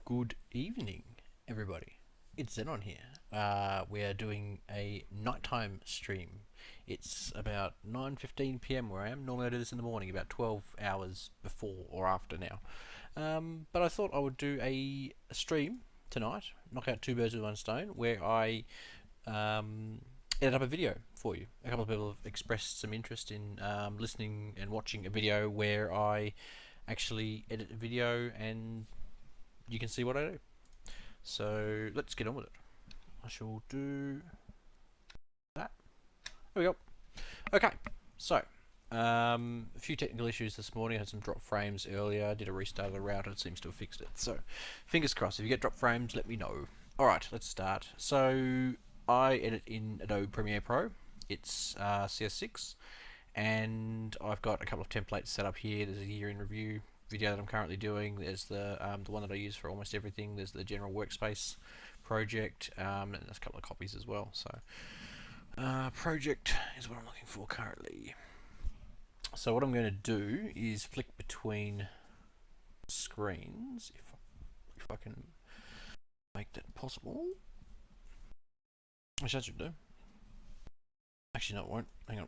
Good evening, everybody. It's Xenon here. We are doing a nighttime stream. It's about 9:15 p.m. where I am. Normally I do this in the morning, about 12 hours before or after now. But I thought I would do a stream tonight, knock out two birds with one stone, where I edit up a video for you. A couple of people have expressed some interest in listening and watching a video where I actually edit a video and you can see what I do. So let's get on with it. I shall do that. There we go. Okay, so a few technical issues this morning. I had some drop frames earlier. I did a restart of the router. It seems to have fixed it. So fingers crossed. If you get drop frames, let me know. Alright, let's start. So I edit in Adobe Premiere Pro. It's CS6. And I've got a couple of templates set up here. There's a year in review video that I'm currently doing. There's the one that I use for almost everything. There's the general workspace project, and there's a couple of copies as well. So project is what I'm looking for currently. So what I'm going to do is flick between screens if I can make that possible. Which that should do. Actually, no, it won't. Hang on.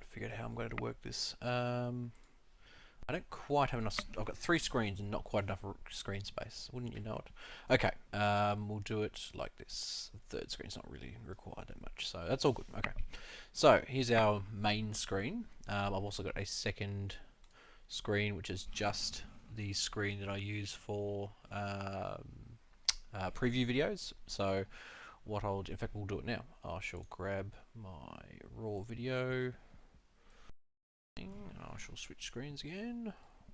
Figure out how I'm going to work this. I don't quite have enough. I've got three screens and not quite enough screen space. Wouldn't you know it? Okay, we'll do it like this. The third screen's not really required that much, so that's all good. Okay, so here's our main screen. I've also got a second screen, which is just the screen that I use for preview videos. So what I'll do, in fact, we'll do it now. I shall grab my raw video. I shall switch screens again.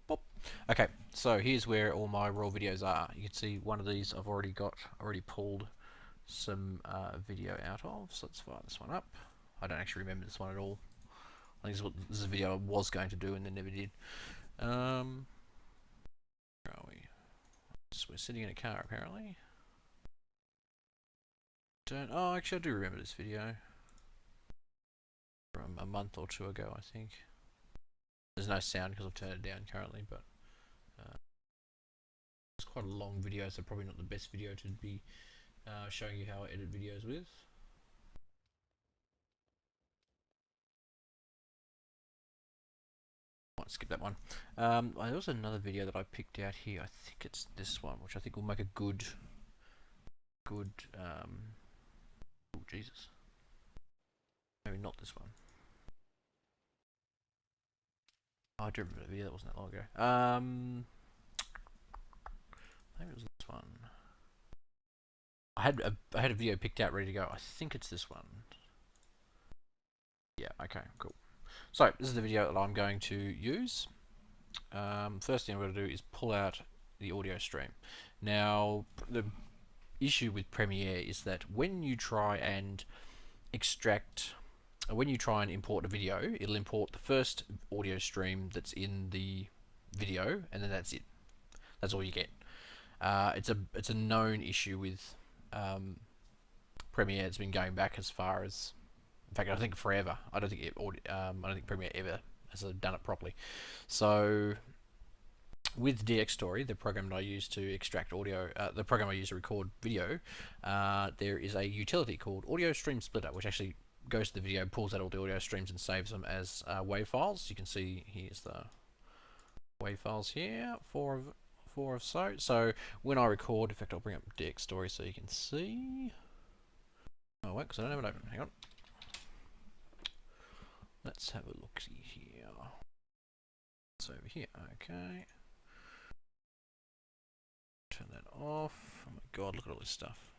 Pop. Okay, so here's where all my raw videos are. You can see one of these I've already pulled some video out of. So let's fire this one up. I don't actually remember this one at all. I think this is a video I was going to do and then never did. Where are we? So we're sitting in a car apparently. Oh, actually I do remember this video from a month or two ago, I think. There's no sound because I've turned it down currently, but it's quite a long video, so probably not the best video to be showing you how I edit videos with. Might skip that one. There's also another video that I picked out here. I think it's this one, which I think will make a good. Oh Jesus. Maybe not this one. Oh, I do remember the video. That wasn't that long ago. Maybe it was this one. I had a video picked out ready to go. I think it's this one. Yeah. Okay. Cool. So this is the video that I'm going to use. First thing I'm going to do is pull out the audio stream. Now the issue with Premiere is that when you try and import a video, it'll import the first audio stream that's in the video, and then that's it. That's all you get. It's a known issue with Premiere. It's been going back as far as, in fact, I think forever. I don't think Premiere ever has done it properly. So with DxStory, the program that I use to extract audio, the program I use to record video, there is a utility called Audio Stream Splitter, which actually goes to the video, pulls out all the audio streams and saves them as WAV files. You can see here's the WAV files here, four of so. So when I record, in fact, I'll bring up DxStory so you can see. Oh wait, because I don't have it open. Hang on. Let's have a look see here. It's over here. Okay. Turn that off. Oh my god, look at all this stuff.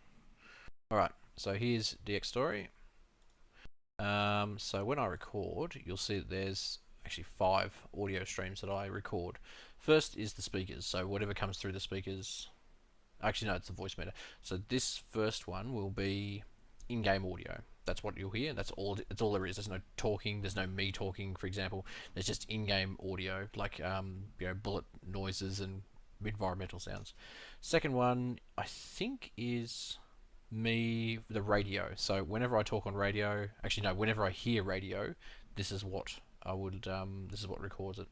Alright, so here's DxStory. So when I record, you'll see that there's actually 5 audio streams that I record. First is the speakers, so whatever comes through the speakers. Actually, no, it's the voice meter. So this first one will be in-game audio. That's what you'll hear. That's all there is. There's no talking. There's no me talking, for example. There's just in-game audio, like bullet noises and environmental sounds. Second one, I think, is the radio. So whenever I talk on radio, actually no, whenever I hear radio, this is what I would this is what records it.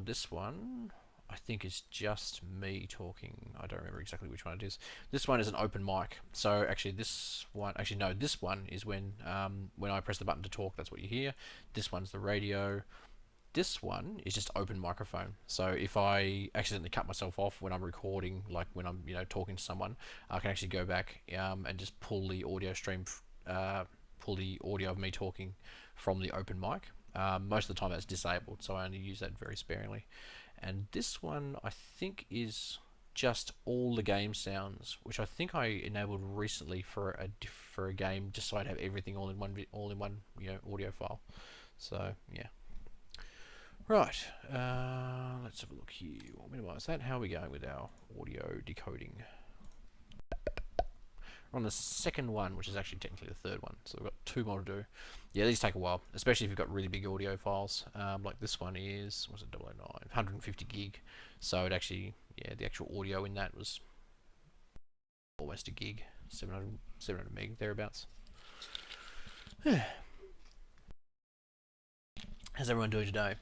This one, I think is just me talking. I don't remember exactly which one it is. This one is an open mic. So actually this one, actually no, this one is when I press the button to talk, that's what you hear. This one's the radio. This one is just open microphone. So if I accidentally cut myself off when I'm recording, like when I'm talking to someone, I can actually go back and just pull the audio stream, pull the audio of me talking from the open mic. Most of the time that's disabled, so I only use that very sparingly. And this one I think is just all the game sounds, which I think I enabled recently for a game, just so I'd have everything all in one audio file. So yeah. Right, let's have a look here. We'll minimize that. How are we going with our audio decoding? We're on the second one, which is actually technically the third one, so we've got 2 more to do. Yeah, these take a while, especially if you've got really big audio files. Like this one is, what's it, 009, 150 gig. So it actually, yeah, the actual audio in that was almost a gig, 700 meg, thereabouts. How's everyone doing today?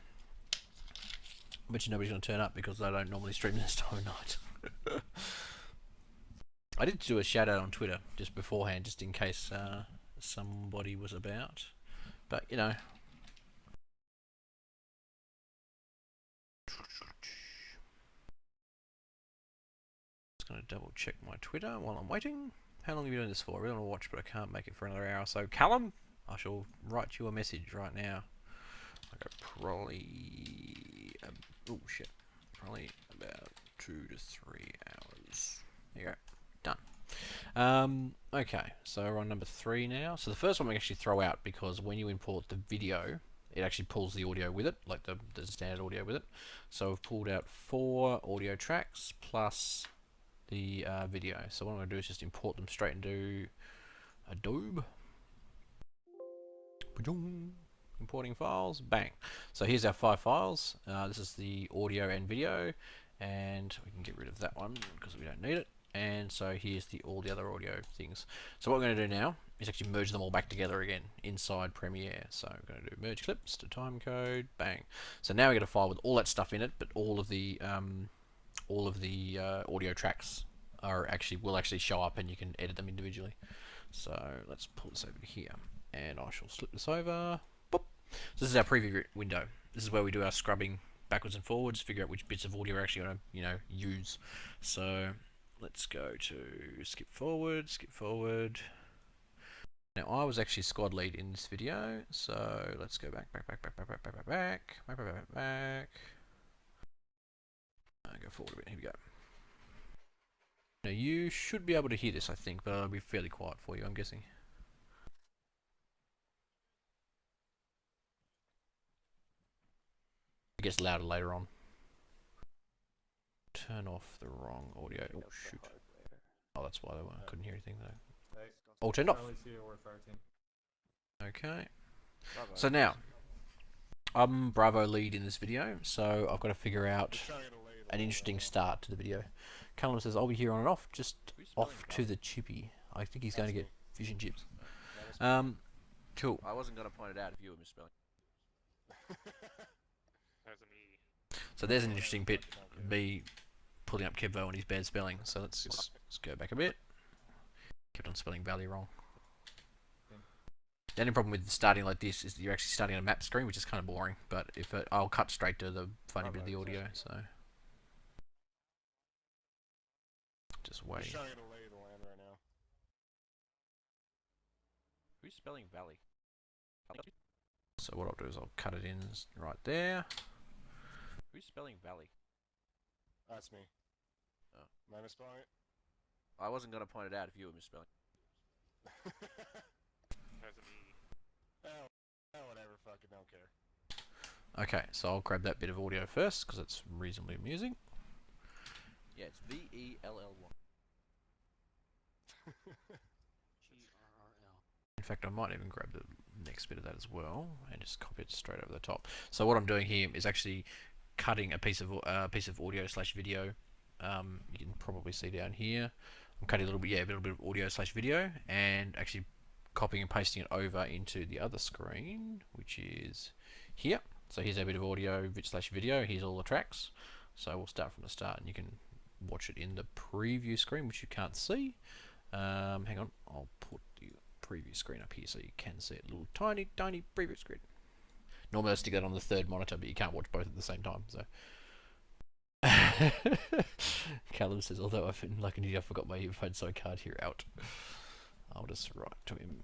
I bet you nobody's going to turn up because I don't normally stream this time of night. I did do a shout out on Twitter just beforehand, just in case somebody was about. But you know. Just going to double check my Twitter while I'm waiting. How long have you been doing this for? I really want to watch, but I can't make it for another hour or so. Callum, I shall write you a message right now. Probably, oh shit, probably about 2 to 3 hours. There you go, done. Okay, so we're on number 3 now. So the first one we actually throw out because when you import the video, it actually pulls the audio with it, like the standard audio with it. So we've pulled out 4 audio tracks plus the video. So what I'm going to do is just import them straight into Adobe. Importing files, bang. So here's our 5 files. This is the audio and video, and we can get rid of that one because we don't need it. And so here's all the other audio things. So what we're going to do now is actually merge them all back together again inside Premiere. So we're going to do merge clips to timecode, bang. So now we get a file with all that stuff in it, but all of the audio tracks will actually show up, and you can edit them individually. So let's pull this over to here, and I shall slip this over. So this is our preview window. This is where we do our scrubbing backwards and forwards, figure out which bits of audio we're actually going to, use. So let's go to skip forward. Now I was actually squad lead in this video, so let's go back. Go forward a bit. Here we go. Now you should be able to hear this, I think, but it'll be fairly quiet for you, I'm guessing. It gets louder later on. Turn off the wrong audio. Oh shoot. Oh, that's why I couldn't hear anything though. All turned off. Okay. So now, I'm Bravo lead in this video, so I've got to figure out an interesting start to the video. Callum says, I'll be here on and off, just off to the chippy. I think he's going to get fish and chips. Cool. I wasn't going to point it out if you were misspelling. So there's an interesting bit of me pulling up Kevvo and his bad spelling. So let's go back a bit. Kept on spelling Valley wrong. The only problem with starting like this is that you're actually starting on a map screen, which is kind of boring. But I'll cut straight to the funny bit of the audio. So just wait. Just trying to lay the land right now. Who's spelling Valley? So what I'll do is I'll cut it in right there. Who's spelling Valley? That's me. Oh. Am I misspelling it? I wasn't going to point it out if you were misspelling. That's me. Oh, whatever. Fucking don't care. Okay, so I'll grab that bit of audio first because it's reasonably amusing. Yeah, it's VELLY. In fact, I might even grab the next bit of that as well and just copy it straight over the top. So what I'm doing here is actually cutting a piece of audio / video. You can probably see down here. I'm cutting a little bit of audio / video, and actually copying and pasting it over into the other screen, which is here. So here's a bit of audio / video. Here's all the tracks. So we'll start from the start, and you can watch it in the preview screen, which you can't see. Hang on, I'll put the preview screen up here so you can see it. A little tiny preview screen. Normally I stick that on the third monitor, but you can't watch both at the same time. So Callum says, although I've been like an idiot, I forgot my earphones, so I can't hear out. I'll just write to him.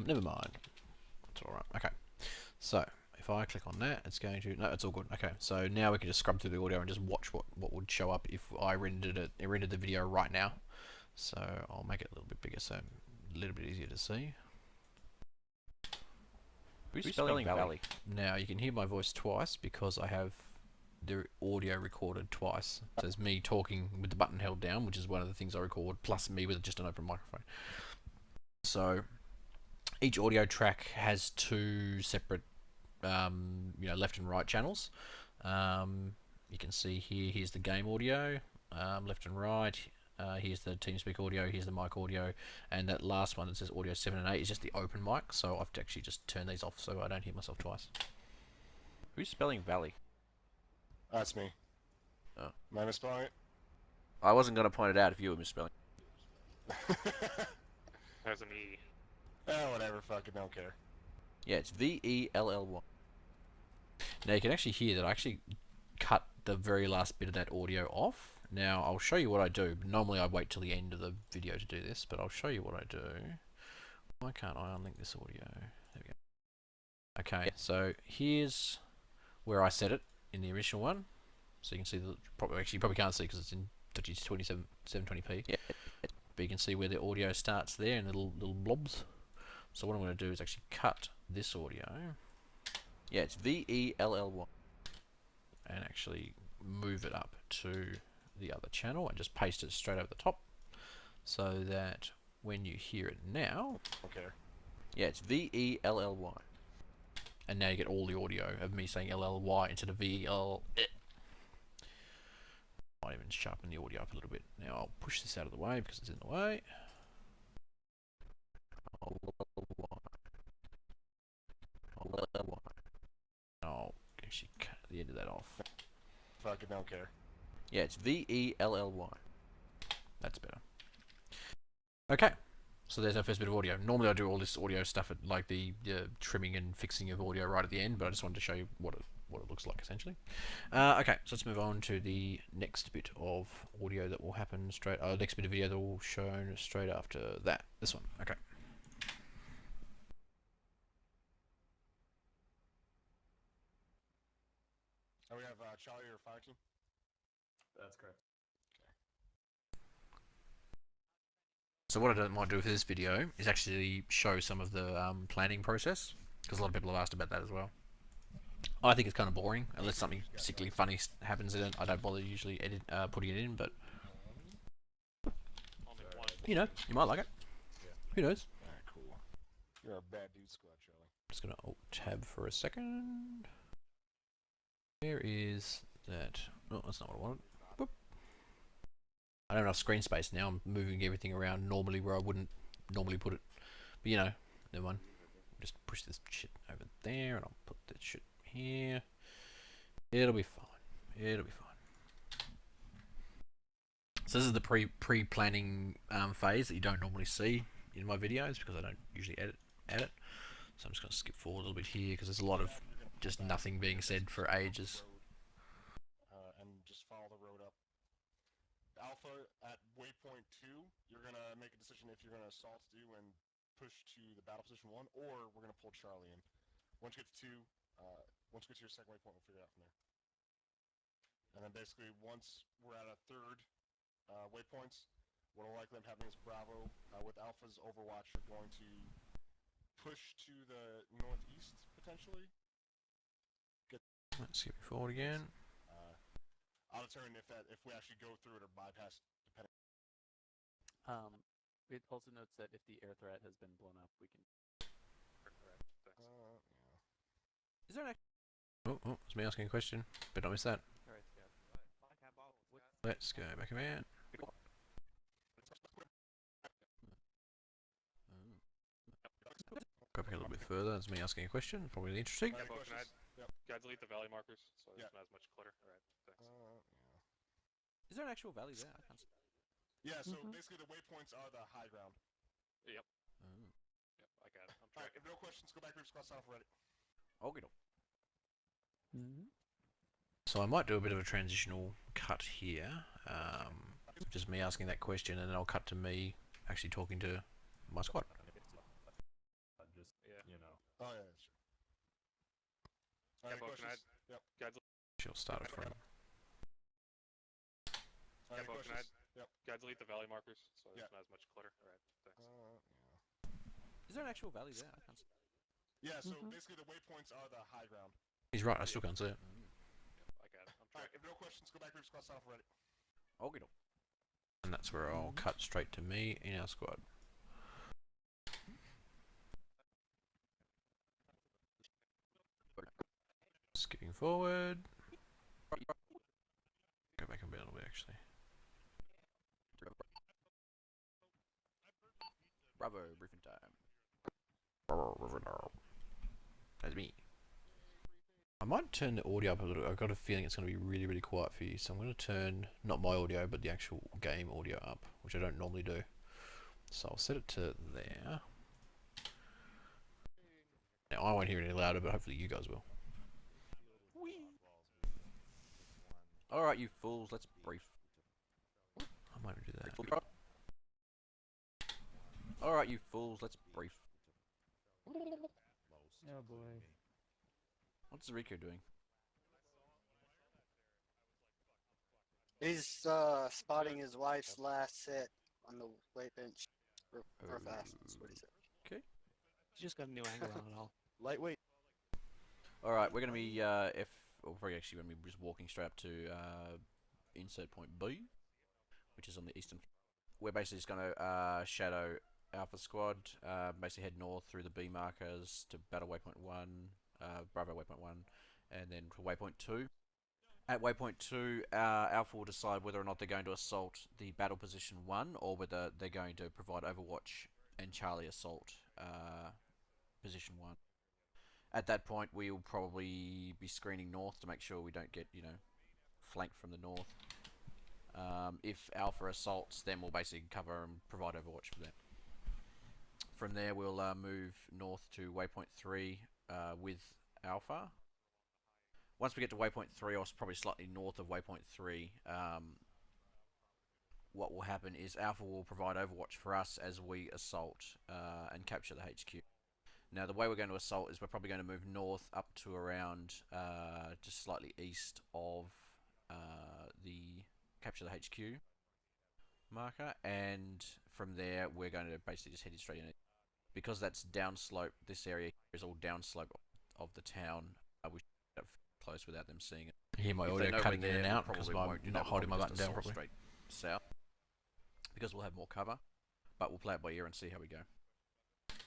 Never mind. It's alright. Okay. So, if I click on that, it's going to... No, it's all good. Okay, so now we can just scrub through the audio and just watch what would show up if I rendered the video right now. So, I'll make it a little bit bigger so a little bit easier to see. Who's spelling Valley? Now, you can hear my voice twice because I have the audio recorded twice. So there's me talking with the button held down, which is one of the things I record, plus me with just an open microphone. So each audio track has two separate, left and right channels. You can see here, here's the game audio, left and right. Here's the TeamSpeak audio, here's the mic audio, and that last one that says audio 7 and 8 is just the open mic, so I've actually just turned these off so I don't hear myself twice. Who's spelling Valley? That's me. Oh. Am I misspelling it? I wasn't going to point it out if you were misspelling. Has an E. Oh, whatever. Fucking don't care. Yeah, it's VELLY. Now you can actually hear that I actually cut the very last bit of that audio off. Now I'll show you what I do. Normally I wait till the end of the video to do this, but I'll show you what I do. Why can't I unlink this audio? There we go. Okay, so here's where I set it in the original one. So you can see you probably can't see because it's in 720p. Yeah. But you can see where the audio starts there in little blobs. So what I'm going to do is actually cut this audio. Yeah, it's VELLY. And actually move it up to the other channel and just paste it straight over the top. So that when you hear it now... Okay. Yeah, it's VELLY. And now you get all the audio of me saying LLY instead of VEL. Might even sharpen the audio up a little bit. Now I'll push this out of the way because it's in the way. I'll actually cut the end of that off. Fucking don't care. Yeah, it's VELLY. That's better. Okay, so there's our first bit of audio. Normally I do all this audio stuff at like the trimming and fixing of audio right at the end, but I just wanted to show you what it looks like essentially. Okay, so let's move on to the next bit of audio that will happen next bit of video that will show straight after that. This one. Okay. We have Charlie or Fire Team? That's correct. So what I might do with this video is actually show some of the planning process, because a lot of people have asked about that as well. I think it's kind of boring, unless something particularly funny happens in it. I don't bother usually putting it in, but you know, you might like it. Yeah. Who knows? Alright, cool. You're a bad dude squad, Charlie. I'm just going to Alt-Tab for a second. Where is that? No, that's not what I wanted. Boop. I don't have enough screen space now. I'm moving everything around normally where I wouldn't normally put it. But you know, never mind. Just push this shit over there, and I'll put that shit here. It'll be fine. It'll be fine. So this is the pre-planning phase that you don't normally see in my videos because I don't usually edit it. So I'm just going to skip forward a little bit here because there's a lot of just nothing being said for ages. And just follow the road up. Alpha at waypoint 2, you're going to make a decision if you're going to assault do and push to the battle position 1, or we're going to pull Charlie in. Once you get to 2, once you get to your second waypoint, we'll figure it out from there. And then basically, once we're at a third waypoints, what will likely end up happening is Bravo with Alpha's Overwatch are going to push to the northeast, potentially. Let's skip forward again. I'll determine if we actually go through it or bypass, depending. It also notes that if the air threat has been blown up, we can. Yeah. Is there an Oh, it's me asking a question. But I missed that. Alright, Scout. Let's go back around. Go back a little bit further. That's me asking a question. Probably interesting. Any Well, can I, questions? Yep. can I delete the valley markers so Yeah. it's not as much clutter? Alright, thanks. Is there an actual valley there? I can't see. Yeah, so basically the waypoints are the high ground. Yep, Oh. yep, I got it. I'm Alright, tracking. if no questions, go back to class off already. Okay. So I might do a bit of a transitional cut here. Just me asking that question, and then I'll cut to me actually talking to my squad. Yeah. Oh, yeah, sure. Any Capo, can I, questions? Yep. can I delete, She'll start it from. Any Capo, questions? Yep. can I delete the valley markers so Yeah. it's not as much clutter? Alright, thanks. Is there an actual valley there? I can't see. Yeah, so basically the waypoints are the high ground. He's right. I still can't see it. Yep, I got it. I'm Alright, tracking. if no questions, go back to class off already. Okay. And that's where I'll cut straight to me in our squad. Skipping forward. Go back a bit, a little bit actually. Bravo, briefing time. That's me. I might turn the audio up a little. I've got a feeling it's going to be really, really quiet for you. So I'm going to turn, not my audio, but the actual game audio up, which I don't normally do. So I'll set it to there. Now I won't hear it any louder, but hopefully you guys will. Alright, you fools, let's brief. I might do that. Alright, you fools, let's brief. Oh boy. What's Rico doing? He's spotting his wife's last hit on the weight bench. Or fast, that's what he said. Okay. He's just got a new angle on it all. Lightweight. Alright, we're going to be, we're probably actually going to be just walking straight up to insert point B, which is on the eastern. We're basically just going to shadow Alpha Squad, basically head north through the B markers to battle waypoint 1, Bravo waypoint 1, and then to waypoint 2. At waypoint 2, Alpha will decide whether or not they're going to assault the battle position 1 or whether they're going to provide Overwatch and Charlie assault position 1. At that point, we'll probably be screening north to make sure we don't get, flanked from the north. If Alpha assaults, then we'll basically cover and provide Overwatch for them. From there, we'll move north to waypoint 3 with Alpha. Once we get to waypoint 3, or probably slightly north of waypoint 3, what will happen is Alpha will provide Overwatch for us as we assault and capture the HQ. Now, the way we're going to assault is we're probably going to move north up to around just slightly east of the capture the HQ marker, and from there we're going to basically just head straight in. Because that's downslope, this area is all downslope of the town. We should get close without them seeing it. Hear my audio cutting in and out because I'm not holding my button down properly. Straight south, because we'll have more cover, but we'll play it by ear and see how we go.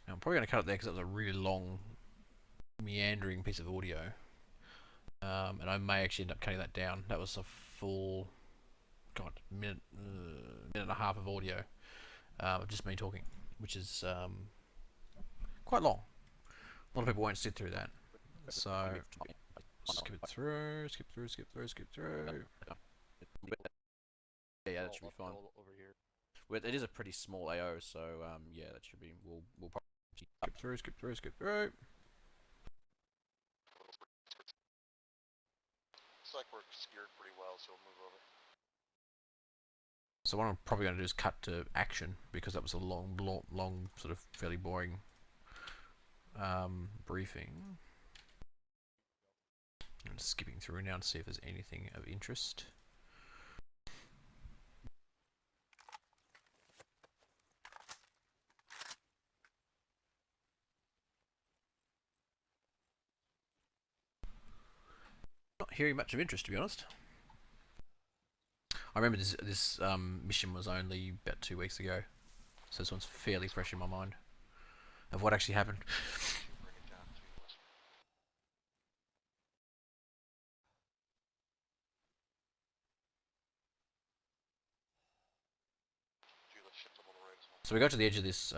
Now, I'm probably going to cut it there because it was a really long, meandering piece of audio, and I may actually end up cutting that down. That was a full, minute and a half of audio of just me talking, which is quite long. A lot of people won't sit through that. So skip it through, skip through, skip through, skip through. Yeah, that should be fine. Over here. Well, it is a pretty small AO, so yeah, that should be. We'll probably skip through, skip through, skip through. Looks like we're secured pretty well, so we'll move over. So what I'm probably going to do is cut to action because that was a long, sort of fairly boring briefing. I'm just skipping through now to see if there's anything of interest. Not hearing much of interest, to be honest. I remember this mission was only about 2 weeks ago, so this one's fairly fresh in my mind of what actually happened. So we go to the edge of this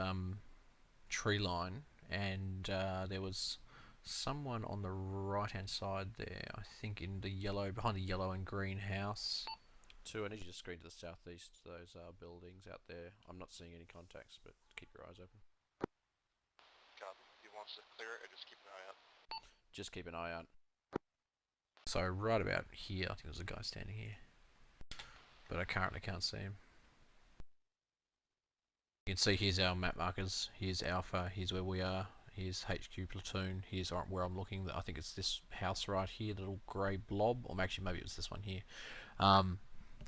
tree line, and there was someone on the right-hand side there. I think in the yellow, behind the yellow and green house. Two, I need you to screen to the southeast. Those buildings out there. I'm not seeing any contacts, but keep your eyes open. Copy. He wants to clear it, or just keep an eye out. Just keep an eye out. So right about here, I think there's a guy standing here, but I currently can't see him. You can see here's our map markers. Here's Alpha. Here's where we are. Here's HQ platoon. Here's where I'm looking. I think it's this house right here, the little grey blob, or actually maybe it was this one here.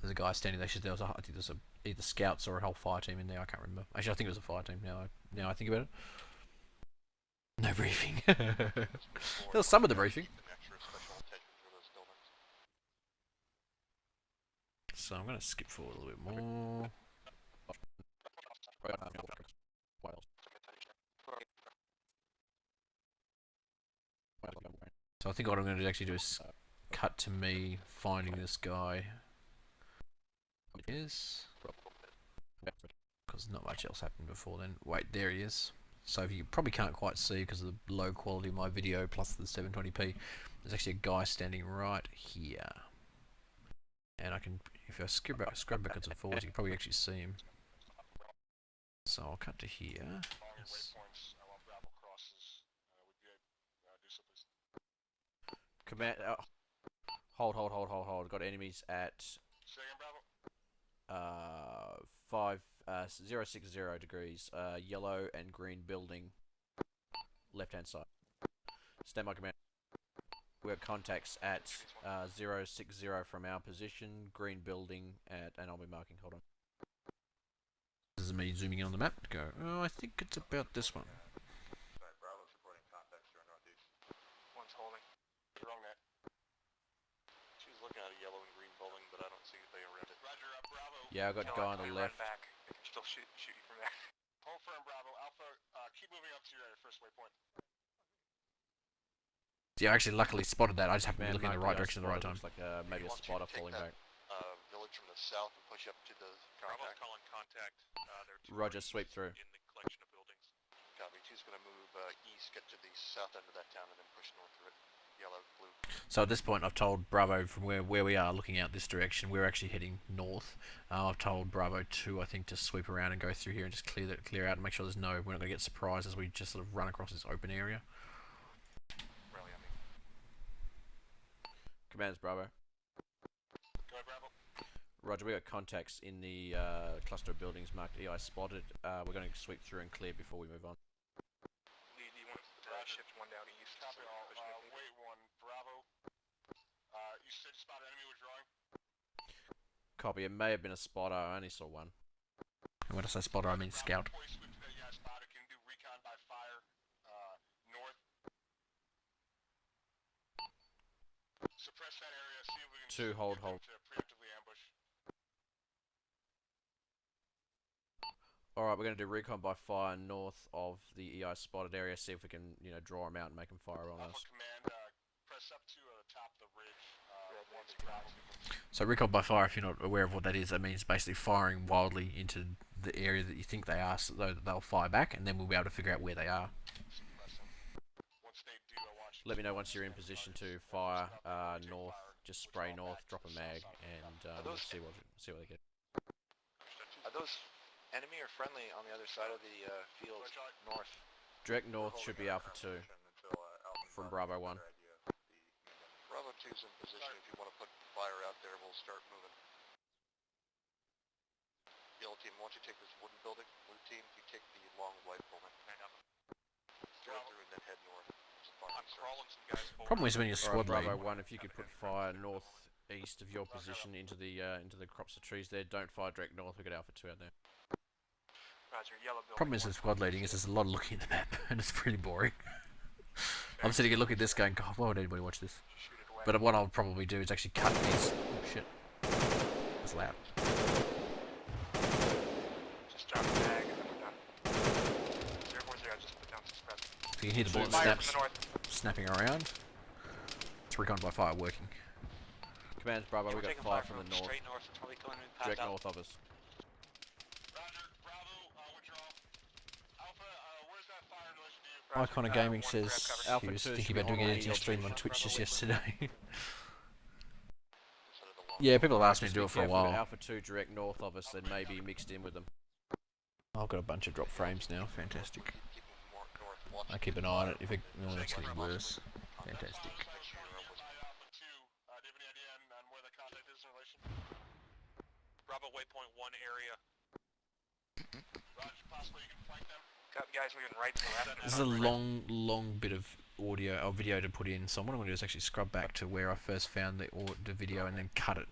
There's a guy standing there. There was I think there's either scouts or a whole fire team in there. I can't remember. Actually, I think it was a fire team. Now I think about it. No briefing. There was some of the briefing. So I'm going to skip forward a little bit more. So I think what I'm going to actually do is cut to me finding this guy. Is because not much else happened before then. Wait, there he is. So if you probably can't quite see because of the low quality of my video plus the 720p, there's actually a guy standing right here. And I can, if I scrub backwards and forwards, you can probably actually see him. So I'll cut to here. Yes. Command. Hold. Got enemies at 060 degrees. Yellow and green building. Left hand side. Stand by command. We have contacts at 060 from our position. Green building at, and I'll be marking. Hold on. This is me zooming in on the map. Go. Oh, I think it's about this one. Sorry, Bravo's reporting contacts to our northeast. One's holding. Wrong net. She's looking at a yellow and green building, but I don't see anything around it. Roger, Bravo. Yeah, I've got a guy on the left. Back. They can still shoot you from there. Hold firm, Bravo. Alpha, keep moving up to your first waypoint. Yeah, I actually luckily spotted that. I just happened to be looking in the right direction at the right time. Looks like maybe a spotter falling back. Village from the south and push up to the contact. Calling contact. Roger, sweep through. In the collection of buildings. Copy. Two's going to move east, get to the south end of that town, and then push north through it. Yellow, blue. So at this point, I've told Bravo from where we are looking out this direction, we're actually heading north. I've told Bravo 2, I think, to sweep around and go through here and just clear out and make sure we're not going to get surprised as we just sort of run across this open area. Rally on me. Commands, Bravo. Go ahead, Bravo. Roger, we got contacts in the cluster of buildings marked EI spotted. We're going to sweep through and clear before we move on. Lee, do you want to shift one down east? Copy all. Wait one, Bravo. You said spot enemy withdrawing? Copy, it may have been a spotter, I only saw one. And when I say spotter, I mean scout. Yeah, spotter can do recon by fire. North. Suppress that area, see if we can Two, hold. preemptively ambush. Alright, we're going to do recon by fire north of the EI spotted area, see if we can, draw them out and make them fire on us. Command, press up to the top of the ridge. So recon by fire, if you're not aware of what that is, that means basically firing wildly into the area that you think they are, so that they'll fire back, and then we'll be able to figure out where they are. Let me know once you're in position to fire north. Just spray north, drop a mag, and we'll see what they get. Are those enemy or friendly on the other side of the field, north? Direct north should be Alpha 2 from Bravo 1. Bravo 2's in position. If you want to put fire out there, we'll start moving. Yellow team, why don't you take this wooden building? Blue team, you take the long white building. Go through and then head north. I'm crawling some guys forward. Problem is when you're squad lead. Bravo 1, if you could put fire northeast of your position into the crops of trees there, don't fire direct north. We got Alpha 2 out there. Roger, yellow building. Problem is with squad leading is there's a lot of looking at the map and it's pretty boring. I'm sitting here looking at this going, God, why would anybody watch this? But what I'll probably do is actually cut these. Oh shit. That's loud. Just drop a mag and then we're done. 040, just put down suppress. So you can hear the bullet snapping around. It's recon by fire working. Commands Bravo, we got fire from the north. Straight north, probably going past Direct north of us. Roger, Bravo, withdraw. Alpha, where's that fire in relation to you? Iconic Gaming says Alpha he was 2 should thinking be about doing on an the editing stream on location. Twitch just Bravo yesterday. Instead of the long Yeah, people have asked me Just to do be it for a careful with while. Alpha 2 direct north of us, and maybe mixed in with them. I've got a bunch of drop frames now. Fantastic. keep moving more north. Watch I keep an eye on it. If it, oh, it's getting worse. Fantastic. Make sure you're with Alpha 2, do you have any idea on where the contact is in relation? Bravo waypoint 1 area. Roger, possibly you can flank them. Got guys moving right to left. This is a long bit of audio or video to put in. So what I'm going to do is actually scrub back to where I first found the video and then cut it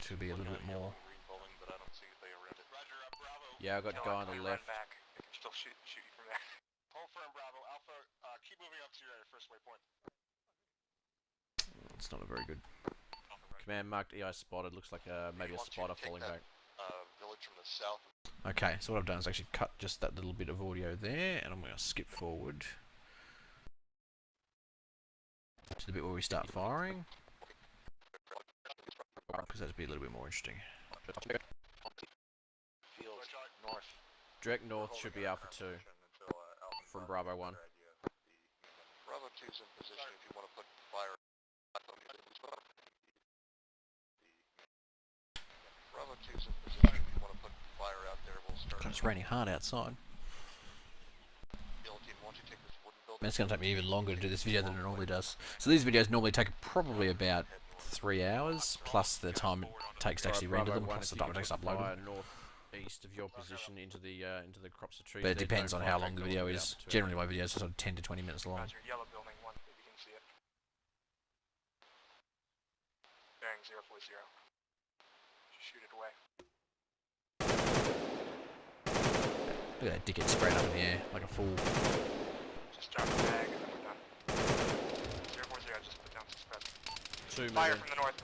to be a little bit more. Green building, but I don't see if they around it. Roger, Bravo. Yeah, I got a guy on the left. Back. They can still shoot you from there. Hold firm, Bravo. Alpha, keep moving up to your first waypoint. It's not a very good. Command marked EI spotted. Looks like maybe a spotter falling back. Village from the south. Okay, so what I've done is actually cut just that little bit of audio there, and I'm going to skip forward to the bit where we start firing, because that'd be a little bit more interesting. Fields north. Direct north should be Alpha 2 from Bravo 1. Bravo 2's in position if you want to put fire. Bravo 2's in position if you want to put fire out there. We'll start. God, it's raining hard outside. Field team, why don't you take this wooden building? Man, it's going to take me even longer to do this video than it normally does. So these videos normally take probably about 3 hours, plus the time it takes to actually render them, plus the time it takes to upload them. Northeast of your position into the crops of trees. But it There's depends no on how contact long the on video the is. Alpha 2. Generally my videos are sort of 10 to 20 minutes long. Roger, yellow building 1, if you can see it. Bearing 040. Just shoot it away. Look at that dickhead spraying up in the air like a fool. Just drop the bag and then we're done. 040, just put down suspect. 2 Fire moving. from the north.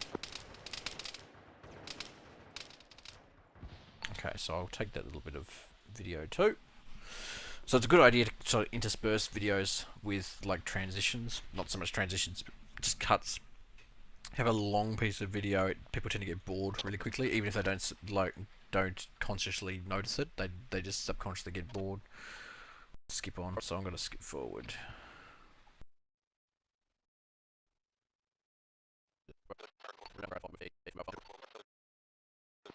Okay, so I'll take that little bit of video too. So it's a good idea to sort of intersperse videos with like transitions, not so much transitions, just cuts. Have a long piece of video, people tend to get bored really quickly, even if they don't consciously notice it. They just subconsciously get bored. Skip on, so I'm going to skip forward. The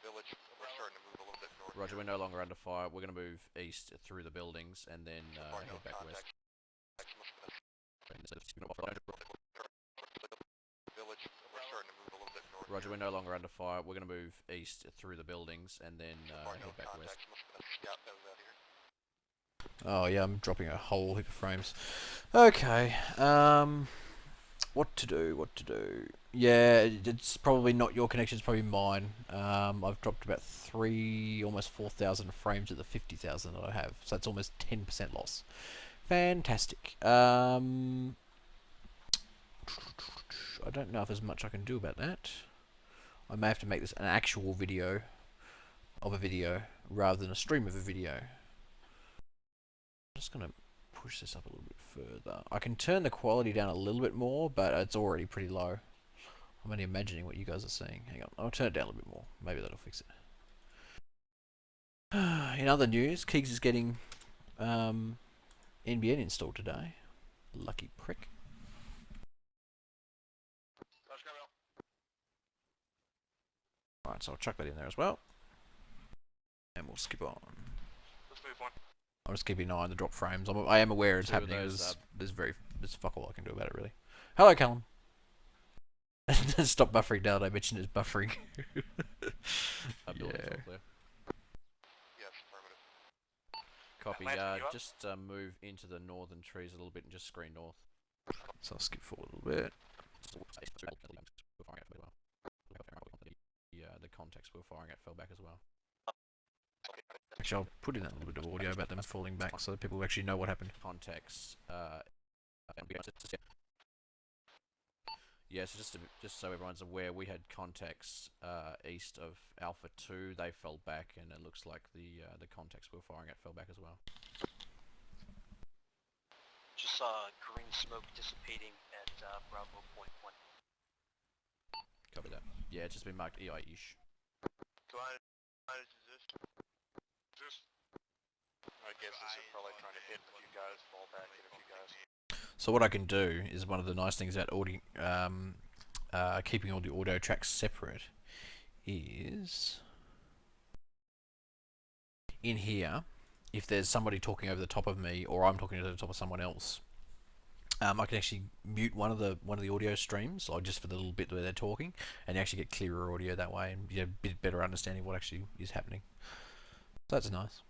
village, we're starting to move a little bit north. Roger, we're no longer under fire. We're going to move east through the buildings and then head back west. Village, we're starting to move a little bit north. Roger, we're no longer under fire. We're going to move east through the buildings and then head back west. Oh yeah, I'm dropping a whole heap of frames. Okay, what to do? Yeah, it's probably not your connection, it's probably mine. I've dropped about almost 4,000 frames of the 50,000 that I have, so that's almost 10% loss. Fantastic. I don't know if there's much I can do about that. I may have to make this an actual video of a video rather than a stream of a video. I'm just going to push this up a little bit further. I can turn the quality down a little bit more, but it's already pretty low. I'm only imagining what you guys are seeing. Hang on, I'll turn it down a little bit more. Maybe that'll fix it. In other news, Keegs is getting NBN installed today. Lucky prick. Alright, so I'll chuck that in there as well. And we'll skip on. Let's move one. I'm just keeping an eye on the drop frames. I am aware it's Two of happening. those, There's fuck all I can do about it, really. Hello, Callum. Stop buffering now that I mentioned it's buffering. Buildings Yeah. all clear. Yes, affirmative. Copy. Atlantic, you up? Just move into the northern trees a little bit and just screen north. So I'll skip forward a little bit. The context we were firing at fell back as well. Actually, I'll put in that little bit of audio about them falling back so that people actually know what happened. Context. Yeah, so just so everyone's aware, we had contacts east of Alpha 2. They fell back, and it looks like the contacts we were firing at fell back as well. Just saw green smoke dissipating at Bravo Point 1. Copy that. Yeah, it's just been marked EI-ish. Go on. Is this? I guess are probably trying to hit a few guys, fall back, hit a few guys. So what I can do is one of the nice things about audio, keeping all the audio tracks separate is in here, if there's somebody talking over the top of me or I'm talking over the top of someone else, I can actually mute one of the audio streams, or just for the little bit where they're talking, and you actually get clearer audio that way, and you have a bit better understanding of what actually is happening. So that's nice.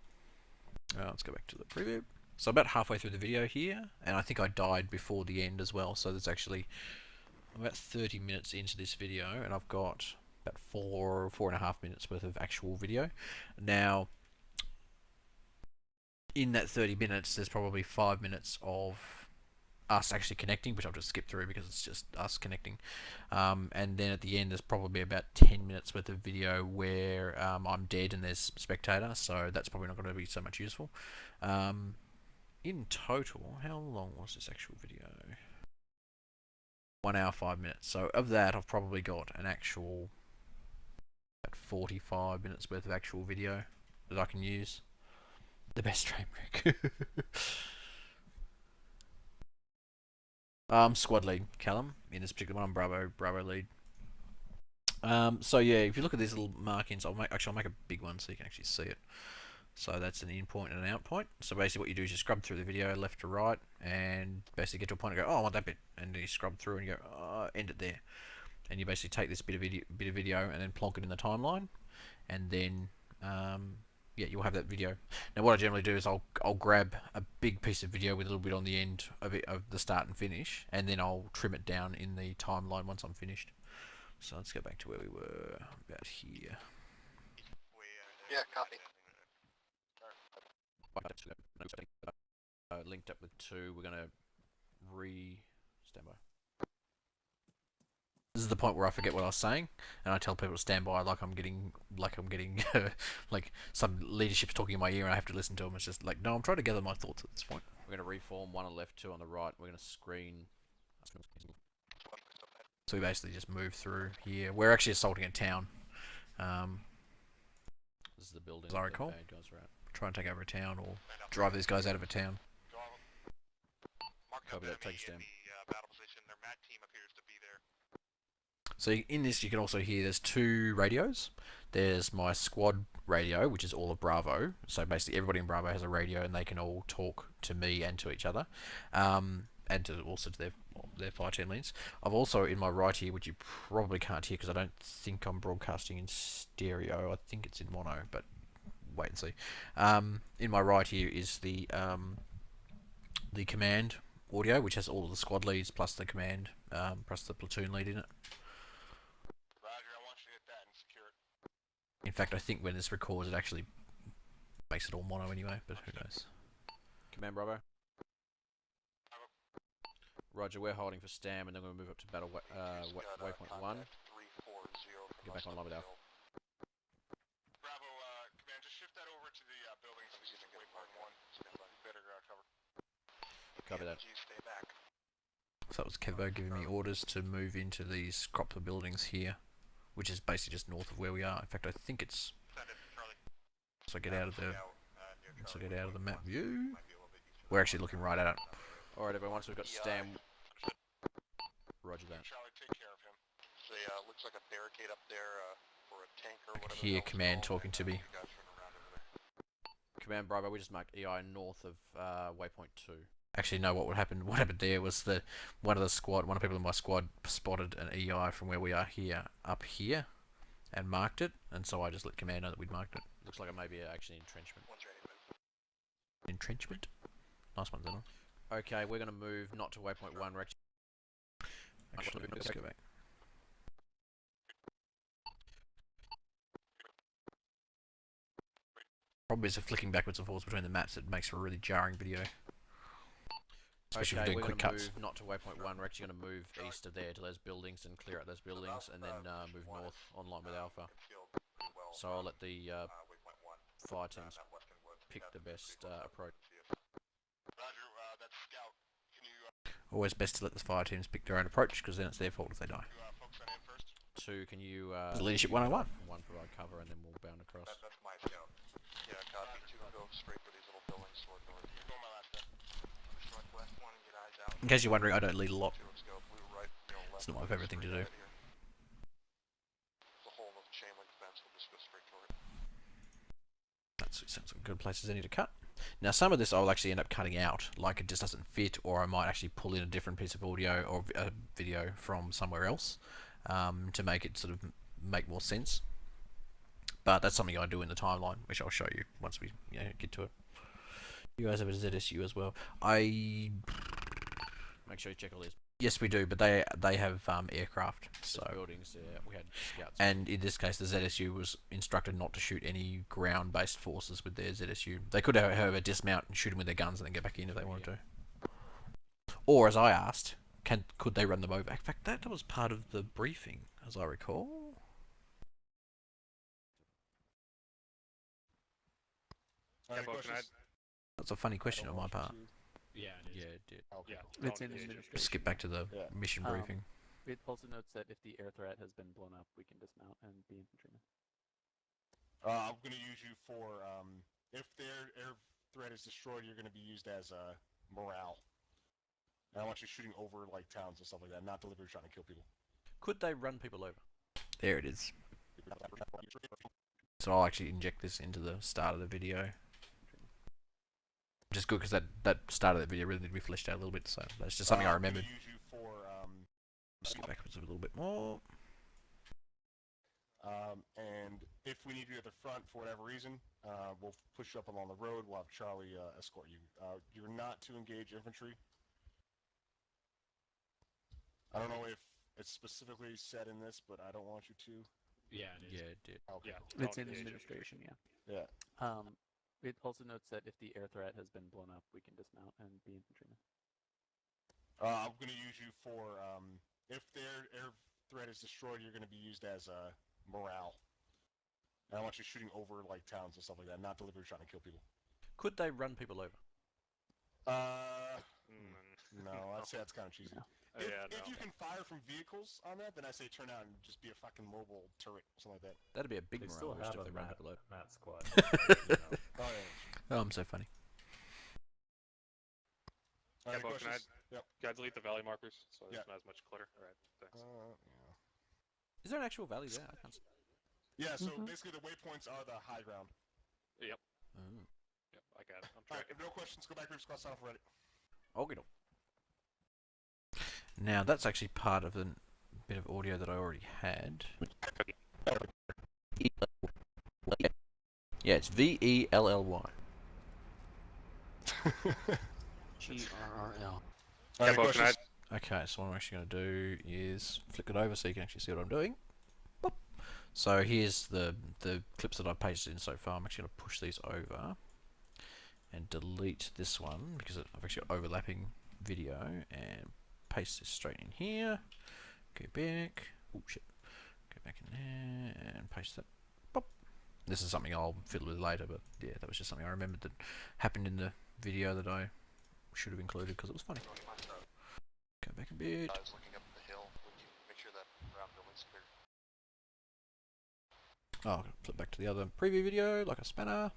Let's go back to the preview. So about halfway through the video here, and I think I died before the end as well. So there's actually about 30 minutes into this video, and I've got about 4.5 minutes worth of actual video. Now, in that 30 minutes, there's probably 5 minutes of us actually connecting, which I'll just skip through because it's just us connecting. And then at the end, there's probably about 10 minutes worth of video where I'm dead and there's spectator, so that's probably not going to be so much useful. In total, how long was this actual video? 1 hour 5 minutes. So of that, I've probably got an actual 45 minutes worth of actual video that I can use. The best stream rig. Squad lead, Callum. In this particular one, I'm Bravo lead. So yeah, if you look at these little markings, I'll make a big one so you can actually see it. So that's an in point and an out point. So basically what you do is you scrub through the video left to right and basically get to a point and go, oh, I want that bit. And then you scrub through and you go, oh, end it there. And you basically take this bit of video and then plonk it in the timeline. And then, yeah, you'll have that video. Now what I generally do is I'll grab a big piece of video with a little bit on the end of the start and finish. And then I'll trim it down in the timeline once I'm finished. So let's go back to where we were, about here. Yeah, copy. Linked up with 2, we're going to stand by. This is the point where I forget what I was saying, and I tell people to stand by like I'm getting like some leadership's talking in my ear and I have to listen to them. It's just like, no, I'm trying to gather my thoughts at this point. We're going to reform 1 on the left, 2 on the right. We're going to screen. So we basically just move through here. We're actually assaulting a town. This is the building. As I recall. Try and take over a town or drive these guys out of a town. Copy that, take a stand. So in this you can also hear there's 2 radios. There's my squad radio, which is all of Bravo. So basically everybody in Bravo has a radio and they can all talk to me and to each other. And also to their fire team leads. I've also in my right here, which you probably can't hear because I don't think I'm broadcasting in stereo. I think it's in mono, but wait and see. In my right here is the command audio, which has all of the squad leads plus the command, plus the platoon lead in it. Roger, I want you to hit that and secure it. In fact, I think when this records, it actually makes it all mono anyway, but who knows. Command Bravo. Roger, we're holding for Stam, and then we're going to move up to battle waypoint 1. Get back online with Alpha. Bravo, command, just shift that over to the buildings so you can get waypoint 1. Better cover. Copy that. Stay back. So that was Kevo giving me orders to move into these Cropper buildings here, which is basically just north of where we are. In fact, I think it's. So get out of the map view. We're actually looking right at it. All right, everyone. Once we've got Stam. Roger that. Charlie, take care of him. Looks like a barricade up there for a tank or whatever. Hear command talking to me. Command Bravo, we just marked EI north of waypoint 2. Actually, no. What happened there was that one of the people in my squad spotted an EI from where we are here up here, and marked it. And so I just let command know that we'd marked it. Looks like it may be actually entrenchment. Entrenchment. Nice one, Xenon. Okay, we're going to move not to waypoint 1. We're actually let's go back. Problem is, flicking backwards and forwards between the maps, it makes for a really jarring video. Especially if we're doing quick cuts. Move not to waypoint 1. We're actually going to move east of there to those buildings and clear out those buildings, and then move north online with Alpha. So I'll let the fire teams pick the best approach. Roger, that's Scout. Can you... Always best to let the fire teams pick their own approach, because then it's their fault if they die. focus on him first? 2, can you... Leadership 101. 1 provide cover, and then we'll bound across. That's my Scout. Yeah, copy. 2 go straight for these little buildings toward north. In case you're wondering, I don't lead a lot. 2 ago, blue right, left. It's not my favourite thing to do. Straight out here. The whole of chain link fence will just go straight toward it. That sounds like good places any to cut. Now some of this I'll actually end up cutting out, like it just doesn't fit, or I might actually pull in a different piece of audio or a video from somewhere else to make it sort of make more sense. But that's something I do in the timeline, which I'll show you once we get to it. You guys have a ZSU as well. I make sure you check all this. Yes, we do, but they have aircraft. So buildings. We had scouts. and in this case, the ZSU was instructed not to shoot any ground-based forces with their ZSU. They could, however, dismount and shoot them with their guns and then get back in if they wanted to. Or, as I asked, could they run them over? In fact, that was part of the briefing, as I recall. Any questions? That's a funny question on my part. Yeah, it did. Okay. It's in administration. Skip back to the mission briefing. It also notes that if the air threat has been blown up, we can dismount and be infantrymen. I'm going to use you for, if their air threat is destroyed, you're going to be used as morale. And I want you shooting over, like, towns and stuff like that, not deliberately trying to kill people. Could they run people over? There it is. So I'll actually inject this into the start of the video. Which is good, because that start of the video really need to be fleshed out a little bit, so that's just something I remembered. I'm going to use you for, Just go backwards a little bit more. and if we need you at the front for whatever reason, we'll push you up along the road. We'll have Charlie escort you. You're not to engage infantry. I don't know if it's specifically said in this, but I don't want you to. Yeah, it is. Yeah, it did. Okay. It's in administration, yeah. Yeah. It also notes that if the air threat has been blown up, we can dismount and be infantrymen. I'm going to use you for, if their air threat is destroyed, you're going to be used as morale. And I want you shooting over, like, towns and stuff like that, not deliberately trying to kill people. Could they run people over? No, I'd say that's kind of cheesy. No. If you can fire from vehicles on that, then I say turn out and just be a fucking mobile turret, something like that. That'd be a big They morale still boost have if a they run mat, people over. mat squad. Oh, yeah. Oh, I'm so funny. Any Capo, questions? Yep. Can I delete the valley markers so Yeah. there's not as much clutter? Alright, thanks. Is there an actual valley there? I can't see. Yeah, so basically the waypoints are the high ground. Yep, Oh. yep, I got it. I'm Alright, tracking. if no questions, go back to squad sign off ready. Okay. Now, that's actually part of the bit of audio that I already had. Yeah, it's VELLY. GRRL. Any Capo, can I questions? Okay, so what I'm actually going to do is flick it over so you can actually see what I'm doing. Boop. So here's the clips that I've pasted in so far. I'm actually going to push these over and delete this one because I've actually got overlapping video, and paste this straight in here. Go back. Oh shit. Go back in there and paste that. Boop. This is something I'll fiddle with later, but yeah, that was just something I remembered that happened in the video that I should have included because it was funny. Go back a bit. I was looking up the hill. Would you make sure that round building's clear? Oh, I'll flip back to the other preview video like a spanner.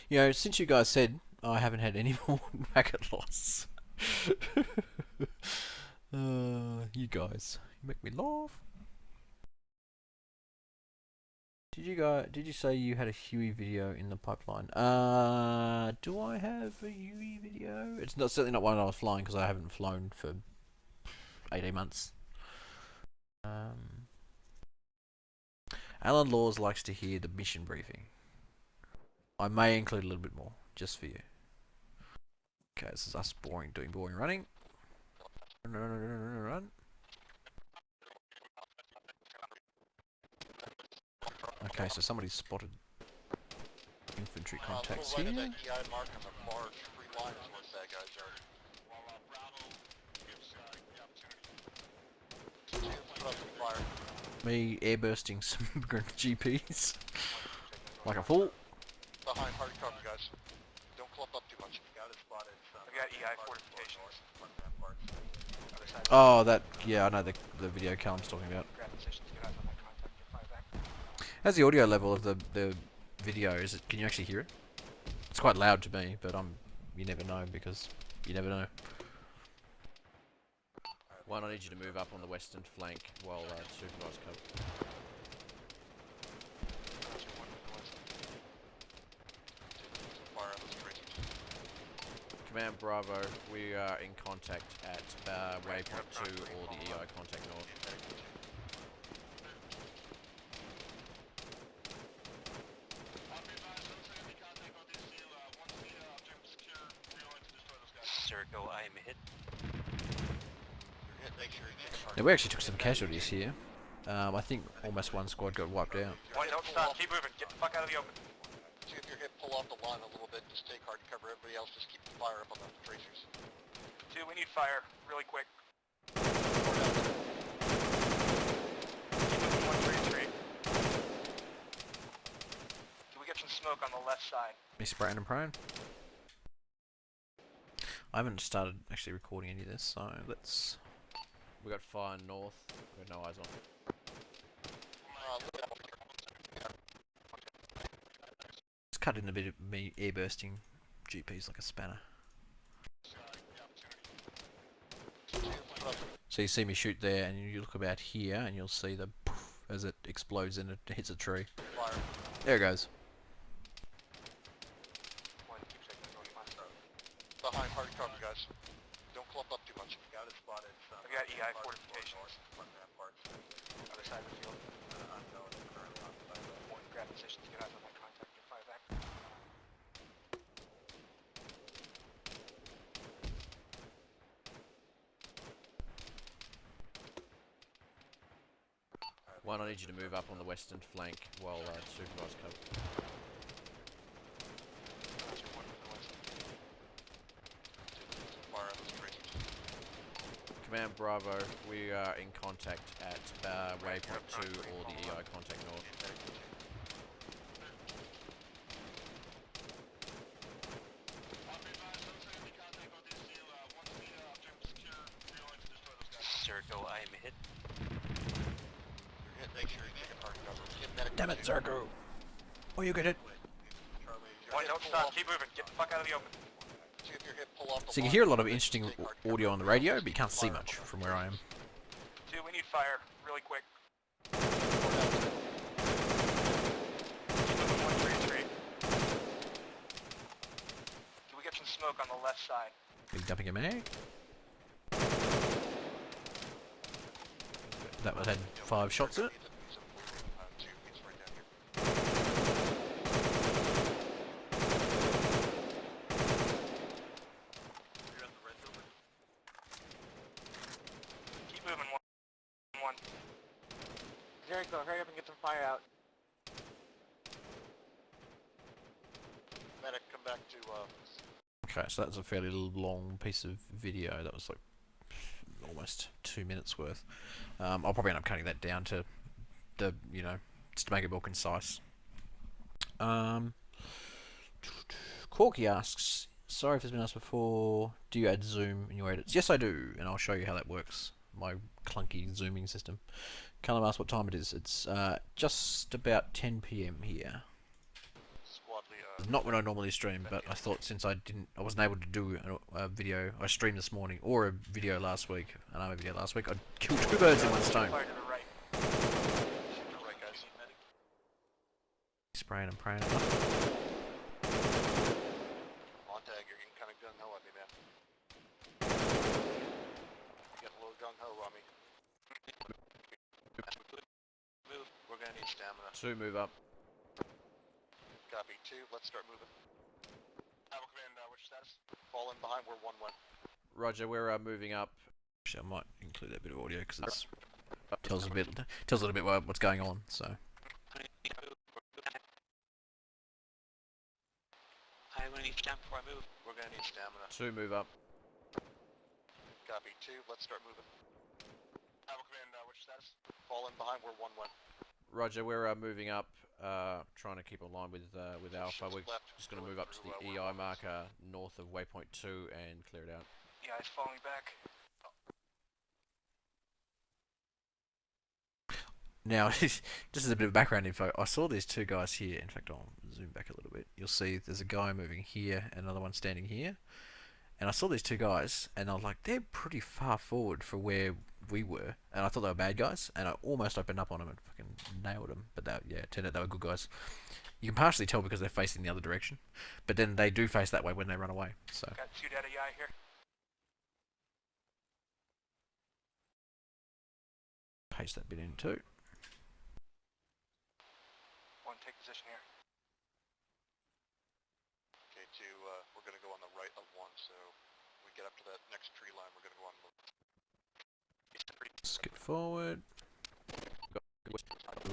You know, since you guys said I haven't had any more packet loss. You guys, you make me laugh. Did you say you had a Huey video in the pipeline? Do I have a Huey video? It's not certainly not one I was flying because I haven't flown for 18 months. Alan Laws likes to hear the mission briefing. I may include a little bit more just for you. Okay, this is us doing boring running. Run. Okay, so somebody's spotted infantry contacts Pull right here. at that EI mark on the far 3 lines where the bad guys are. Bravo gives the opportunity. Put up some fire. Me airbursting some GPs like a fool. Behind party copy, guys. Don't clump up too much. Got it spotted. I've got EI fortifications. Oh, that, yeah, I know the video Callum's talking about. Grab positions, get eyes on that contact, get fire back. How's the audio level of the video? Is it? Can you actually hear it? It's quite loud to me, but you never know because you never know. One, I need you to move up on the western flank while supervise cover. Fire on those tracers. Command Bravo, we are in contact at waypoint 2 or the EI contact north. Circle, I am hit. Make sure you take hard Now, we actually took some casualties here. I think almost one squad got wiped out. One, don't stop, keep moving, get the fuck out of the open. See if you're hit, pull off the line a little bit, just take hard cover. Everybody else just keep the fire up on the tracers. 2, we need fire, really quick. Keep moving, 133. Can we get some smoke on the left side? Me spraying and praying. I haven't started actually recording any of this, so let's... We got fire north, we got no eyes on. Just cut in a bit of me air bursting GPs like a spanner. So you see me shoot there, and you look about here, and you'll see the poof as it explodes and it hits a tree. Fire. There it goes. Behind hard cover, guys. Don't clump up too much. Got it spotted. I've got EI fortifications. Other side of the field. Unknown and currently occupied. Point, grab position to get out of my contact and fire back. One, I need you to move up on the western flank while supervise cover. Fire on those tracers. Command Bravo, we are in contact at waypoint 2 or the EI contact north. Circle, I am hit. You're hit, make sure you take hard cover. Get medic Damn it, position. Zarko! Oh, you get it. Charlie, you're One, hit, don't pull stop, off. keep moving, get the fuck out of the open. See if you're hit, pull off the So you can line hear a lot of bit, interesting just take hard cover. audio on the radio, but you can't see much from where I am. 2, we need fire, really quick. Keep moving, 133. Can we get some smoke on the left side? Big dumping a mag. That one had 5 shots in it. Two, it's right down here. You're at the red building. Keep moving, 1. Jericho, hurry up and get some fire out. Medic, come back to, Okay, so that's a fairly long piece of video. That was like almost 2 minutes worth. I'll probably end up cutting that down to the, just to make it more concise. Corky asks, sorry if it's been asked before, do you add zoom in your edits? Yes, I do, and I'll show you how that works. My clunky zooming system. Callum asks what time it is. It's just about 10 PM here. squad lead, Not when I normally stream, but I thought since I wasn't able to do a video, I streamed this morning, or a video last week, an army video last week, I'd kill 2 birds in one stone. Fire to the right. right, guys. Spraying and praying. On tag, you're getting kind of gung-ho on me, man. You get a little gung-ho on me. Move, we're gonna need stamina. 2 move up. Copy, 2, let's start moving. Iowa Command, what's your status? Fall in behind where 1 went. Roger, we're moving up. Actually, I might include that bit of audio because it tells a little bit what's going on. So I'm gonna need stamina before I move. We're gonna need stamina. 2 move up. Copy, 2, let's start moving. Iowa Command, what's your status? Fall in behind where 1 went. Roger, we're moving up. Trying to keep in line with Alpha. We're Left, just going to going move up to through, the where EI 1 was. marker north of waypoint 2 and clear it out. Yeah, it's falling back. Now, just as a bit of background info, I saw these 2 guys here. In fact, I'll zoom back a little bit. You'll see there's a guy moving here, and another one standing here. And I saw these two guys, and I was like, they're pretty far forward for where we were. And I thought they were bad guys, and I almost opened up on them and fucking nailed them. But yeah, it turned out they were good guys. You can partially tell because they're facing the other direction, but then they do face that way when they run away. So. Got two dead AI here. Paste that bit in too. One, take position here. Okay, two, we're gonna go on the right of one, so when we get up to that next tree line, we're gonna go on the... Skip forward.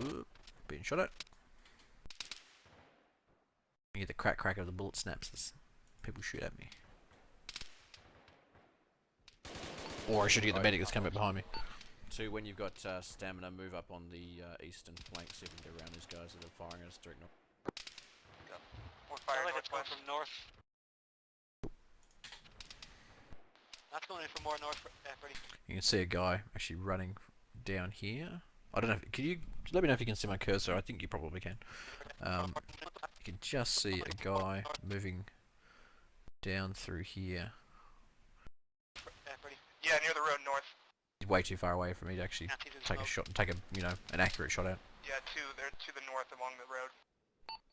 Ooh, being shot at. You get the crack of the bullet snaps as people shoot at me. Or I should get the medic that's coming behind me. So when you've got stamina, move up on the eastern flank, see if we can get around these guys that are firing at us direct north. More fire like it's going from north. That's going in from more north, Freddie. You can see a guy actually running down here. I don't know. Can you let me know if you can see my cursor? I think you probably can. You can just see a guy moving down through here. Yeah, near the road north. He's way too far away for me to actually take a shot and take an accurate shot out. Yeah, they're to the north along the road.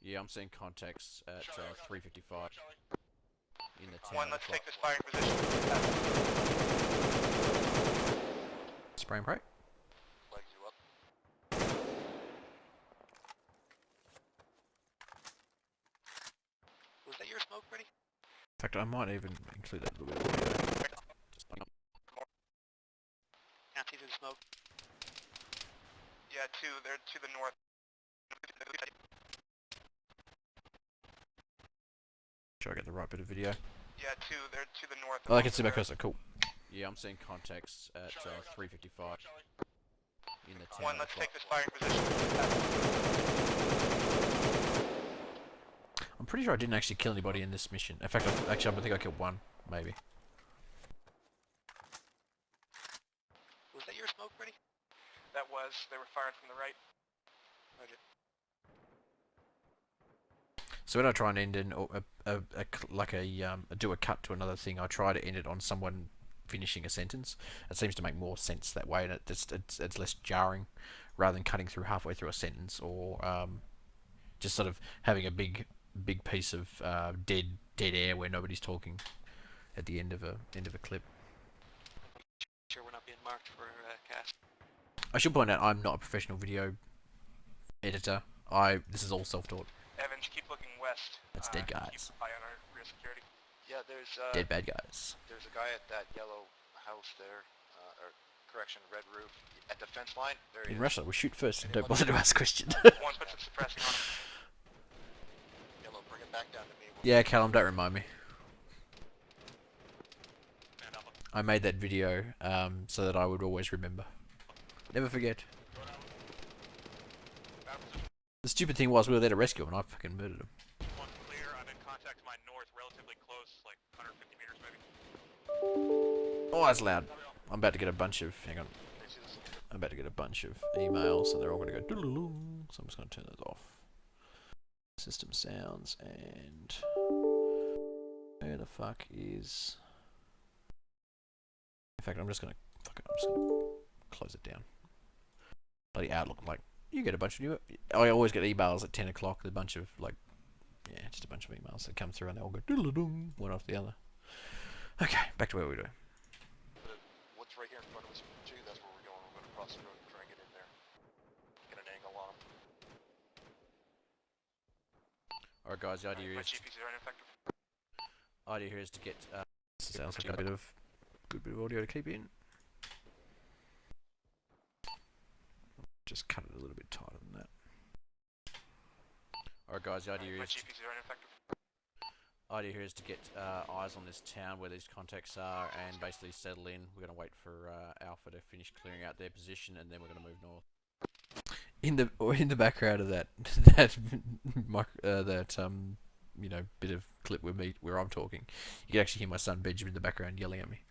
Yeah, I'm seeing contacts at 355 in the town. One, let's take this firing position. Spray and pray. Legs you up. Was that your smoke, Freddie? In fact, I might even include that little bit of audio. Can't see the smoke. Yeah, they're to the north. Sure I get the right bit of video. Yeah, they're to the north. Oh, I can see my cursor. Cool. Yeah, I'm seeing contacts at 355 in the town. One, let's take this firing position. I'm pretty sure I didn't actually kill anybody in this mission. In fact, I think I killed one, maybe. Was that your smoke, Freddie? That was. They were firing from the right. Roger. So when I try and end in do a cut to another thing, I try to end it on someone finishing a sentence. It seems to make more sense that way, and it's less jarring, rather than cutting through halfway through a sentence or just sort of having a big piece of dead air where nobody's talking at the end of a clip. Sure, we're not being marked for cast. I should point out I'm not a professional video editor. This is all self-taught. Evans, keep looking west. That's dead guys. Keep eye on our rear security. Yeah, there's Dead bad guys. there's a guy at that yellow house there, or correction, red roof, at the fence line. There he In is. Russia, we shoot first and don't bother to ask questions. One, put some suppressing on him. Yellow, bring it back down to me. Yeah, Callum, don't remind me. I made that video so that I would always remember. Never forget. The stupid thing was we were there to rescue him and I fucking murdered him. One clear. I'm in contact to my north, relatively close, like 150 meters maybe. Oh, that's loud. I'm about to get a bunch of... Hang on. I'm about to get a bunch of emails and they're all going to go... doodle-oo. So I'm just going to turn those off. System sounds and... Where the fuck is... In fact, I'm just going to... Fuck it, I'm just going to close it down. Bloody Outlook, like... You get a bunch of new... I always get emails at 10 o'clock with a bunch of, like... Yeah, just a bunch of emails that come through and they all go... doodle-oo, one after the other. Okay, back to where we were. What's right here in front of us, too? That's where we're going. We're going to cross the road and try and get in there. Get an angle on him. Alright guys, the idea My is... GPs are ineffective. Idea here is to get... sounds like a good bit of audio to keep in. Just cut it a little bit tighter than that. Alright guys, the idea My is... GPs are ineffective. Idea here is to get eyes on this town where these contacts are and basically settle in. We're going to wait for Alpha to finish clearing out their position and then we're going to move north. In the background of that you know, bit of clip where I'm talking, you can actually hear my son Benjamin in the background yelling at me.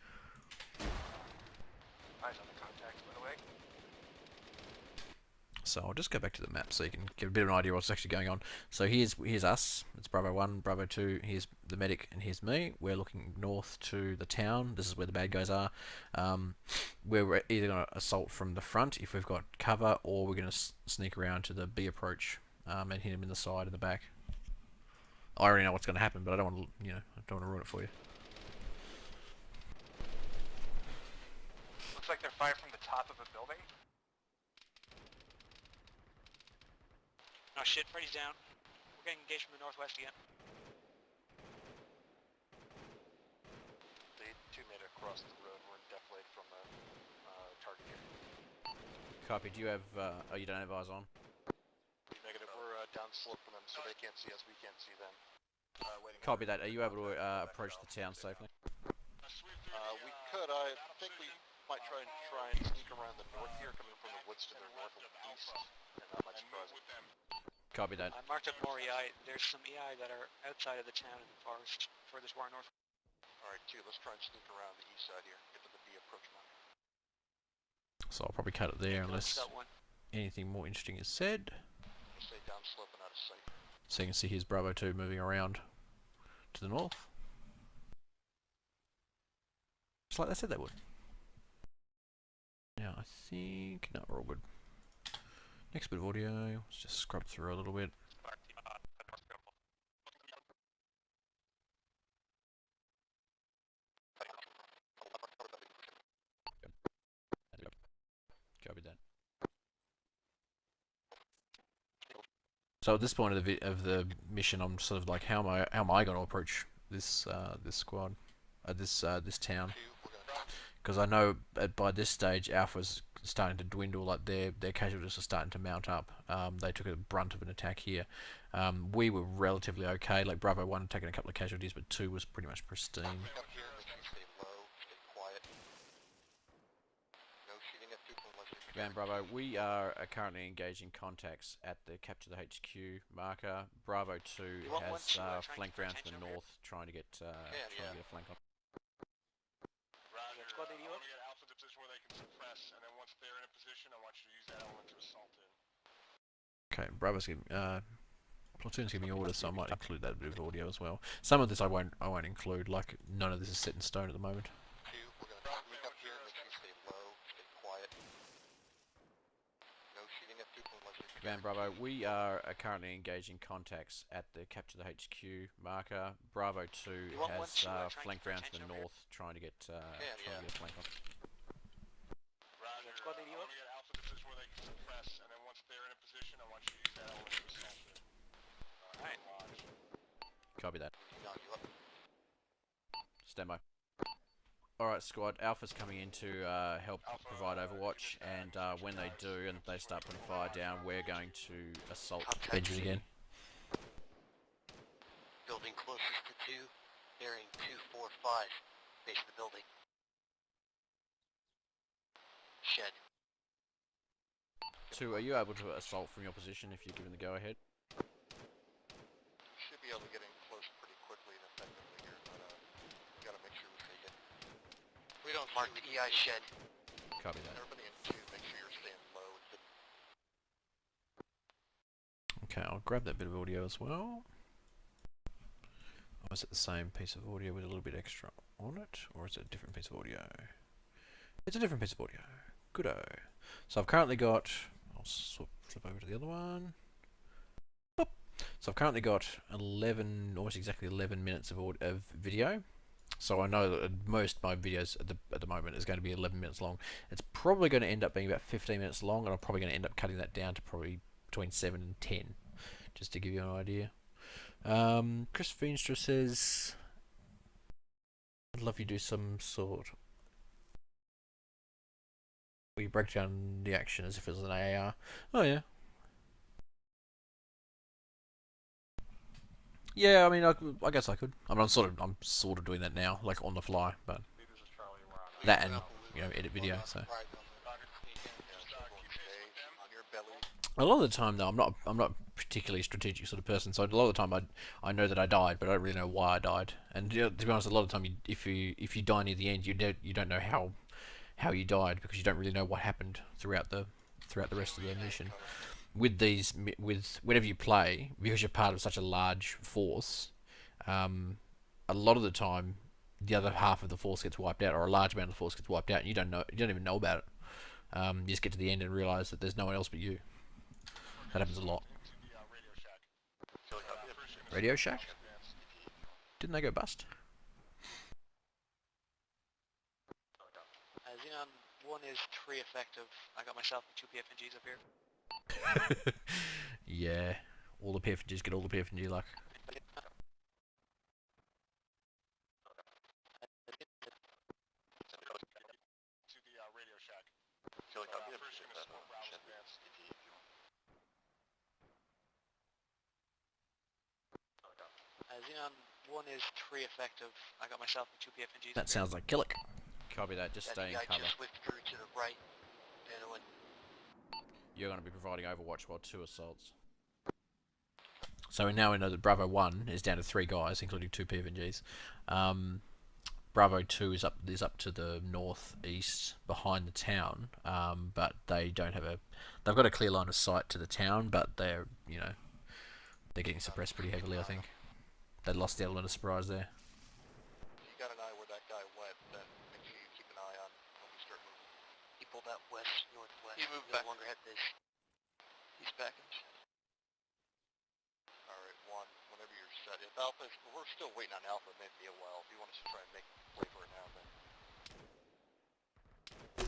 Eyes on the contacts, by the way. So I'll just go back to the map so you can get a bit of an idea of what's actually going on. So here's us. It's Bravo 1, Bravo 2. Here's the medic, and here's me. We're looking north to the town. This is where the bad guys are. We're either going to assault from the front if we've got cover, or we're going to sneak around to the B approach and hit him in the side and the back. I already know what's going to happen, but I don't want to, I don't want to ruin it for you. Looks like they're fired from the top of a building. Oh shit, Freddy's down. We're getting engaged from the northwest again. The two made it across the road. We're deflated from the target here. Copy. Do you have? Oh, you don't have eyes on. Negative. We're downslope from them, so they can't see us. We can't see them. Waiting. Copy that. Are you able to approach the town safely? We could. I think we might try and sneak around the north here, coming from the woods to their north and east, and that might surprise them. Copy that. I marked up more EI. There's some EI that are outside of the town in the forest, furthest far north. Alright, two. Let's try and sneak around the east side here. Get to the B approach mark. So I'll probably cut it there unless Got one. anything more interesting is said. We'll stay downslope and out of sight. So you can see here's Bravo 2 moving around to the north. Just like they said they would. Now I think... No, we're all good. Next bit of audio. Let's just scrub through a little bit. Copy that. So at this point of the mission, I'm sort of like, how am I going to approach this this squad, this town? Because I know by this stage, Alpha's starting to dwindle. Like their casualties are starting to mount up. They took a brunt of an attack here. We were relatively okay. Like Bravo 1 taking a couple of casualties, but 2 was pretty much pristine. Up here, make sure you stay low, stay quiet. No shooting at people unless you're... Command Bravo, we are currently engaging contacts at the Capture the HQ marker. Bravo 2 has flanked round to the north, trying to get a flank on. Roger. I want to get Alpha to a position where they can suppress, and then once they're in a position, I want you to use that element to assault in. Okay, Bravo's giving platoon's giving orders, so I might include that bit of audio as well. Some of this I won't include. Like none of this is set in stone at the moment. Two, we're gonna sneak up here, make sure you stay low, stay quiet. No shooting at people unless you're... Command Bravo, we are currently engaging contacts at the Capture the HQ marker. Bravo 2 has flanked round to the north, trying to get a flank on. Roger. I want to get Alpha to a position where they can suppress, and then once they're in a position, I want you to use that element to assault in. Alright. Copy that. Knock you up. Stand by. Alright squad, Alpha's coming in to help provide overwatch, and when they do and they start putting fire down, we're going to assault Benjamin again. Building closest to 2, bearing 245, base of the building. Shed. 2, are you able to assault from your position if you're given the go-ahead? Should be able to get in close pretty quickly and effectively here, but we gotta make sure we stay hidden. We don't mark the EI shed. Copy that. Everybody in 2, make sure you're staying low and hidden. Okay, I'll grab that bit of audio as well. Or is it the same piece of audio with a little bit extra on it? Or is it a different piece of audio? It's a different piece of audio. Goodo. So I've currently got... I'll flip over to the other one. Boop. So I've currently got 11, almost exactly 11 minutes of video. So I know that at most my videos at the moment is going to be 11 minutes long. It's probably going to end up being about 15 minutes long, and I'm probably going to end up cutting that down to probably between 7 and 10, just to give you an idea. Chris Feenstra says, I'd love you to do some sort where you break down the action as if it was an AAR. Oh yeah. Yeah, I mean, I guess I could. I mean, I'm sort of doing that now, like on the fly, but that and edit video. So a lot of the time, though, I'm not a particularly strategic sort of person. So a lot of the time, I know that I died, but I don't really know why I died. And to be honest, a lot of the time, if you die near the end, you don't know how you died, because you don't really know what happened throughout the throughout the rest of the mission. With these, with whenever you play, because you're part of such a large force, a lot of the time, the other half of the force gets wiped out, or a large amount of the force gets wiped out, and you don't even know about it. You just get to the end and realise that there's no one else but you. That happens a lot. Radio Shack? Didn't they go bust? Xenon 1 is tree effective. I got myself 2 PFNGs up here. Yeah, all the PFNGs get all the PFNG luck. To the Radio Shack. First gonna smoke Bravo advance. Xenon 1 is tree effective. I got myself 2 PFNGs. That sounds like Killick. Copy that, just stay in cover. just withdrew to the right. You're going to be providing Overwatch while 2 assaults. So now we know that Bravo 1 is down to 3 guys, including 2 PFNGs. Bravo 2 is up to the northeast behind the town, but they don't have a... They've got a clear line of sight to the town, but they're, you know, they're getting suppressed pretty heavily, I think. They lost the element of surprise there. You got an eye where that guy went, then make sure you keep an eye on when we start moving. He pulled out west, northwest. He moved back. No longer had this. He's back in. Alright, 1, whenever you're set. If Alpha, we're still waiting on Alpha, it may be a while. If you want us to try and make play for it now, then.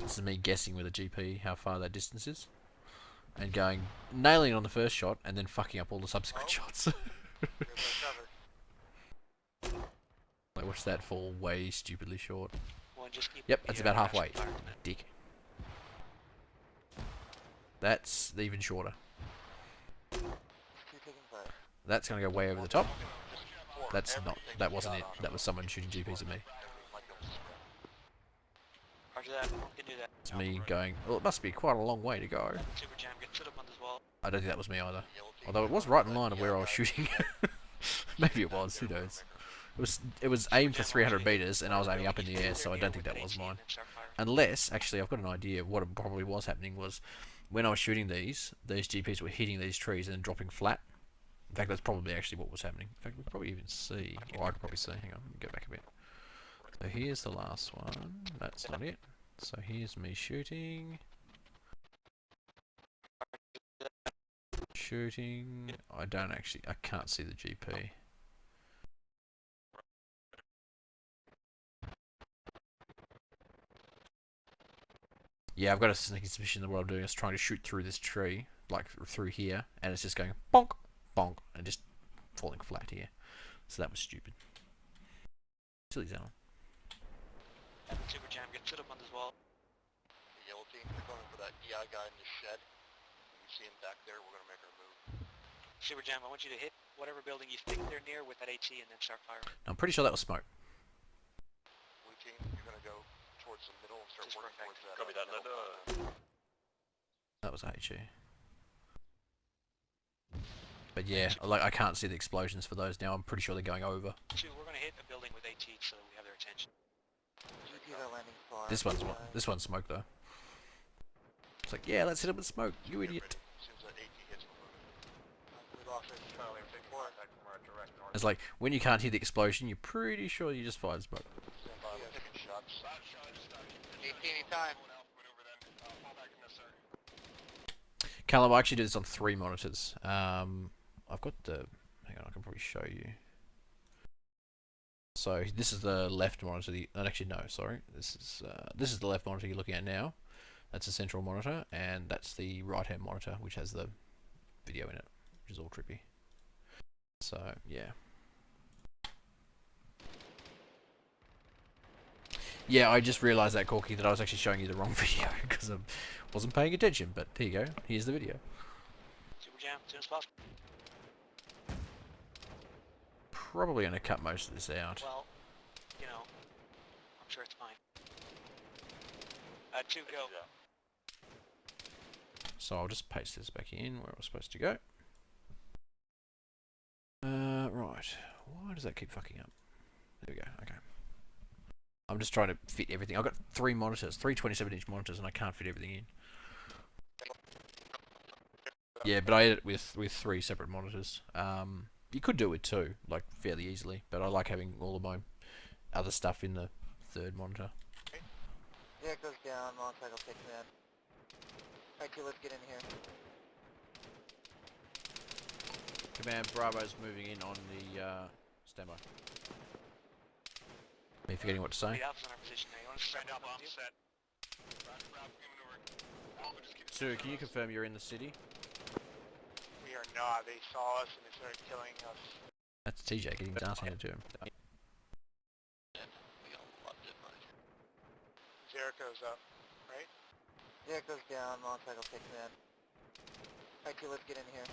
This is me guessing with a GP how far that distance is. And nailing it on the first shot, and then fucking up all the subsequent shots. Like, watch that fall way stupidly short. Yep, that's about halfway. Dick. That's even shorter. That's gonna go way over the top. That's not. That wasn't it. That was someone shooting GPs at me. Roger that. Can do that. It's me going. Well, it must be quite a long way to go. Super Jam, get stood up on this wall. I don't think that was me either. Although it was right in line of where I was shooting. Maybe it was. Who knows? It was aimed for 300 meters, and I was aiming up in the air, so I don't think that was mine. Unless, actually, I've got an idea. What probably was happening was, when I was shooting these GPs were hitting these trees and then dropping flat. In fact, that's probably actually what was happening. In fact, we could probably even see, or I could probably see. Hang on, let me go back a bit. So here's the last one. That's not it. So here's me shooting. Shooting. I can't see the GP. Yeah, I've got a sneaky suspicion that what I'm doing is trying to shoot through this tree, like through here, and it's just going bonk, bonk, and just falling flat here. So that was stupid. Silly Xenon. Super Jam, get stood up on this wall. The yellow team, they're going for that EI guy in the shed. When we see him back there, we're going to make our move. Super Jam, I want you to hit whatever building you think they're near with that AT and then start firing. I'm pretty sure that was smoke. Blue team, you're going to go towards the middle and start working towards that. Copy that, That was HE. But yeah, like I can't see the explosions for those now. I'm pretty sure they're going over. We're going to hit a building with AT so that we have their attention. This one's smoke though. It's like, yeah, let's hit him with smoke, you idiot. It's like, when you can't hear the explosion, you're pretty sure you just fired smoke. Callum, I actually do this on 3 monitors. I've got the... Hang on, I can probably show you. So this is the left monitor. Actually, no, sorry. This is the left monitor you're looking at now. That's the central monitor, and that's the right-hand monitor, which has the video in it, which is all trippy. So yeah. Yeah, I just realised that, Corky, that I was actually showing you the wrong video because I wasn't paying attention. But here you go. Here's the video. Super Jam, as soon as possible. Probably going to cut most of this out. Well, you know, I'm sure it's fine. 2, go. So I'll just paste this back in where it was supposed to go. Right. Why does that keep fucking up? There we go. Okay. I'm just trying to fit everything. I've got 3 monitors, 3 27-inch monitors, and I can't fit everything in. Yeah, but I edit with 3 separate monitors. You could do it with 2, like fairly easily, but I like having all of my other stuff in the 3rd monitor. Yeah, it goes down. Motorcycle takes command. Alright, let's get in here. Command Bravo's moving in on the standby. Me forgetting what to say. Lead Alpha's on our position now. You want to stand up on set? Sue, can you confirm you're in the city? We are not. They saw us and they started killing us. That's TJ getting his ass handed to him. Jericho's up, right? Yeah, it goes down. Motorcycle takes command. Alright, let's get in here.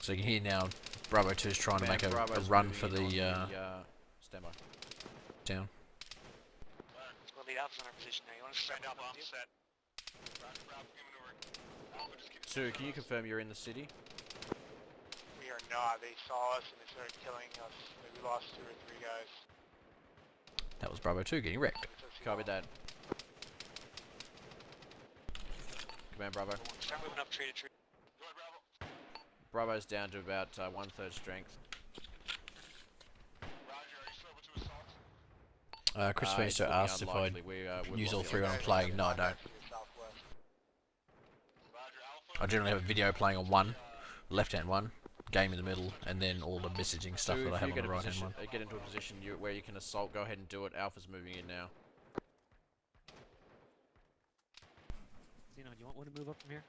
So you can hear now, Bravo 2 is trying to make a run for the standby. Down. Well, lead Alpha's on our position now. You want to stand up on set? Sue, can you confirm you're in the city? We are not. They saw us and they started killing us. We lost 2 or 3 guys. That was Bravo 2 getting wrecked. Copy that. Command Bravo. Start moving up tree to tree. Bravo's down to about 1/3 strength. Chris Feenster asked if I'd use all 3 when I'm playing. No, I don't. I generally have a video playing on one, left-hand one, game in the middle, and then all the messaging stuff that I have on the right-hand one. Get into a position where you can assault, go ahead and do it. Alpha's moving in now. Xenon, you want to move up from here?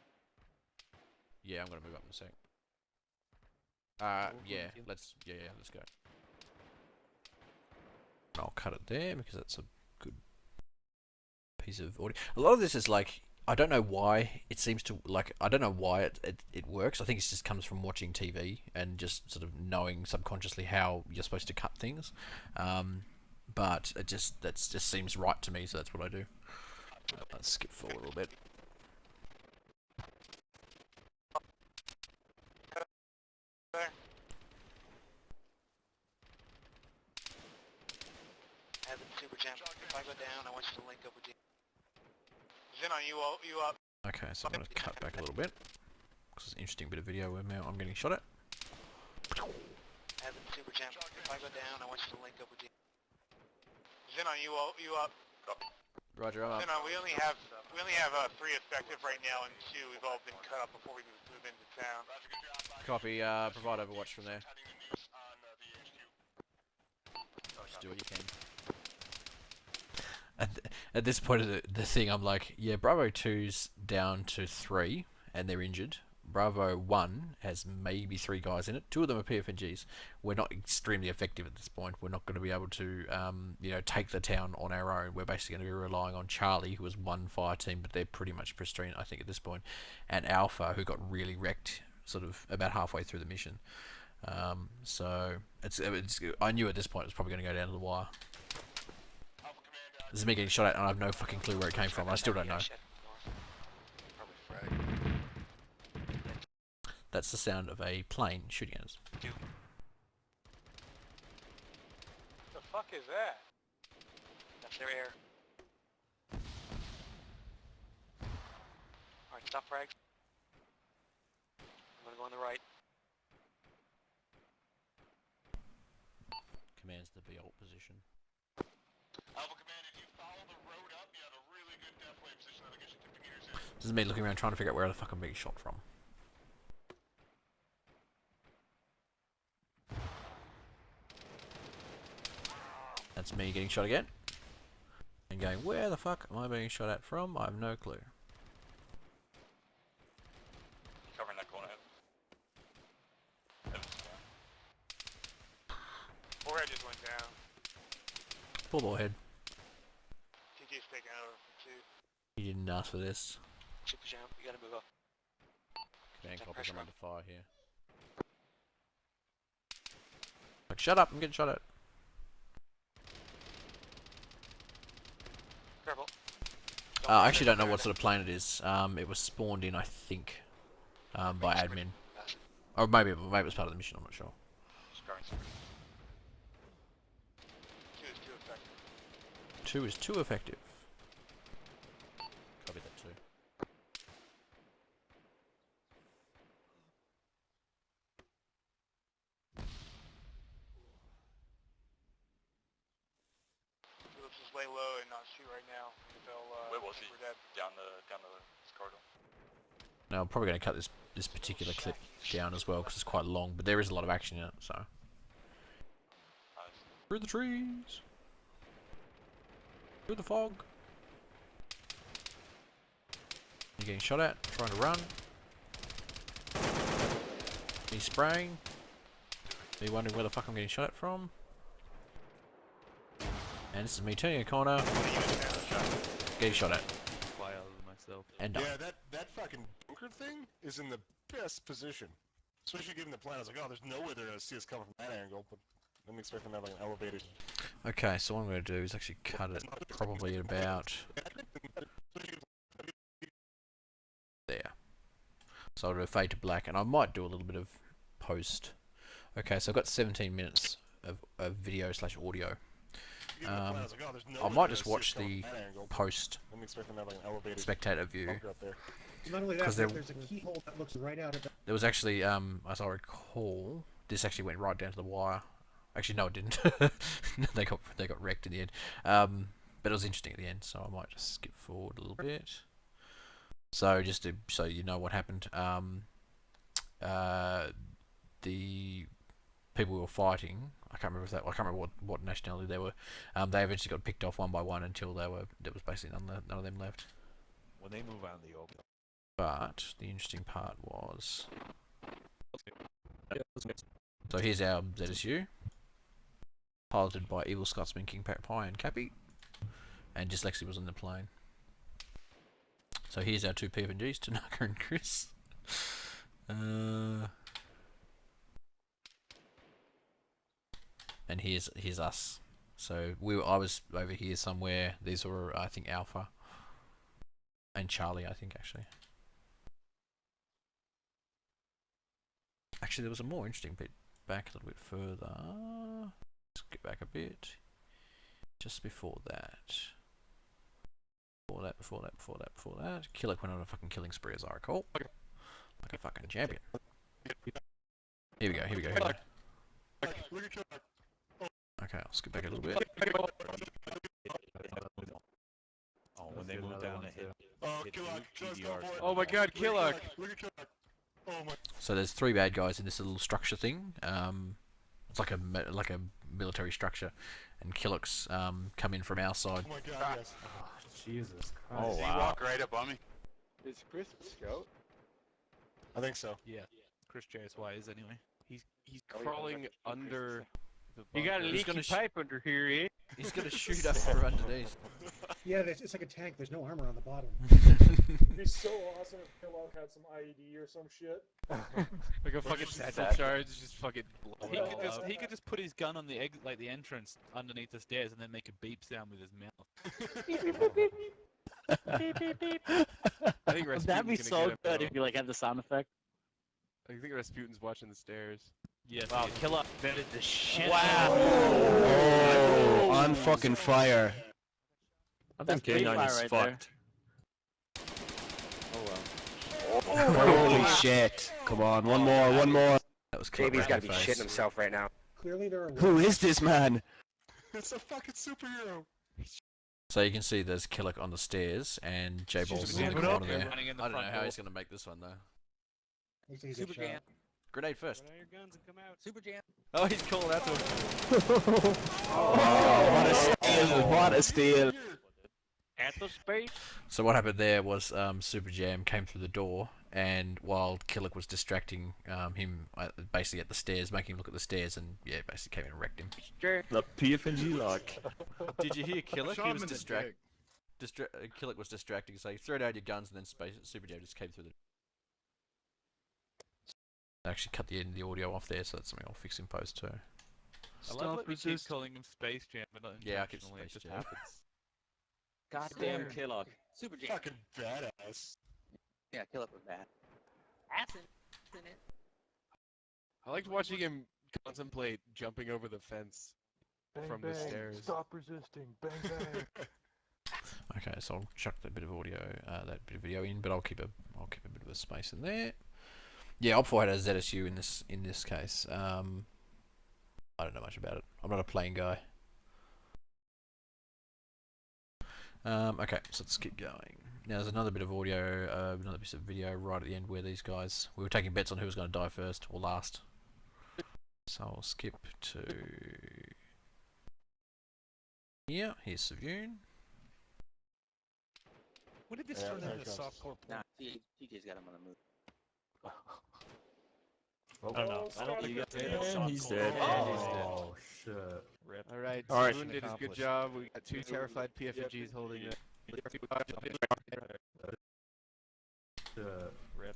Yeah, I'm gonna move up in a sec. Yeah, let's go. I'll cut it there because that's a good piece of audio. A lot of this is like, I don't know why it seems to, like, I don't know why it works. I think it just comes from watching TV and just sort of knowing subconsciously how you're supposed to cut things. But that just seems right to me, so that's what I do. Let's skip forward a little bit. Super jam. If I go down, I want you to link up with you. Xenon, you up? Okay, so I'm going to cut back a little bit. This is an interesting bit of video where I'm getting shot at. Super jam. If I go down, I want you to link up with you. Xenon, you up? Roger, I'm up. Xenon, we only have 3 effective right now and 2. We've all been cut up before we move into town. Copy, provide overwatch from there. Just do what you can. At this point of the thing, I'm like, yeah, Bravo 2's down to 3, and they're injured. Bravo 1 has maybe 3 guys in it. 2 of them are PFNGs. We're not extremely effective at this point. We're not going to be able to, take the town on our own. We're basically going to be relying on Charlie, who was 1 fire team, but they're pretty much pristine, I think, at this point, and Alpha, who got really wrecked, sort of about halfway through the mission. So I knew at this point it was probably going to go down to the wire. This is me getting shot at, and I have no fucking clue where it came from. And I still don't know. That's the sound of a plane shooting at us. The fuck is that? That's their air. Alright, stop frags. I'm gonna go on the right. Command's the B-alt position. Alpha Command, if you follow the road up, you have a really good deploy position that'll get you 50 meters in. This is me looking around trying to figure out where the fuck I'm being shot from. That's me getting shot again. And going, where the fuck am I being shot at from? I have no clue. Covering that corner. Forehead just went down. Pull the head. TJ's taking over for 2. He didn't ask for this. Super jam, you gotta move up. Command Take copies, pressure I'm up. under fire here. Like, shut up, I'm getting shot at. Careful. I actually don't know what sort of plane it is. It was spawned in, I think, by admin. Or maybe it was part of the mission, I'm not sure. Two is too effective. Copy that too. just lay low and not shoot right now. Where was he? We're dead. Down this corridor. Now I'm probably going to cut this particular clip down as well because it's quite long, but there is a lot of action in it. So Nice. through the trees, through the fog. You're getting shot at, trying to run. He's spraying. Are you wondering where the fuck I'm getting shot at from? And this is me turning a corner, getting shot at. Fly out of myself. And done. Yeah, that fucking bunker thing is in the best position. Especially given the plan. I was like, oh, there's no way they're gonna see us coming from that angle, but I'm expecting to have like an elevated. Okay, so what I'm going to do is actually cut it probably at about there. So I'll do a fade to black, and I might do a little bit of post. Okay, so I've got 17 minutes of video slash audio. I might just watch the post spectator view. Not only that, Because there's a keyhole that looks right out of the... there was actually, as I recall, this actually went right down to the wire. Actually, no, it didn't. they got wrecked in the end. But it was interesting at the end, so I might just skip forward a little bit. So just so you know what happened, the people who were fighting, I can't remember what nationality they were. They eventually got picked off one by one until there was basically none of them left. When they move out in the open. But the interesting part was, so here's our ZSU, piloted by Evil Scotsman, King Pie and Cappy, and Dyslexia was on the plane. So here's our two PFNGs, Tanaka and Chris. And here's us. So I was over here somewhere. These were, I think, Alpha and Charlie, I think, actually. Actually, there was a more interesting bit back a little bit further. Let's get back a bit. Just before that. Before that. Killick went on a fucking killing spree, as I recall. Like a fucking champion. Here we go. Okay, I'll skip back a little bit. Oh, when they move down the hill. Oh, Killock, just go for it. Oh my god, Killock! Look at Killock. Oh my. So there's 3 bad guys in this little structure thing. It's like a military structure, and Killock's come in from our side. Oh my god, yes. Jesus Christ. Oh wow. He walk right up on me. Is Chris a scout? I think so. Yeah, Chris JSY is anyway. He's crawling under the bunker. You got a leaky pipe under here, eh? He's gonna shoot us from underneath. Yeah, it's like a tank. There's no armor on the bottom. It'd be so awesome if Killock had some IED or some shit. Like a fucking satchel charge, just fucking blow He could just put his gun on the the entrance underneath the stairs and then make a beep sound with his mouth. Beep, beep, beep. I think Rasputin's That'd be gonna so get him, good though. if you like had the sound effect. I think Rasputin's watching the stairs. Yes. Wow, Killock vetted the shit. Wow! Oh, On fucking fire. I think Xenon is fucked. Oh well. Holy shit. Come on, one more. That was JB's gotta be shitting himself right now. Clearly there are... Who is this man? It's a fucking superhero. So you can see there's Killick on the stairs, and J-Ball's in the corner there. I don't know how he's gonna make this one though. Super Jam. Grenade first. Put on your guns and come out. Super Jam. Oh, he's calling out to him. Oh, what a steal. At the space. So what happened there was Super Jam came through the door, and while Killick was distracting him basically at the stairs, making him look at the stairs, and yeah, basically came in and wrecked him. The PFNG lock. Did you hear Killick? He was distracted. Killick was distracting, so he threw down your guns, and then Super Jam just came through the. I actually cut the end of the audio off there, so that's something I'll fix in post too. I love that we keep calling him Space Jam, but not Yeah, I keep intentionally, it Space just Jam. happens. Goddamn Killock. Super Jam. Fucking badass. Yeah, Killock was bad. Acid in it. I liked watching him contemplate jumping over the fence from the stairs. Stop resisting. Bang bang. Okay, so I'll chuck that bit of audio, that bit of video in, but I'll keep a bit of a space in there. Yeah, Oppo had a ZSU in this case. I don't know much about it. I'm not a plane guy. Okay, so let's keep going. Now there's another bit of audio, another bit of video right at the end where these guys, we were taking bets on who was going to die first or last. So I'll skip to here. Here's Savune. When did this Yeah, turn there into it goes. Nah, softcore porn? TJ's got him on the move. I don't know. I don't think that's He's dead. Oh, Shit. Rip. Alright, Alright. Saloon did his good job. We got 2 terrified PFGs holding it.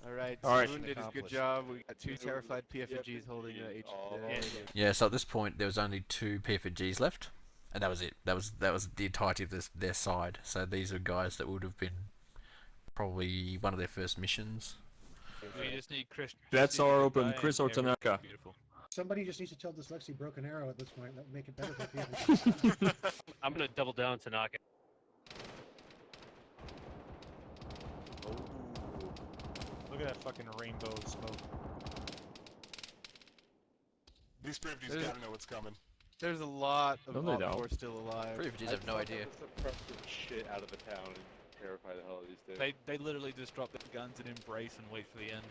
Alright, Saloon did his good job. We got 2 terrified PFGs holding the H. Yeah, so at this point there was only 2 PFGs left, and that was it. That was the entirety of their side. So these are guys that would have been probably one of their first missions. We just need Chris. Bets are open. Guy Chris and or Tanaka. Beautiful. Somebody just needs to tell Dyslexia Broken Arrow at this point. That would make it better for people. I'm gonna double down to knock it. Look at that fucking rainbow of smoke. These PFGs gotta know what's coming. There's a lot of No, they Op don't. 4 still alive. PFGs have no idea. Suppress the shit out of the town and terrify the hell out of these things. They literally just drop their guns and embrace and wait for the end.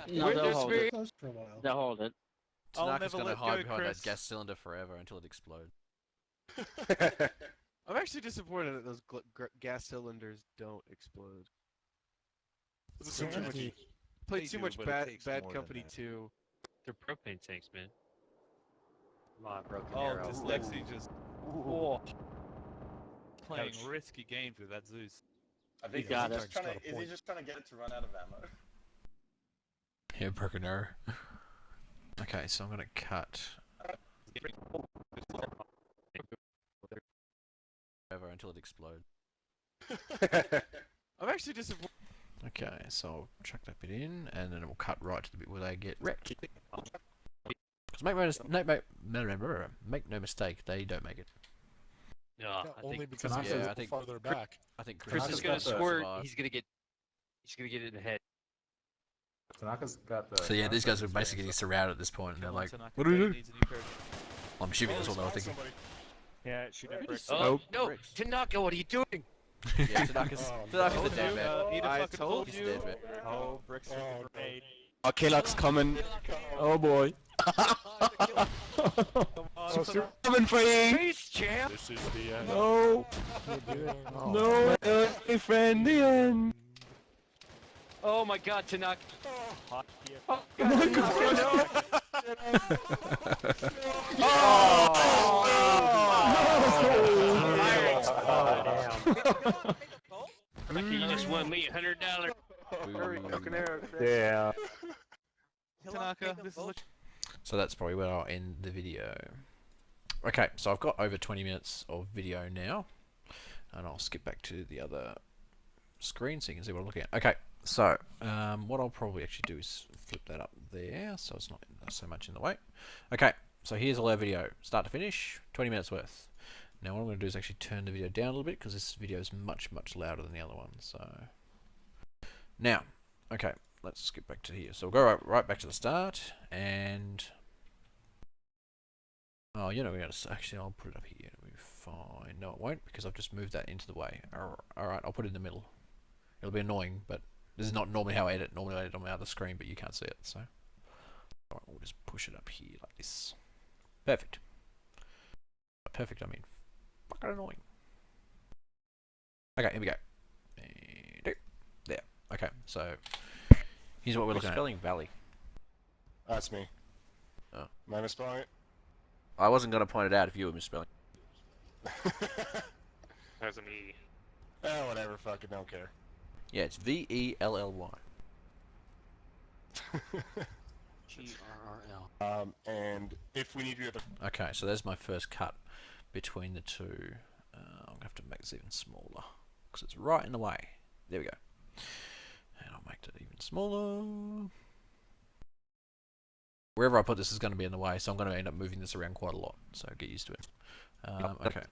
No, they'll hold it. Close for a while. They'll hold it. I'll Tanaka's never gonna let hide go, behind Chris. that gas cylinder forever until it explodes. I'm actually disappointed that those gas cylinders don't explode. This is too much. Played They too do, much but it Bad takes Bad more than Company that. 2. They're propane tanks, man. Come on, Broken Oh, Arrow. Dyslexia just playing risky games with that Zeus. I think got it. Is he just trying to get it to run out of ammo? Yeah, broken arrow. Okay, so I'm gonna cut forever until it explodes. I'm actually disappointed. Okay, so I'll chuck that bit in, and then it will cut right to the bit where they get wrecked. Because make no mistake, they don't make it. No, I only think because yeah, he's I think farther back. I think Chris is Tanaka's gonna squirt. survive. He's gonna get it in the head. Tanaka's got the. So yeah, these guys are basically getting surrounded at this point, and they're like, Tanaka "What do we do?" needs a new pair of- I'm assuming that's what they were thinking. Yeah, shoot at bricks. Oh no, bricks. Tanaka, what are you doing? Yeah, Tanaka's the dead man. Need a I fucking told He's you. dead man. Oh, bricks with the grenade. Killuck's coming. Oh boy. Coming for you. Peace, champ. This is the end. No. No, my friend, the end. Oh my God, Tanaka. Hot PF. Oh my God, Tanaka, you just won me $100. Yeah. Tanaka, this is what So that's probably where I'll end the video. Okay, so I've got over 20 minutes of video now, and I'll skip back to the other screen so you can see what I'm looking at. Okay, so what I'll probably actually do is flip that up there so it's not so much in the way. Okay, so here's all our video, start to finish, 20 minutes worth. Now what I'm going to do is actually turn the video down a little bit because this video is much louder than the other one. So now, okay, let's skip back to here. So we'll go right back to the start, and oh, you know, we're gonna actually I'll put it up here. It'll be fine. No, it won't because I've just moved that into the way. All right, I'll put it in the middle. It'll be annoying, but this is not normally how I edit. Normally I edit on my other screen, but you can't see it. So all right, we'll just push it up here like this. Perfect. Perfect. I mean, fucking annoying. Okay, here we go. There. Okay, so here's what we're looking at. Spelling Valley. That's me. Oh. Am I misspelling it? I wasn't going to point it out if you were misspelling. There's an E. Oh, whatever. Fucking don't care. Yeah, it's VELLY. GRRL. And if we need you at the... Okay, so there's my first cut between the two. I'm going to have to make this even smaller because it's right in the way. There we go. And I'll make it even smaller. Wherever I put this is going to be in the way, so I'm going to end up moving this around quite a lot. So get used to it. Okay.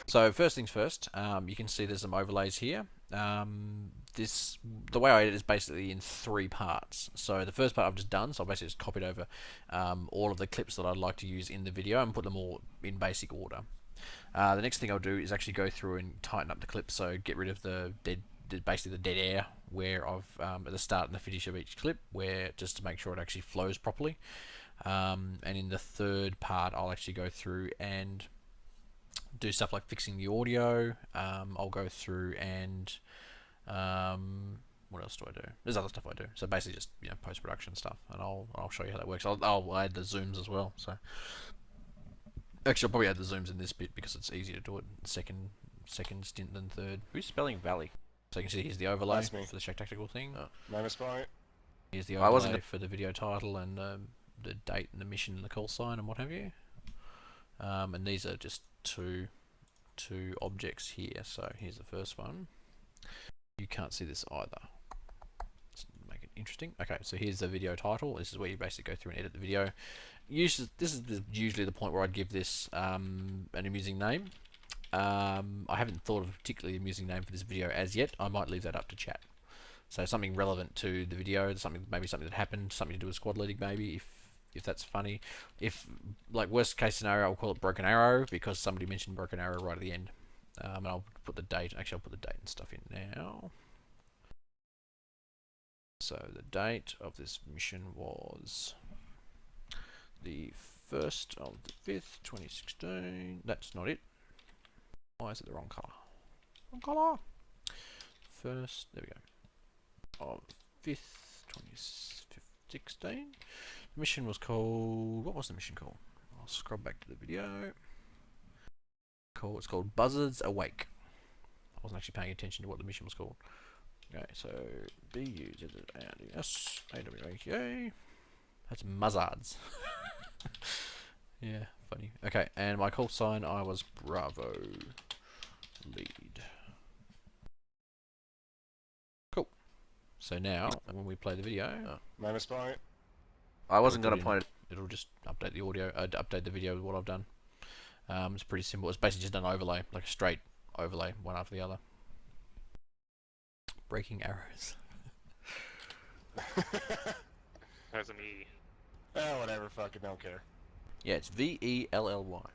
So first things first, you can see there's some overlays here. the way I edit is basically in 3 parts. So the first part I've just done, so I basically just copied over all of the clips that I'd like to use in the video and put them all in basic order. The next thing I'll do is actually go through and tighten up the clip, so get rid of basically the dead air where I've at the start and the finish of each clip, where just to make sure it actually flows properly. And in the third part, I'll actually go through and do stuff like fixing the audio. I'll go through and what else do I do? There's other stuff I do. So basically just post-production stuff, and I'll show you how that works. I'll add the zooms as well. So actually, I'll probably add the zooms in this bit because it's easier to do it second stint than third. Who's spelling Valley? So you can see here's the overlay for the Shack Tactical thing. No misspelling it. Here's the overlay for the video title and the date and the mission and the call sign and what have you. And these are just two objects here. So here's the first one. You can't see this either. Let's make it interesting. Okay, so here's the video title. This is where you basically go through and edit the video. This is usually the point where I'd give this an amusing name. I haven't thought of a particularly amusing name for this video as yet. I might leave that up to chat. So something relevant to the video, maybe something that happened, something to do with squad leading, maybe if that's funny. If like worst case scenario, I'll call it Broken Arrow because somebody mentioned Broken Arrow right at the end. And I'll put the date. Actually, I'll put the date and stuff in now. So the date of this mission was the 1st of the 5th, 2016. That's not it. Why is it the wrong colour? Wrong colour. 1st, there we go. Of 5th, 2016. The mission was called. What was the mission called? I'll scroll back to the video. It's called Buzzards Awake. I wasn't actually paying attention to what the mission was called. Okay, so B-U-Z-Z-A-R-D-S A-W-A-K. That's Muzzards. Yeah, funny. Okay, and my call sign, I was Bravo Lead. Cool. So now, when we play the video... No misspelling it. I wasn't going to point it. It'll just update the audio, update the video with what I've done. It's pretty simple. It's basically just an overlay, like a straight overlay, one after the other. Breaking arrows. Has an E. Oh, whatever. Fucking don't care. Yeah, it's V-E-L-L-Y.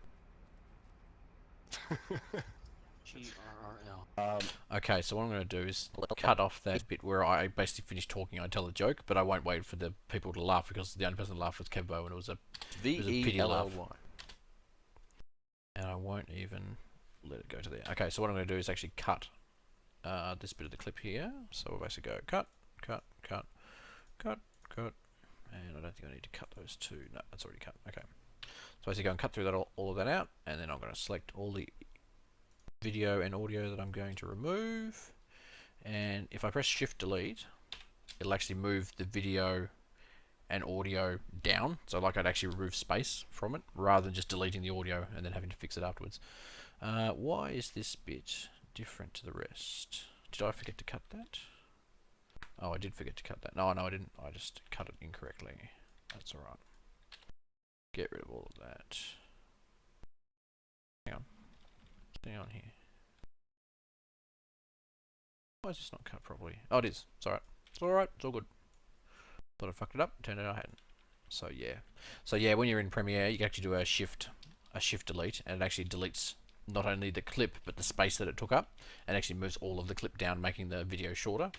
G-R-R-L. Okay, so what I'm going to do is cut off that bit where I basically finish talking. I tell a joke, but I won't wait for the people to laugh because the only person that laughed was Kevbo, and it was a pity laugh. And I won't even let it go to there. Okay, so what I'm going to do is actually cut this bit of the clip here. So we'll basically go cut, cut, cut, cut, cut. And I don't think I need to cut those two. No, that's already cut. Okay. So basically go and cut through that all of that out. And then I'm going to select all the video and audio that I'm going to remove. And if I press Shift Delete, it'll actually move the video and audio down, so like I'd actually remove space from it rather than just deleting the audio and then having to fix it afterwards. Why is this bit different to the rest? Did I forget to cut that? Oh, I did forget to cut that. No, I didn't. I just cut it incorrectly. That's alright. Get rid of all of that. Hang on. Hang on here. Why is this not cut properly? Oh, it is. It's alright. It's alright. It's all good. Thought I fucked it up. Turned out I hadn't. So yeah, when you're in Premiere, you can actually do a shift delete, and it actually deletes not only the clip but the space that it took up, and actually moves all of the clip down, making the video shorter,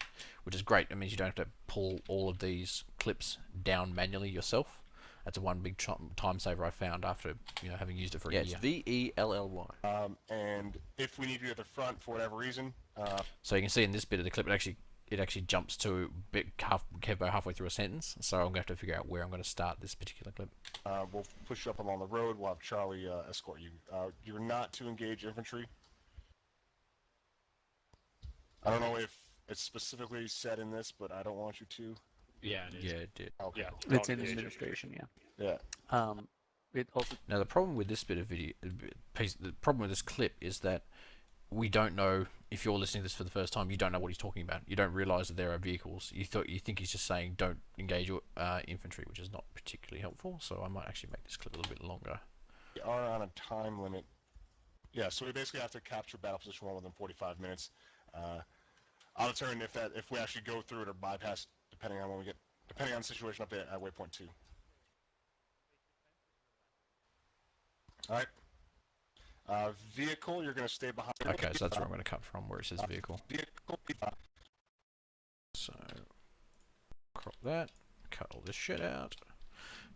which is great. It means you don't have to pull all of these clips down manually yourself. That's a one big time saver I found after having used it for a year. It's V-E-L-L-Y. And if we need you at the front for whatever reason, so you can see in this bit of the clip, it actually jumps to Kevbo halfway through a sentence, so I'm going to have to figure out where I'm going to start this particular clip. we'll push you up along the road. We'll have Charlie escort you. You're not to engage infantry. I don't know if it's specifically said in this, but I don't want you to. Yeah, it is. Yeah, it did. Okay. Yeah, it's in administration, yeah. Yeah. It also... Now the problem with this bit of video, the problem with this clip is that we don't know, if you're listening to this for the first time, you don't know what he's talking about. You don't realise that there are vehicles. You think he's just saying don't engage your infantry, which is not particularly helpful. So I might actually make this clip a little bit longer. We are on a time limit. Yeah, so we basically have to capture battle position 1 within 45 minutes. I'll determine if we actually go through it or bypass, depending on the situation up there at waypoint 2. All right. Vehicle, you're going to stay behind. Okay, so that's where I'm going to cut from, where it says vehicle. Vehicle. So, crop that, cut all this shit out.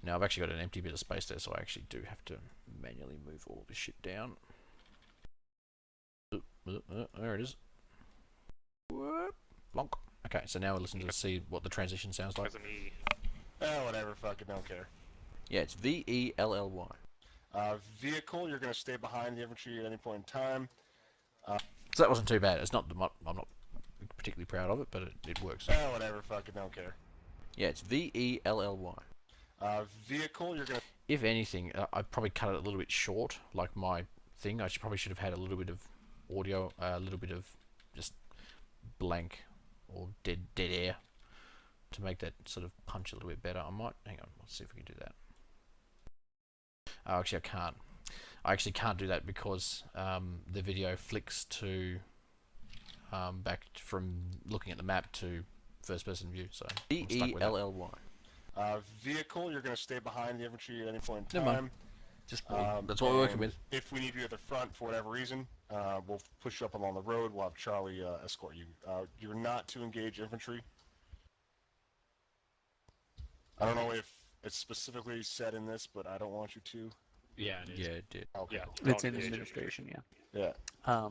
Now I've actually got an empty bit of space there, so I actually do have to manually move all this shit down. There it is. Whoop, bonk. Okay, so now we're listening to see what the transition sounds like. Oh, whatever, fucking don't care. Yeah, it's VELLY. Vehicle, you're going to stay behind the infantry at any point in time. So that wasn't too bad. It's not. I'm not particularly proud of it, but it works. Oh, whatever, fucking don't care. Yeah, it's VELLY. Vehicle, you're going to... If anything, I'd probably cut it a little bit short, like my thing. Probably should have had a little bit of audio, a little bit of just blank or dead air to make that sort of punch a little bit better. I might... Hang on, let's see if we can do that. Oh, actually, I can't. I actually can't do that because the video flicks to back from looking at the map to first-person view. So VELLY. Vehicle, you're going to stay behind the infantry at any point in Never time. mind. Just that's what we're working with. If we need you at the front for whatever reason, we'll push you up along the road. We'll have Charlie escort you. You're not to engage infantry. I don't know if it's specifically said in this, but I don't want you to. Yeah, it is. Yeah, it did. Okay. Yeah, it's in administration, yeah. Yeah.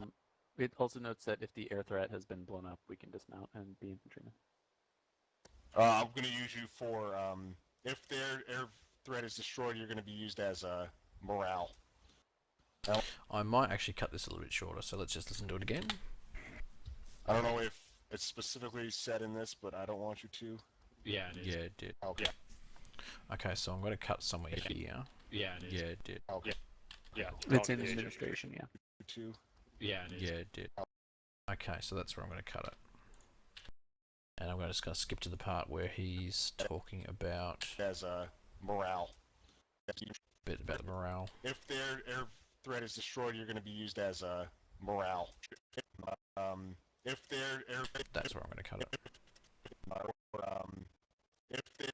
It also notes that if the air threat has been blown up, we can dismount and be infantrymen. I'm going to use you for, if their air threat is destroyed, you're going to be used as morale. I might actually cut this a little bit shorter, so let's just listen to it again. I don't know if it's specifically said in this, but I don't want you to. Yeah, it is. Yeah, it did. Okay. Okay, so I'm going to cut somewhere here. Yeah, it is. Yeah, it did. Okay. Yeah. It's in administration, yeah. Two. Yeah, it is. Yeah, it did. Okay, so that's where I'm going to cut it. And I'm just going to skip to the part where he's talking about... As morale. Bit about the morale. If their air threat is destroyed, you're going to be used as morale. If their air... That's where I'm going to cut it. If they...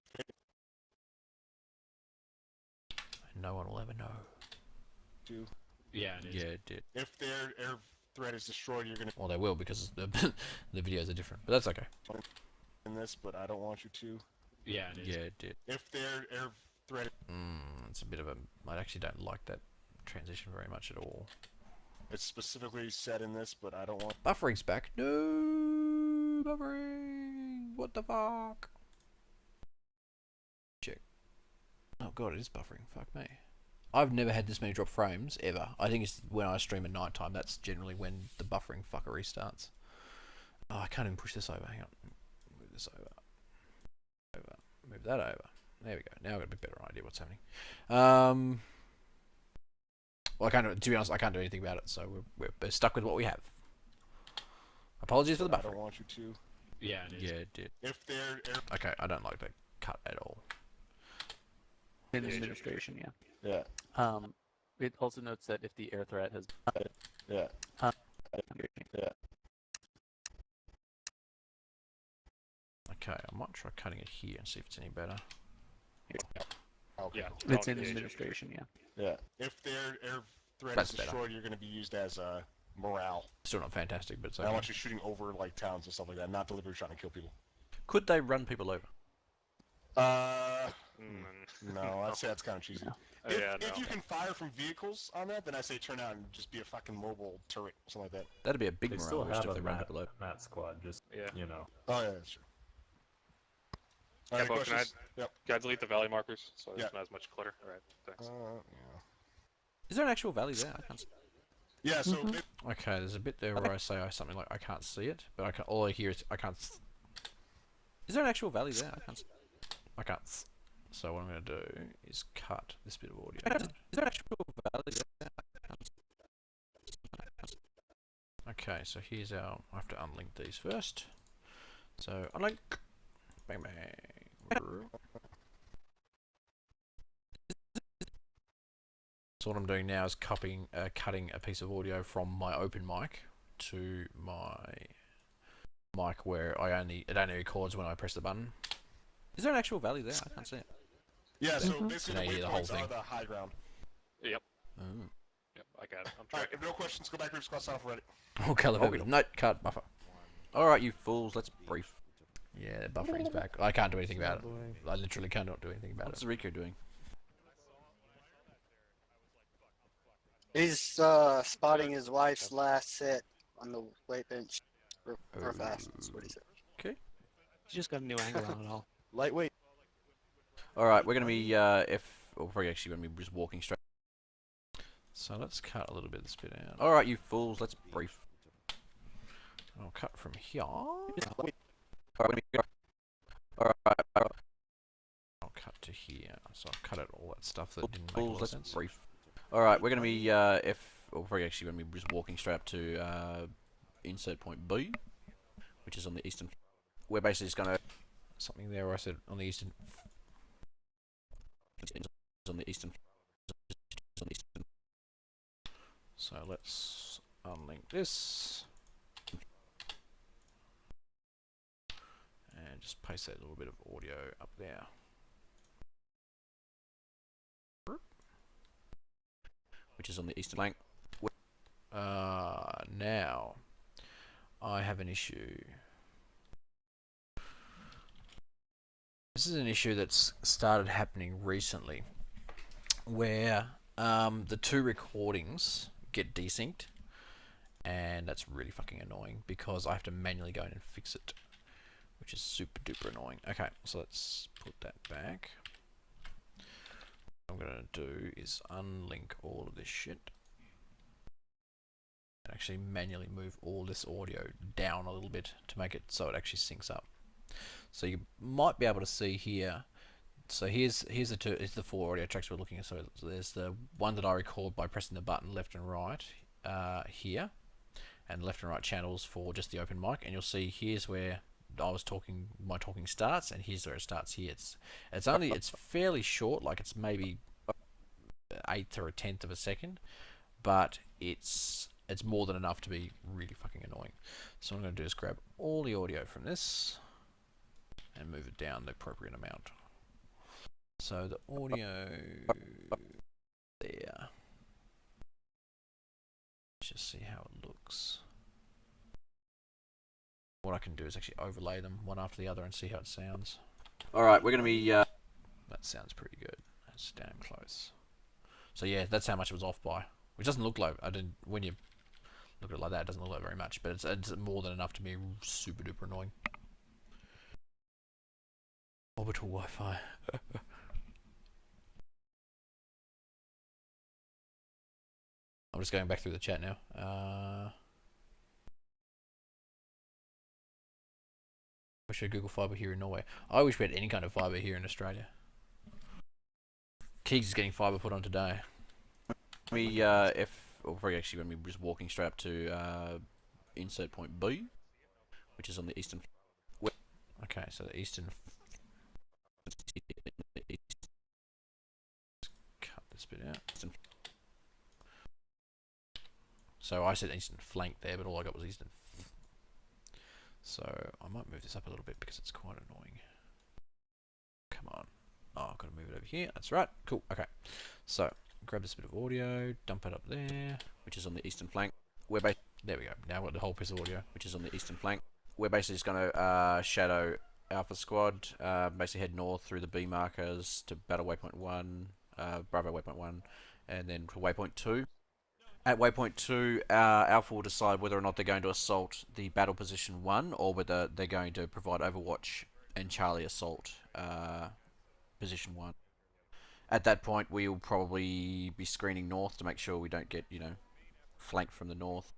No one will ever know. Two. Yeah, it is. Yeah, it did. If their air threat is destroyed, you're going to... Well, they will, because the videos are different. But that's okay. In this, but I don't want you to. Yeah, it is. Yeah, it did. If their air threat... It's a bit of a... I actually don't like that transition very much at all. It's specifically said in this, but I don't want... Buffering's back. No! Buffering! What the fuck? Check. Oh god, it is buffering. Fuck me. I've never had this many drop frames, ever. I think it's when I stream at night time. That's generally when the buffering fuckery starts. Oh, I can't even push this over. Hang on. Move this over. Move that over. There we go. Now I've got a bit better idea what's happening. Well, to be honest, I can't do anything about it, so we're stuck with what we have. Apologies for the buffering. I don't want you to. Yeah, it is. Yeah, it did. If their air... Okay, I don't like that cut at all. In administration, yeah. Yeah. It also notes that if the air threat has... Yeah. Yeah. Okay, I might try cutting it here and see if it's any better. Okay. Yeah. It's in administration, yeah. Yeah. If their air threat That's is better. destroyed, you're going to be used as morale. Still not fantastic, but it's And I okay. want you shooting over like towns and stuff like that, not deliberately trying to kill people. Could they run people over? No, I'd say that's kind of cheesy. If you can fire from vehicles on that, then I say turn out and just be a fucking mobile turret, something like that. That'd be a big They morale still boost have if a they run people over. mat squad, just, you know. Oh yeah, that's true. Yeah, Any can I, questions? Yep. can I delete the valley markers so there's Yeah. not as much clutter? Alright, thanks. Yeah. Is there an actual valley there? I can't see. Yeah, so Okay, there's a bit there where I say something like I can't see it, but all I hear is I can't. Is there an actual valley there? I can't. I can't. So what I'm going to do is cut this bit of audio. Is there an actual valley there? Okay, so here's our. I have to unlink these first. So unlink. Bang bang. So what I'm doing now is cutting a piece of audio from my open mic to my mic where it only records when I press the button. Is there an actual value there? I can't see it. Yeah, so basically Now you hear the the whole waypoints thing. are the high ground. Yep. Oh. Yep, I got it. I'm Alright, trying. if no questions, go back to class off already. Oh, color verbal. Note, cut, buffer. Alright, you fools, let's brief. Yeah, buffering's back. I can't do anything about it. I literally cannot do anything about it. What's Rico doing? He's spotting his wife's last hit on the weight bench. Real fast. That's what he said. Okay. You just got a new angle on it all. Lightweight. Alright, we're gonna be, we're probably actually gonna be just walking straight. So let's cut a little bit of this bit out. Alright, you fools, let's brief. I'll cut from here. Alright, I'll cut to here. So I'll cut out all that stuff that didn't make a lot of sense. Brief. Alright, we're gonna be, we're probably actually gonna be just walking straight up to, insert point B, which is on the eastern. We're basically just gonna, something there where I said on the eastern. On the eastern. So let's unlink this and just paste that little bit of audio up there. Which is on the eastern flank. Now I have an issue. This is an issue that's started happening recently where the two recordings get desynced, and that's really fucking annoying because I have to manually go in and fix it, which is super duper annoying. Okay, so let's put that back. What I'm gonna do is unlink all of this shit and actually manually move all this audio down a little bit to make it so it actually syncs up. So you might be able to see here. So here's the two. It's the four audio tracks we're looking at. So there's the one that I record by pressing the button left and right here, and left and right channels for just the open mic. And you'll see here's where I was talking. My talking starts, and here's where it starts. Here it's fairly short, like it's maybe 1/8 or 1/10 of a second, but it's more than enough to be really fucking annoying. So what I'm going to do is grab all the audio from this and move it down the appropriate amount. So the audio there. Let's just see how it looks. What I can do is actually overlay them one after the other and see how it sounds. Alright, we're going to be... that sounds pretty good. That's damn close. So yeah, that's how much it was off by. Which doesn't look like... when you look at it like that, it doesn't look like very much. But it's more than enough to be super duper annoying. Orbital Wi-Fi. I'm just going back through the chat now. Wish we had Google Fiber here in Norway. I wish we had any kind of fiber here in Australia. Keegs is getting fiber put on today. We're probably actually going to be just walking straight up to insert point B, which is on the eastern. Okay, so the eastern. Cut this bit out. So I said eastern flank there, but all I got was eastern. So I might move this up a little bit because it's quite annoying. Come on. Oh, I've got to move it over here. That's right. Cool. Okay. So grab this bit of audio, dump it up there, which is on the eastern flank. There we go. Now we've got the whole piece of audio, which is on the eastern flank. We're basically just going to shadow Alpha Squad, basically head north through the B markers to Battle Waypoint 1, Bravo Waypoint 1, and then to Waypoint 2. At Waypoint 2, Alpha will decide whether or not they're going to assault the Battle Position 1 or whether they're going to provide Overwatch and Charlie assault Position 1. At that point, we'll probably be screening north to make sure we don't get, flanked from the north.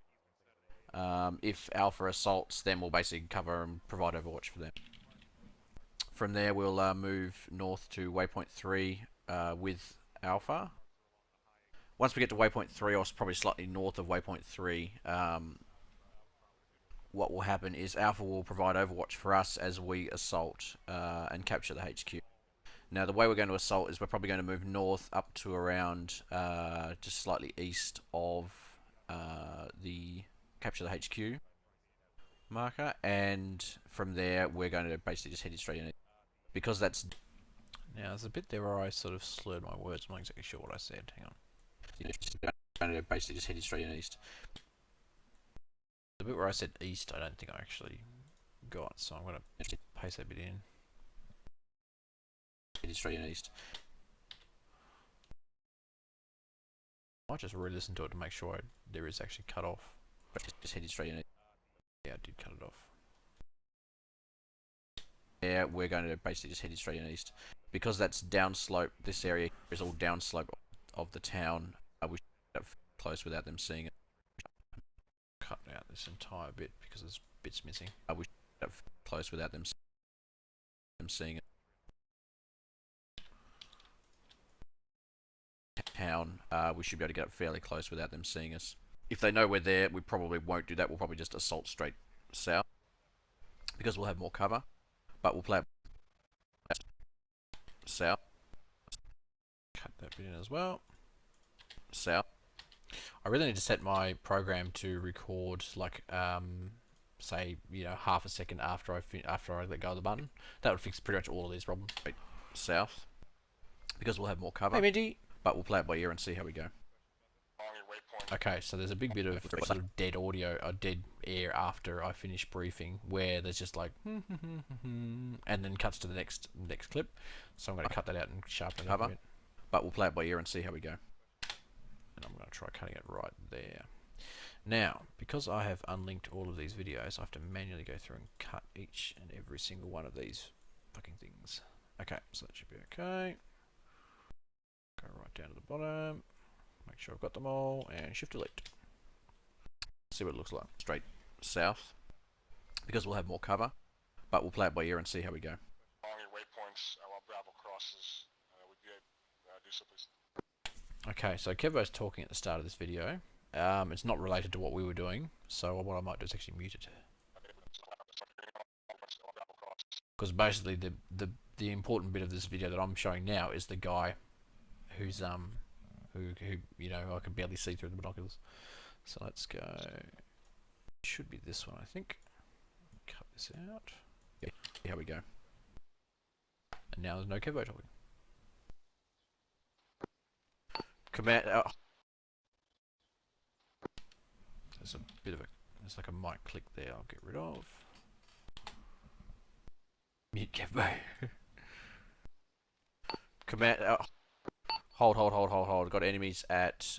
If Alpha assaults, then we'll basically cover and provide Overwatch for them. From there, we'll move north to Waypoint 3 with Alpha. Once we get to Waypoint 3, or probably slightly north of Waypoint 3, what will happen is Alpha will provide Overwatch for us as we assault and capture the HQ. Now, the way we're going to assault is we're probably going to move north up to around just slightly east of the capture the HQ. marker, and from there we're going to basically just head straight in. Because that's... Now, there's a bit there where I sort of slurred my words. I'm not exactly sure what I said. Hang on. Going to basically just head straight in east. The bit where I said east, I don't think I actually got, so I'm going to paste that bit in. Head straight in east. I might just re-listen to it to make sure there is actually cut off. But just headed straight in. Yeah, I did cut it off. Yeah, we're going to basically just head straight in east. Because that's downslope, this area is all downslope of the town. We should get up close without them seeing it. Cut out this entire bit because there's bits missing. We should get up close without them seeing it. Town, we should be able to get up fairly close without them seeing us. If they know we're there, we probably won't do that. We'll probably just assault straight south because we'll have more cover. But we'll play south. Cut that bit in as well. South. I really need to set my program to record like say half a second after I let go of the button. That would fix pretty much all of these problems. South because we'll have more cover. Hey, Minty. But we'll play it by ear and see how we go. Okay, so there's a big bit of sort of dead audio, or dead air after I finish briefing, where there's just like, and then cuts to the next clip. So I'm going to cut that out and sharpen it up a bit. But we'll play it by ear and see how we go. And I'm going to try cutting it right there. Now, because I have unlinked all of these videos, I have to manually go through and cut each and every single one of these fucking things. Okay, so that should be okay. Go right down to the bottom. Make sure I've got them all, and shift delete. See what it looks like. Straight south, because we'll have more cover, but we'll play it by ear and see how we go. Along your waypoints, while Bravo crosses, would you do so, please? Okay, so Kevo's talking at the start of this video. It's not related to what we were doing, so what I might do is actually mute it. Because basically the important bit of this video that I'm showing now is the guy who's who I can barely see through the binoculars. So let's go. Should be this one, I think. Cut this out. Yeah, here we go. And now there's no Kevo talking. Command. There's a bit of there's like a mic click there. I'll get rid of. Mute Kevo. Command. Hold. Got enemies at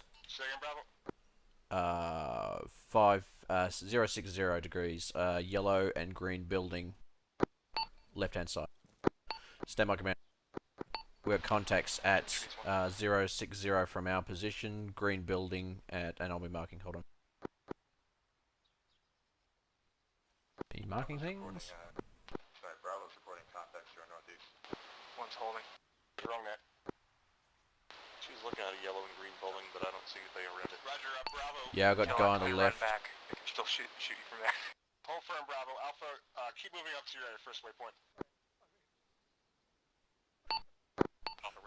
060 degrees. Yellow and green building. Left hand side. Stand by command. We have contacts at 060 from our position. Green building and I'll be marking. Hold on. Are you marking things? Sorry, Bravo's reporting contacts to our northeast. One's holding. Wrong net. She's looking at a yellow and green building, but I don't see anything around it. Roger, Bravo. Yeah, I got a guy on the left. Run back. They can still shoot you from there. Hold firm, Bravo. Alpha, keep moving up to your first waypoint.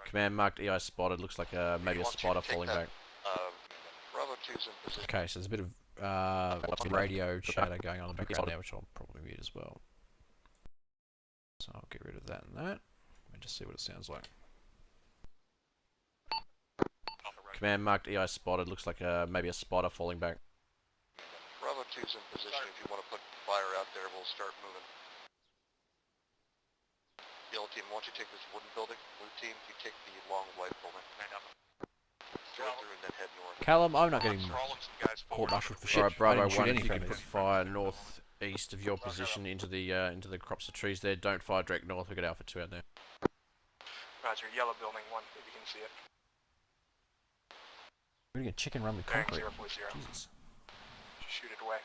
Command marked EI spotted. Looks like maybe a spotter falling back. Bravo 2's in position. Okay, so there's a bit of radio chatter going on in the background there, which I'll probably mute as well. So I'll get rid of that and that, and just see what it sounds like. Command marked EI spotted. Looks like maybe a spotter falling back. Bravo 2's in position. If you want to put fire out there, we'll start moving. Yellow team, why don't you take this wooden building? Blue team, you take the long white building. Drive through and then head north. Callum, I'm not getting caught mushed for shit. Alright, Bravo 1, if you can put fire northeast of your position into the crops of trees there. Don't fire direct north. We've got Alpha 2 out there. Roger, yellow building 1, if you can see it. We're gonna get chicken run with concrete. 040. Jesus. Just shoot it away.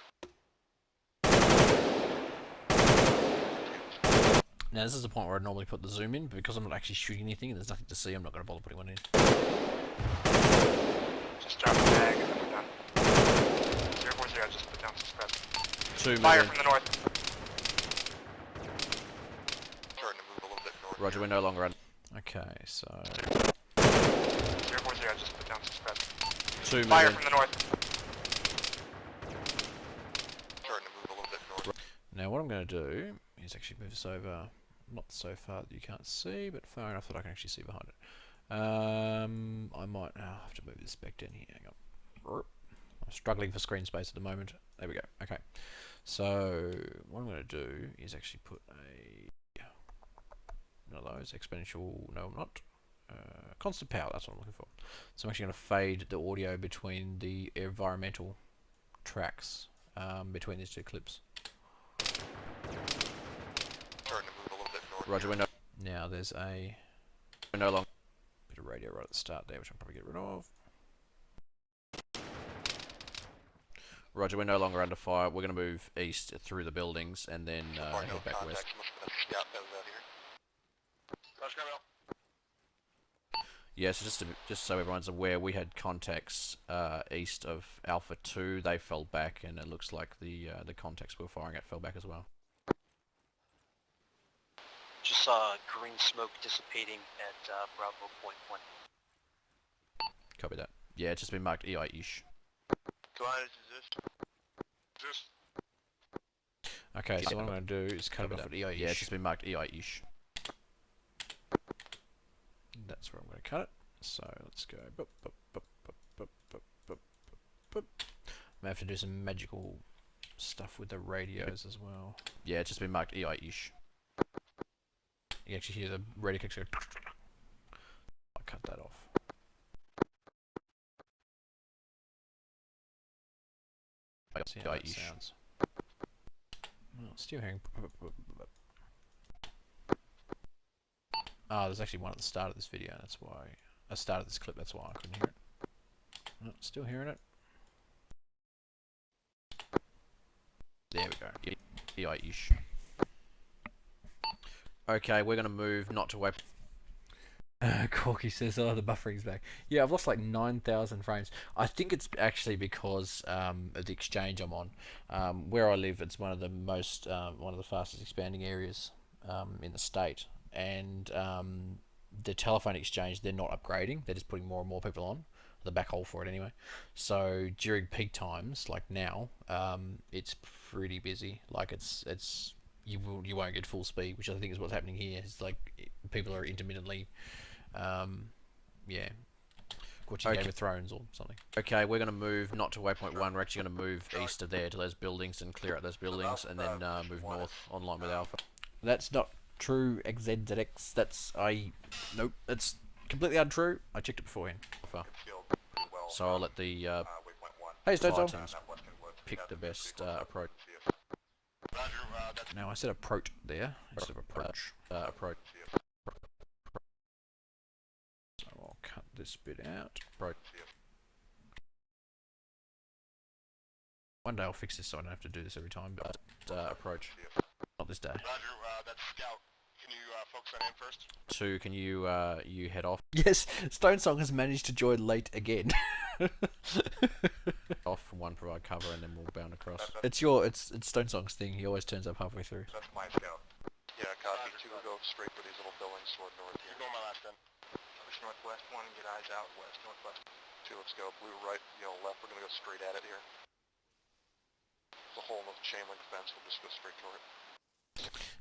Now this is the point where I normally put the zoom in, but because I'm not actually shooting anything and there's nothing to see, I'm not going to bother putting one in. Just drop a mag and then we're done. 040, just put down some suppress. 2 Fire million. from the north. Starting to move a little bit north. Roger, we're no longer on. Okay, so 040, just put down some suppress. 2 Fire million. from the north. Starting to move a little bit north. Now what I'm going to do is actually move this over, not so far that you can't see, but far enough that I can actually see behind it. I might have to move this back down here. Hang on. I'm struggling for screen space at the moment. There we go. Okay. So what I'm going to do is actually put one of those exponential. No, I'm not. Constant power. That's what I'm looking for. So I'm actually going to fade the audio between the environmental tracks between these two clips. Starting to move a little bit north. Roger, window. Now there's a no longer bit of radio right at the start there, which I'll probably get rid of. Roger, we're no longer under fire. We're going to move east through the buildings and then head back west. Yeah, so just so everyone's aware, we had contacts east of Alpha 2. They fell back, and it looks like the contacts we were firing at fell back as well. Just saw green smoke dissipating at Bravo Point 1. Copy that. Yeah, it's just been marked EI-ish. Okay, so what I'm going to do is cut it off at EI-ish. Yeah, it's just been marked EI-ish. That's where I'm going to cut it. So let's go. May have to do some magical stuff with the radios as well. Yeah, it's just been marked EI-ish. You can actually hear the radio kicks go. I'll cut that off. See how that sounds. Well, still hearing. There's actually one at the start of this video. That's why. Start of this clip. That's why I couldn't hear it. No, still hearing it. There we go. EI-ish. Okay, we're gonna move not to web. Corky says, "Oh, the buffering's back." Yeah, I've lost like 9,000 frames. I think it's actually because of the exchange I'm on. Where I live, it's one of the fastest expanding areas in the state, and the telephone exchange, they're not upgrading. They're just putting more and more people on the backhaul for it anyway. So during peak times, like now, it's pretty busy. Like you won't get full speed, which I think is what's happening here. It's like people are intermittently, watching Game of Thrones or something. Okay, we're going to move not to waypoint 1. We're actually going to move east of there to those buildings and clear out those buildings, and then move north online with Alpha. That's not true, XZZX. Nope, that's completely untrue. I checked it beforehand. So I'll let the Funtimes pick the best approach. Now I said approach there instead of approach. So I'll cut this bit out. Approach. One day I'll fix this so I don't have to do this every time. But approach. Not this day. Roger, that's Scout. Can you focus on in first? 2, can you head off? Yes, Stone Song has managed to join late again. Off 1, provide cover, and then we'll bound across. It's Stone Song's thing. He always turns up halfway through. That's my Scout. Yeah, copy. 2 will go straight for these little buildings toward north here. Ignore my last then. Push northwest 1 and get eyes out west northwest. 2, let's go blue right, yellow left. We're gonna go straight at it here. The whole of chain link fence. We'll just go straight toward it.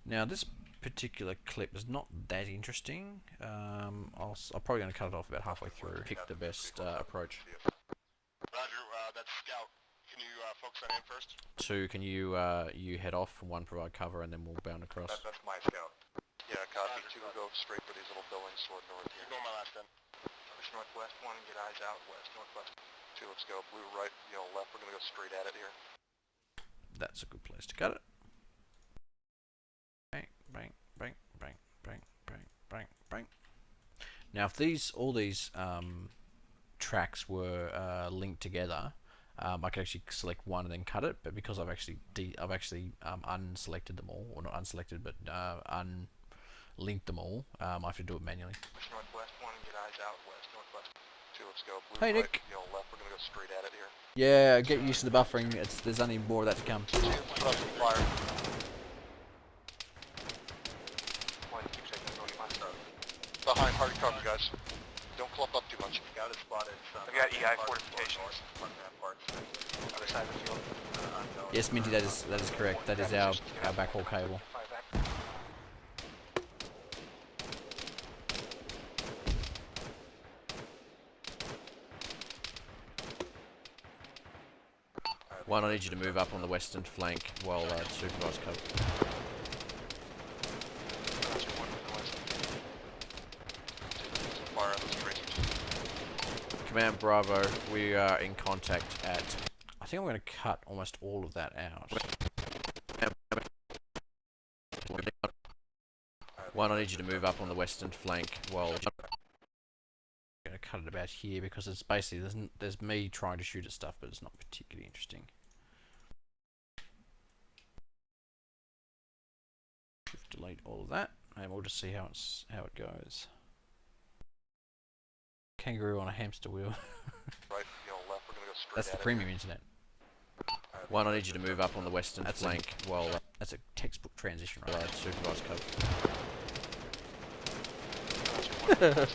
Now this particular clip is not that interesting. I'm probably going to cut it off about halfway through. Pick the best approach. Roger, that's Scout. Can you focus on in first? 2, can you head off? 1, provide cover, and then we'll bound across. That's my Scout. Yeah, copy. 2 will go straight for these little buildings toward north here. Ignore my last then. Push northwest 1 and get eyes out west northwest. 2, let's go blue right, yellow left. We're gonna go straight at it here. That's a good place to cut it. Bang, bang, bang, bang, bang, bang, bang, bang. Now, if all these tracks were linked together, I could actually select one and then cut it. But because I've actually unselected them all, or not unselected, but unlinked them all, I have to do it manually. Push northwest 1 and get eyes out west northwest. 2, let's go blue Hey, right, Nick. yellow left. We're gonna go straight at it here. Yeah, get used to the buffering. There's only more of that to come. Put up some fire. Behind, hard copy, guys. Don't clump up too much. Scout is spotted. I've got EI fortifications. Other side of the field. Yes, Minty, that is correct. That is our backhaul cable. One, I need you to move up on the western flank while supervise cover. Command Bravo, we are in contact at... I think I'm going to cut almost all of that out. One, I need you to move up on the western flank while... I'm going to cut it about here because it's basically... There's me trying to shoot at stuff, but it's not particularly interesting. Delete all of that, and we'll just see how it goes. Kangaroo on a hamster wheel. Right, left, we're gonna go straight That's the premium internet. One, I need you to move up on the western flank while... That's a textbook transition, right? Supervise cover.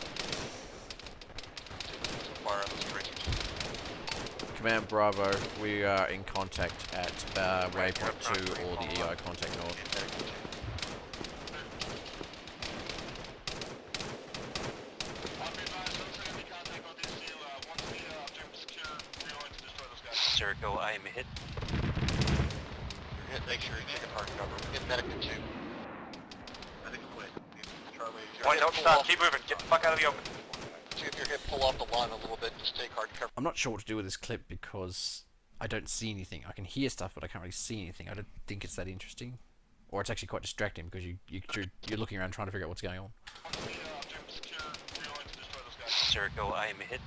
Command Bravo, we are in contact at waypoint 2 or the EI contact north. Jericho, I am hit. You're hit, make sure you take a hard cover. Get medic to 2. I think we'll wait. Charlie, Point, don't stop, keep moving, get the fuck out of the open. See if you're hit, pull off the line a little bit, just take hard cover. I'm not sure what to do with this clip because I don't see anything. I can hear stuff, but I can't really see anything. I don't think it's that interesting. Or it's actually quite distracting because you're looking around trying to figure out what's going on. Jericho, I am hit.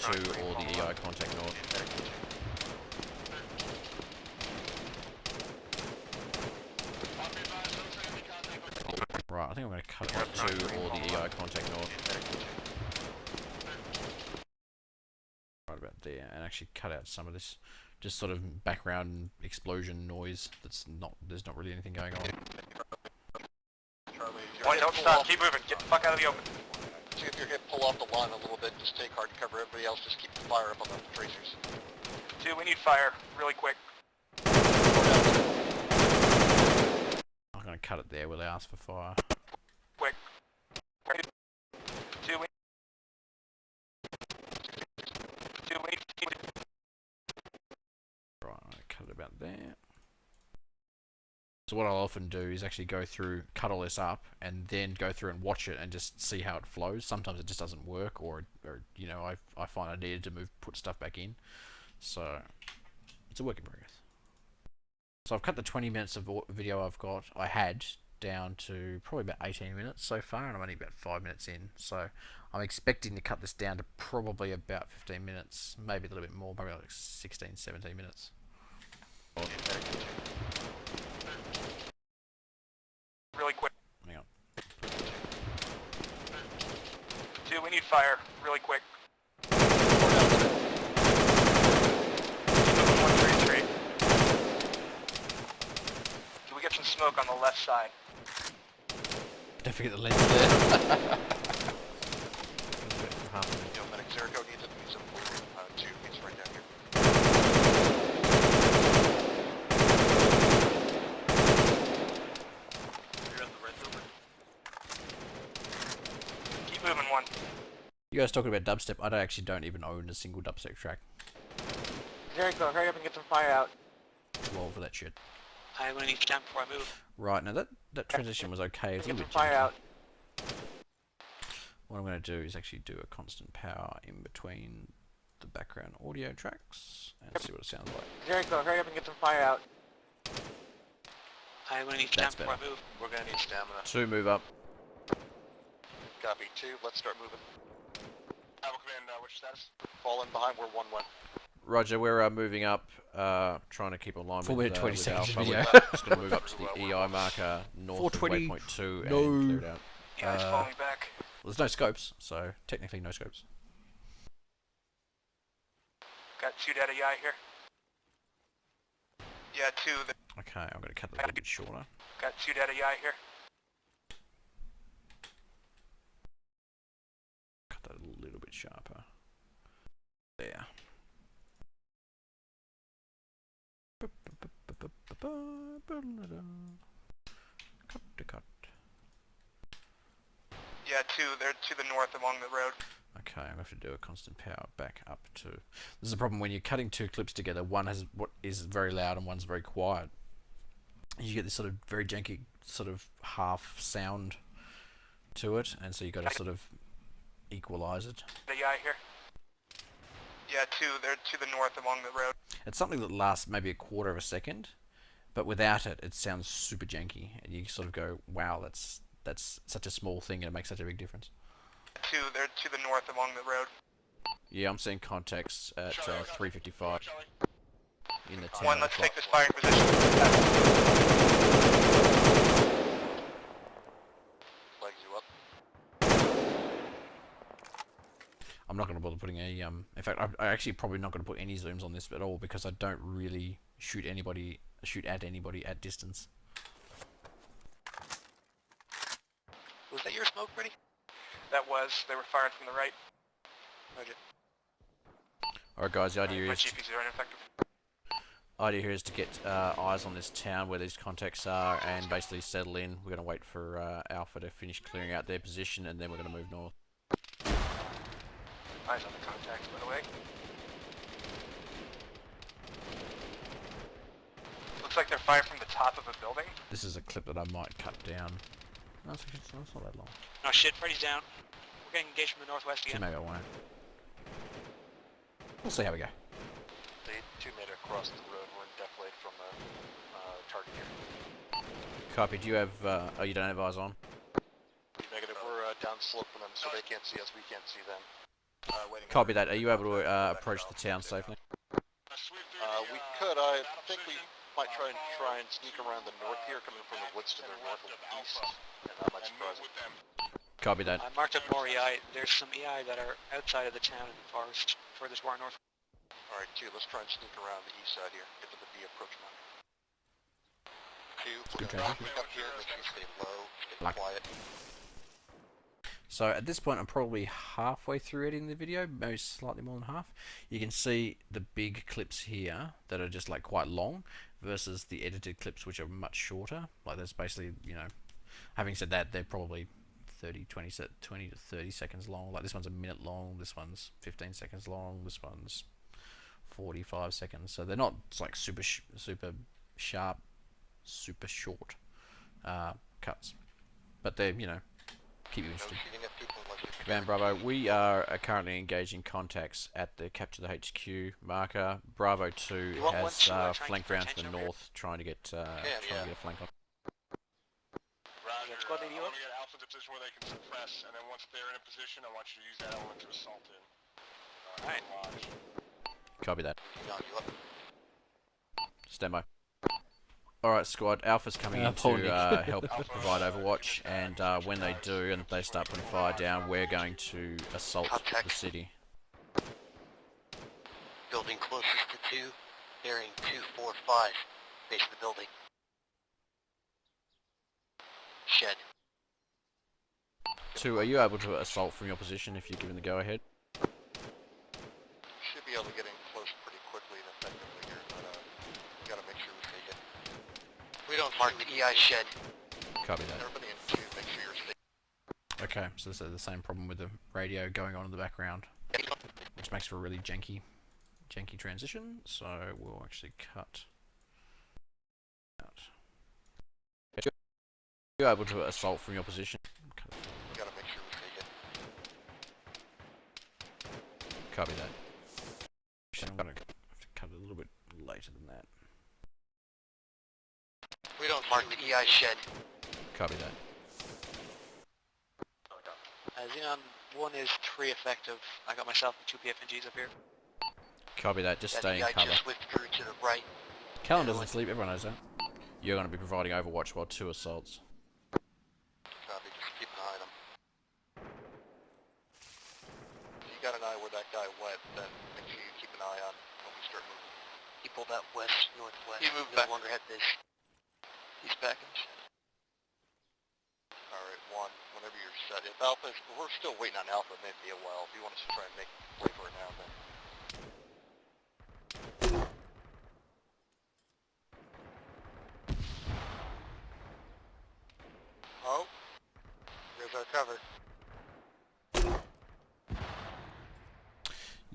2 or the EI contact north. Right, I think I'm going to cut it 2 or the EI contact north. Right about there, and actually cut out some of this just sort of background explosion noise. There's not really anything going on. Point, don't stop, keep moving, get the fuck out of the open. See if you're hit, pull off the line a little bit, just take hard cover. Everybody else just keep the fire up on the tracers. 2, we need fire, really quick. I'm going to cut it there where they ask for fire. Quick. 2, we need... Right, I'm going to cut it about there. So what I'll often do is actually go through, cut all this up, and then go through and watch it and just see how it flows. Sometimes it just doesn't work, or you know, I find I needed to put stuff back in. So it's a work in progress. So I've cut the 20 minutes of video I had down to probably about 18 minutes so far, and I'm only about 5 minutes in. So I'm expecting to cut this down to probably about 15 minutes, maybe a little bit more, maybe like 16, 17 minutes. Really quick. Hang on. 2, we need fire, really quick. 133. Can we get some smoke on the left side? Don't forget the lens there. Medic Jericho needs to do some 2, he's right down here. Keep moving, 1. You guys talking about dubstep? I don't even own a single dubstep track. Jericho, hurry up and get some fire out. Too old for that shit. I'm gonna need time before I move. Right, now that transition was okay. It's a little Get bit some fire janky. out. What I'm going to do is actually do a constant power in between the background audio tracks and see what it sounds like. Jericho, hurry up and get some fire out. I'm gonna need time That's before I better. move. We're gonna need stamina. 2, move up. Copy 2, let's start moving. Rebel Command, what's your status? Fall in behind, we're 1-1. Roger, we're moving up, trying to keep in line 4 with, minute 20 with seconds Alpha. video. We're Just going to move up to the EI marker north of 420. waypoint 2 No. and clear it out. Yeah, it's falling back. Well, there's no scopes, so technically no scopes. Got 2 data EI here. Yeah, 2. Okay, I'm going to cut that a little bit shorter. Got 2 data EI here. there. Cut. Yeah, they're to the north along the road. Okay, I'm going to have to do a constant power back up to... This is a problem when you're cutting two clips together. One has what is very loud and one's very quiet. You get this sort of very janky sort of half sound to it, and so you've got to sort of equalize it. The guy here. Yeah, they're to the north along the road. It's something that lasts maybe a quarter of a second, but without it, it sounds super janky, and you sort of go, "Wow, that's such a small thing, and it makes such a big difference." They're to the north along the road. Yeah, I'm seeing contacts at 3:55 in the town. One, let's take this firing position. Flags you up. I'm not going to bother putting any, in fact, I actually probably not going to put any zooms on this at all, because I don't really shoot at anybody at distance. Was that your smoke, Brady? That was. They were fired from the right. Roger. Alright guys, the idea My is... GPs are ineffective. idea here is to get eyes on this town where these contacts are and basically settle in. We're going to wait for Alpha to finish clearing out their position, and then we're going to move north. Eyes on the contacts, by the way. Looks like they're fired from the top of a building. This is a clip that I might cut down. No, it's not that long. No shit, Freddy's down. We're getting engaged from the northwest again. Maybe I won't. We'll see how we go. They 2 meter across the road. We're in defilade from the target here. Copy. Do you have... oh, you don't have eyes on? Negative. We're downslope from them, so they can't see us. We can't see them. Copy that. Are you able to approach the town safely? We could. I think we might try and sneak around the north here, coming from the woods to the north and east, and that might surprise them. Copy that. I marked up more EI. There's some EI that are outside of the town in the forest, furthest far north. Alright, 2, let's try and sneak around the east side here, get to the B approach mark. 2, we're going to sneak up here, make sure you stay low, stay quiet. So at this point, I'm probably halfway through editing the video, maybe slightly more than half. You can see the big clips here that are just like quite long versus the edited clips, which are much shorter. Like there's basically, you know, having said that, they're probably 20 to 30 seconds long. Like this one's a minute long, this one's 15 seconds long, this one's 45 seconds. So they're not like super sharp, super short cuts, but they're, you know, keep you interested. Command Bravo, we are currently engaging contacts at the Capture the HQ marker. Bravo 2 has flanked round to the north, trying to get a flank on. Roger. I want to get Alpha to a position where they can suppress, and then once they're in a position, I want you to use that element to assault in. Alright. Copy that. Stand by. Alright squad, Alpha's coming in to help provide Overwatch, and when they do and they start putting fire down, we're going to assault the city. Building closest to 2, bearing 245, base of the building. Shed. 2, are you able to assault from your position if you're given the go-ahead? Should be able to get in close pretty quickly and effectively here, but we gotta make sure we take it. We don't mark the EI shed. Copy that. Everybody in 2, make sure you're safe. Okay, so this is the same problem with the radio going on in the background, which makes for a really janky transition, so we'll actually cut out. You're able to assault from your position. We gotta make sure we take it. Copy that. I'm gonna have to cut it a little bit later than that. We don't mark the EI shed. Copy that. Xenon 1 is 3 effective. I got myself and 2 PFNGs up here. Copy that, just stay in cover. Just withdrew to the right. Callan doesn't sleep, everyone knows that. You're going to be providing Overwatch while 2 assaults. Copy, just keep an eye on him. If you got an eye where that guy went, then make sure you keep an eye on when we start moving. He pulled out west, northwest. He moved back. No longer had this. He's back in shed. Alright, 1, whenever you're set. If Alpha, we're still waiting on Alpha, it may be a while. If you want us to try and make play for it now, then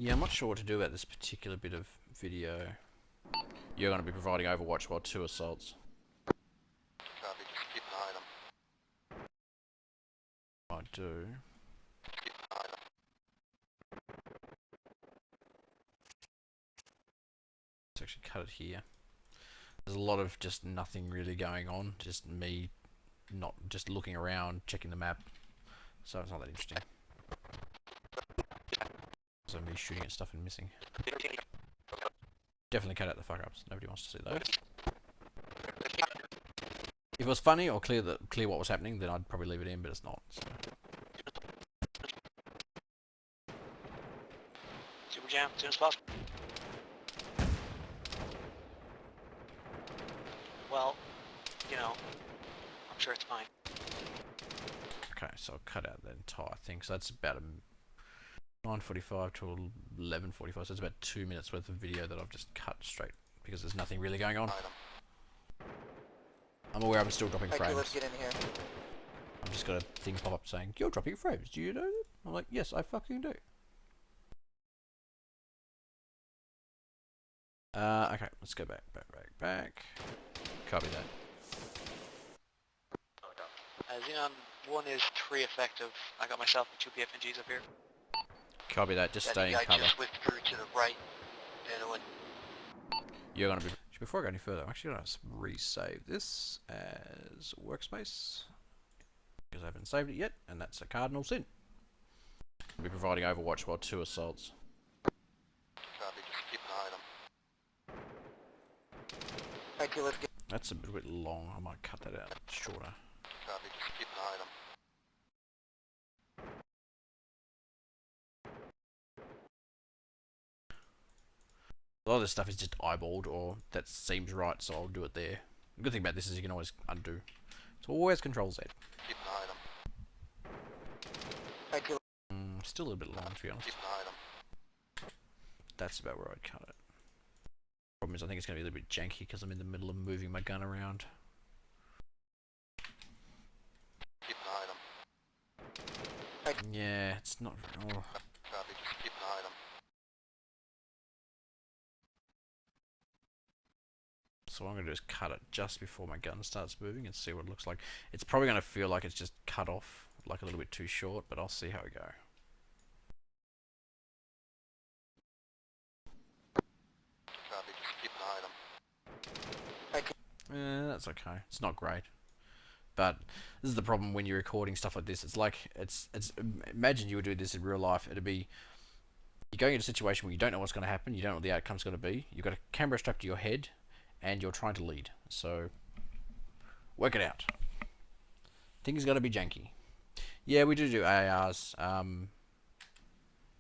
Yeah, I'm not sure what to do about this particular bit of video. You're going to be providing Overwatch while 2 assaults. Copy, just keep an eye on them. I do. Keep an eye on them. Let's actually cut it here. There's a lot of just nothing really going on. Just me not just looking around, checking the map. So it's not that interesting. So me shooting at stuff and missing. Definitely cut out the fuck-ups. Nobody wants to see those. If it was funny or clear what was happening, then I'd probably leave it in, but it's not. So. Super jam, as soon as possible. Well, you know, I'm sure it's fine. Okay, so I'll cut out the entire thing. So that's about 9:45 to 11:45. So it's about 2 minutes worth of video that I've just cut straight because there's nothing really going on. I'm aware I'm still dropping frames. Let's get in here. I've just got a thing pop up saying, "You're dropping frames. Do you know that?" I'm like, "Yes, I fucking do." Okay, let's go back. Copy that. Xenon 1 is tree effective. I got myself and 2 PFNGs up here. Copy that. Just stay in I cover. just withdrew to the right. And You're gonna be. Before I go any further, I'm actually gonna resave this as workspace because I haven't saved it yet, and that's a cardinal sin. I'll be providing Overwatch while 2 assaults. Copy, just keep an eye on them. That's a bit long. I might cut that out shorter. Copy, just keep an eye on them. A lot of this stuff is just eyeballed, or that seems right, so I'll do it there. The good thing about this is you can always undo. It's always Control Z. Keep an eye on them. Still a little bit long, to be honest. Keep an eye on them. That's about where I'd cut it. Problem is, I think it's going to be a little bit janky because I'm in the middle of moving my gun around. Keep an eye on them. Yeah, it's not. Oh. Copy, just keep an eye on them. So what I'm going to do is cut it just before my gun starts moving and see what it looks like. It's probably going to feel like it's just cut off, like a little bit too short, but I'll see how we go. Copy, just keep an eye on them. That's okay. It's not great. But this is the problem when you're recording stuff like this. It's like, imagine you would do this in real life. It'd be, you're going into a situation where you don't know what's going to happen, you don't know what the outcome's going to be. You've got a camera strapped to your head, and you're trying to lead. So, work it out. Things got to be janky. Yeah, we do AARs.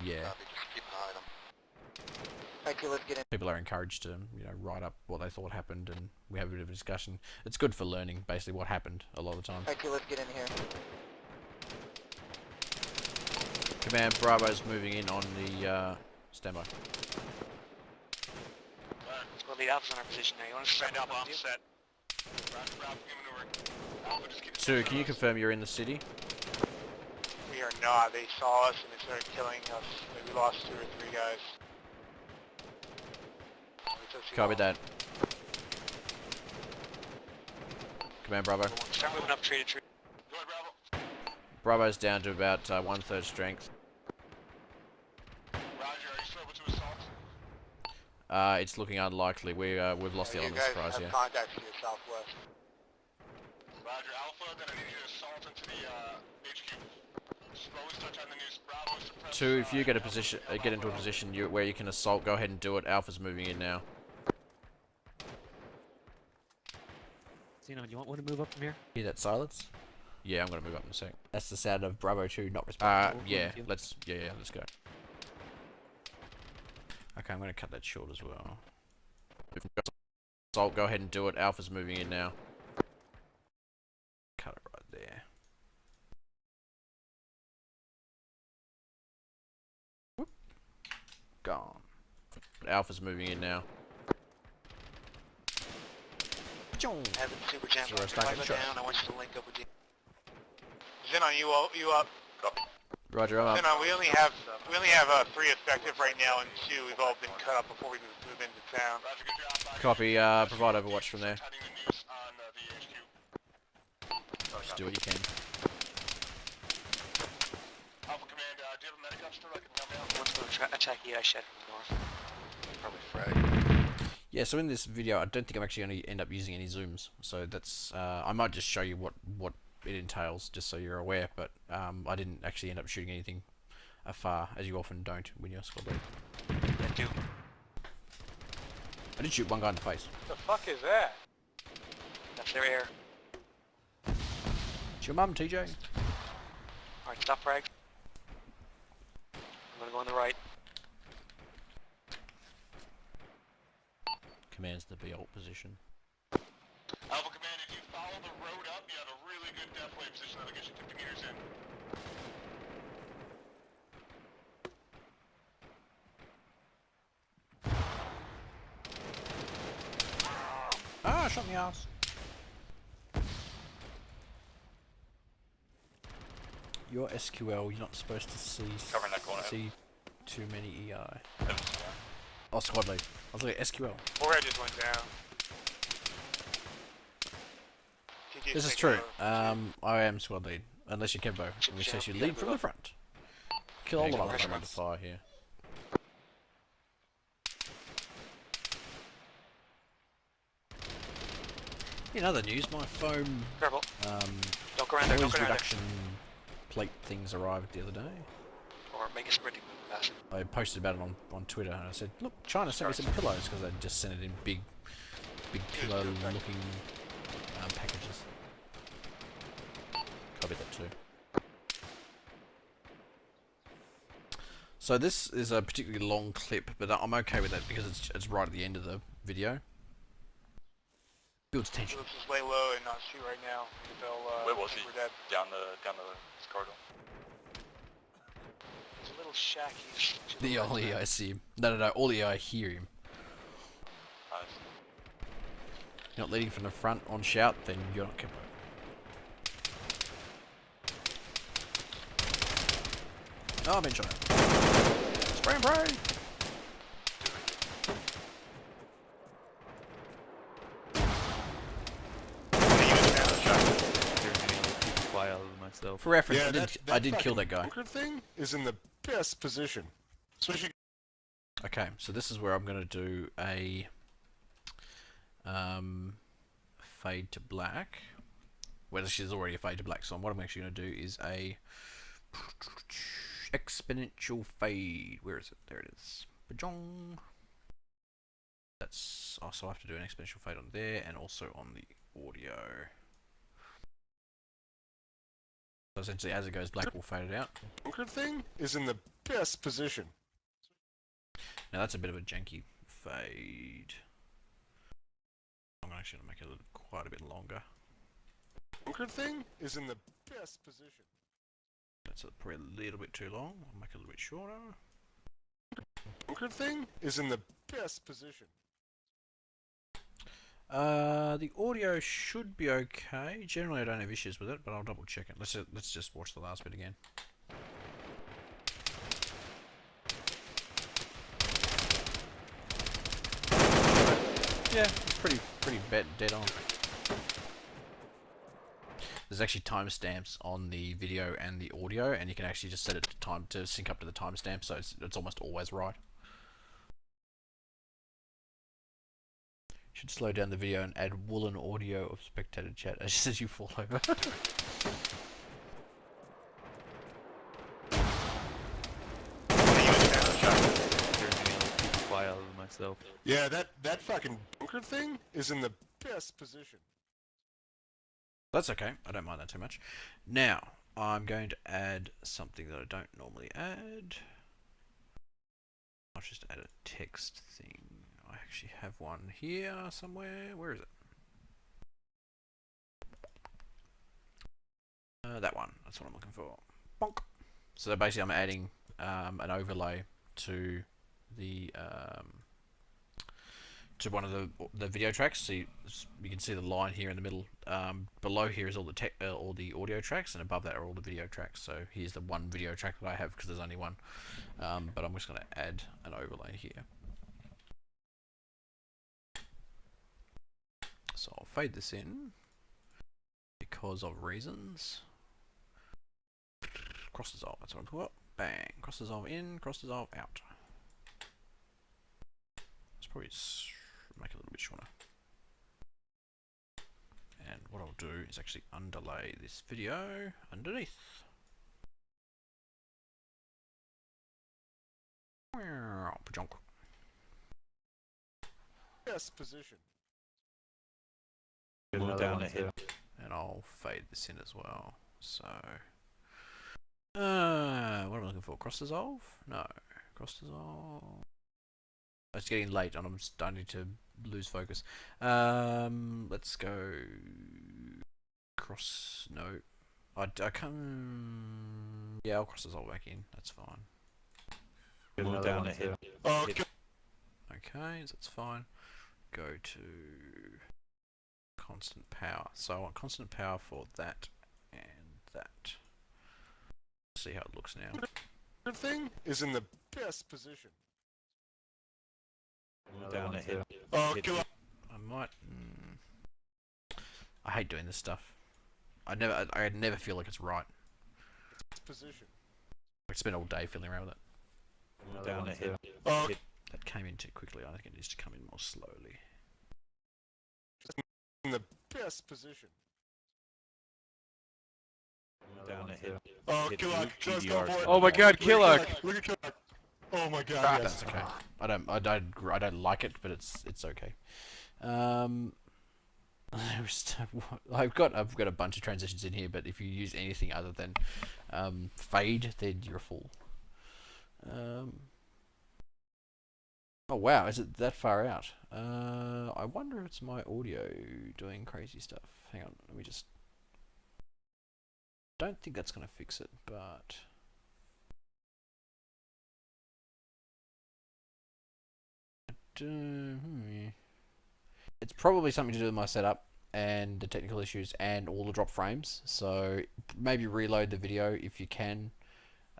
Yeah. Copy, just keep an eye on them. Let's get in. People are encouraged to, write up what they thought happened, and we have a bit of a discussion. It's good for learning, basically, what happened a lot of the time. Let's get in here. Command Bravo's moving in on the standby. Let's go lead Alpha's on our position now. You want to stand up off set? Two, can you confirm you're in the city? We are not. They saw us and they started killing us. We lost 2 or 3 guys. Copy that. Command Bravo. Start moving up tree to tree. Bravo's down to about 1/3 strength. Roger, are you still able to assault? It's looking unlikely. We've lost the element of surprise here. Contact to your southwest. Roger, Alpha, then I need you to assault into the HQ. Slowly touch on the news. Bravo, suppress. Two, if you get into a position where you can assault, go ahead and do it. Alpha's moving in now. Xenon, you want one to move up from here? Hear that silence? Yeah, I'm gonna move up in a sec. That's the sound of Bravo 2 not responding. Yeah, let's go. Okay, I'm gonna cut that short as well. If you've got assault, go ahead and do it. Alpha's moving in now. Cut it right there. Whoop. Gone. Alpha's moving in now. Evan, Super Jam, Zero if stack I and go shot. down, I want you to link up with you. Xenon, you up? Copy. Roger, I'm up. Xenon, we only have 3 effective right now and 2. We've all been cut up before we move into town. Roger, good job. Copy. Provide Overwatch from there. Cutting the news on the HQ. Just do what you can. Alpha Command, do you have a medic up still that can help me out? Let's go attack the ice shed from the north. Probably Fred. Yeah, so in this video, I don't think I'm actually going to end up using any zooms. So that's, I might just show you what it entails, just so you're aware. But I didn't actually end up shooting anything afar, as you often don't when you're squad lead. I do. I did shoot one guy in the face. The fuck is that? That's their air. It's your mum, TJ. Alright, stop frag. I'm gonna go on the right. Commands the B-alt position. Alpha Command, if you follow the road up, you have a really good deathway position that'll get you 50 meters in. Ah, shot me ass. Your SQL, you're not supposed to see too many EI. Oh, squad lead. I was like SQL. Forehead just went down. This is true. I am squad lead, unless you're Kembo, in which case you lead from the front. Kill all of us under fire here. In other news, my foam Don't go around there, don't noise go around reduction plate things arrived the other day. Or make a sprinting move fast. I posted about it on Twitter, and I said, look, China sent me some pillows, because they just sent it in big pillow-looking packages. Copy that too. So this is a particularly long clip, but I'm okay with that because it's right at the end of the video. Builds tension. Let's just lay low and not shoot right now. Where was he? We're dead. Down the corridor. It's a little shacky. The only I see him. No, all the I hear him. You're not leading from the front on shout, then you're not Kempo. Oh, I've been shot at. Spray and pray! For reference, I did kill that guy. Bunker thing is in the best position. Especially. Okay, so this is where I'm going to do a fade to black. Well, this is already a fade to black, so what I'm actually going to do is a exponential fade. Where is it? There it is. Bajong. That's also I have to do an exponential fade on there and also on the audio. So essentially, as it goes black, we'll fade it out. Bunker thing is in the best position. Now that's a bit of a janky fade. I'm actually going to make it quite a bit longer. Bunker thing is in the best position. That's probably a little bit too long. I'll make it a little bit shorter. Bunker thing is in the best position. The audio should be okay. Generally, I don't have issues with it, but I'll double check it. Let's just watch the last bit again. Yeah, it's pretty dead on. There's actually timestamps on the video and the audio, and you can actually just set it to sync up to the timestamp, so it's almost always right. Should slow down the video and add woolen audio of spectator chat as you fall over. Yeah, that fucking bunker thing is in the best position. That's okay. I don't mind that too much. Now, I'm going to add something that I don't normally add. I'll just add a text thing. I actually have one here somewhere. Where is it? That one. That's what I'm looking for. Bonk. So basically I'm adding an overlay to the to one of the video tracks. So you can see the line here in the middle. Below here is all the audio tracks, and above that are all the video tracks. So here's the one video track that I have because there's only one. But I'm just going to add an overlay here. So I'll fade this in because of reasons. Cross dissolve, that's what I'm talking about. Bang. Cross dissolve in, cross dissolve out. Let's probably make it a little bit shorter. And what I'll do is actually underlay this video underneath. Yes, position. Down the hill. And I'll fade this in as well. So, what am I looking for? Cross dissolve? No, cross dissolve. It's getting late, and I'm starting to lose focus. Let's go cross. No, I can't. Yeah, I'll cross dissolve back in. That's fine. Down the hill. Okay, so that's fine. Go to constant power. So I want constant power for that and that. See how it looks now. Everything is in the best position. Down the hill. I might. I hate doing this stuff. I never feel like it's right. Position. I spend all day fiddling around with it. Down the hill. That came in too quickly. I think it needs to come in more slowly. In the best position. Down the hill. Just go for it. Oh my God, Killock! Look at Killock. Oh my God, yes. That's okay. I don't like it, but it's okay. I've got a bunch of transitions in here, but if you use anything other than fade, then you're a fool. Oh wow, is it that far out? I wonder if it's my audio doing crazy stuff. Hang on, let me just. Don't think that's gonna fix it, but. It's probably something to do with my setup and the technical issues and all the drop frames. So maybe reload the video if you can.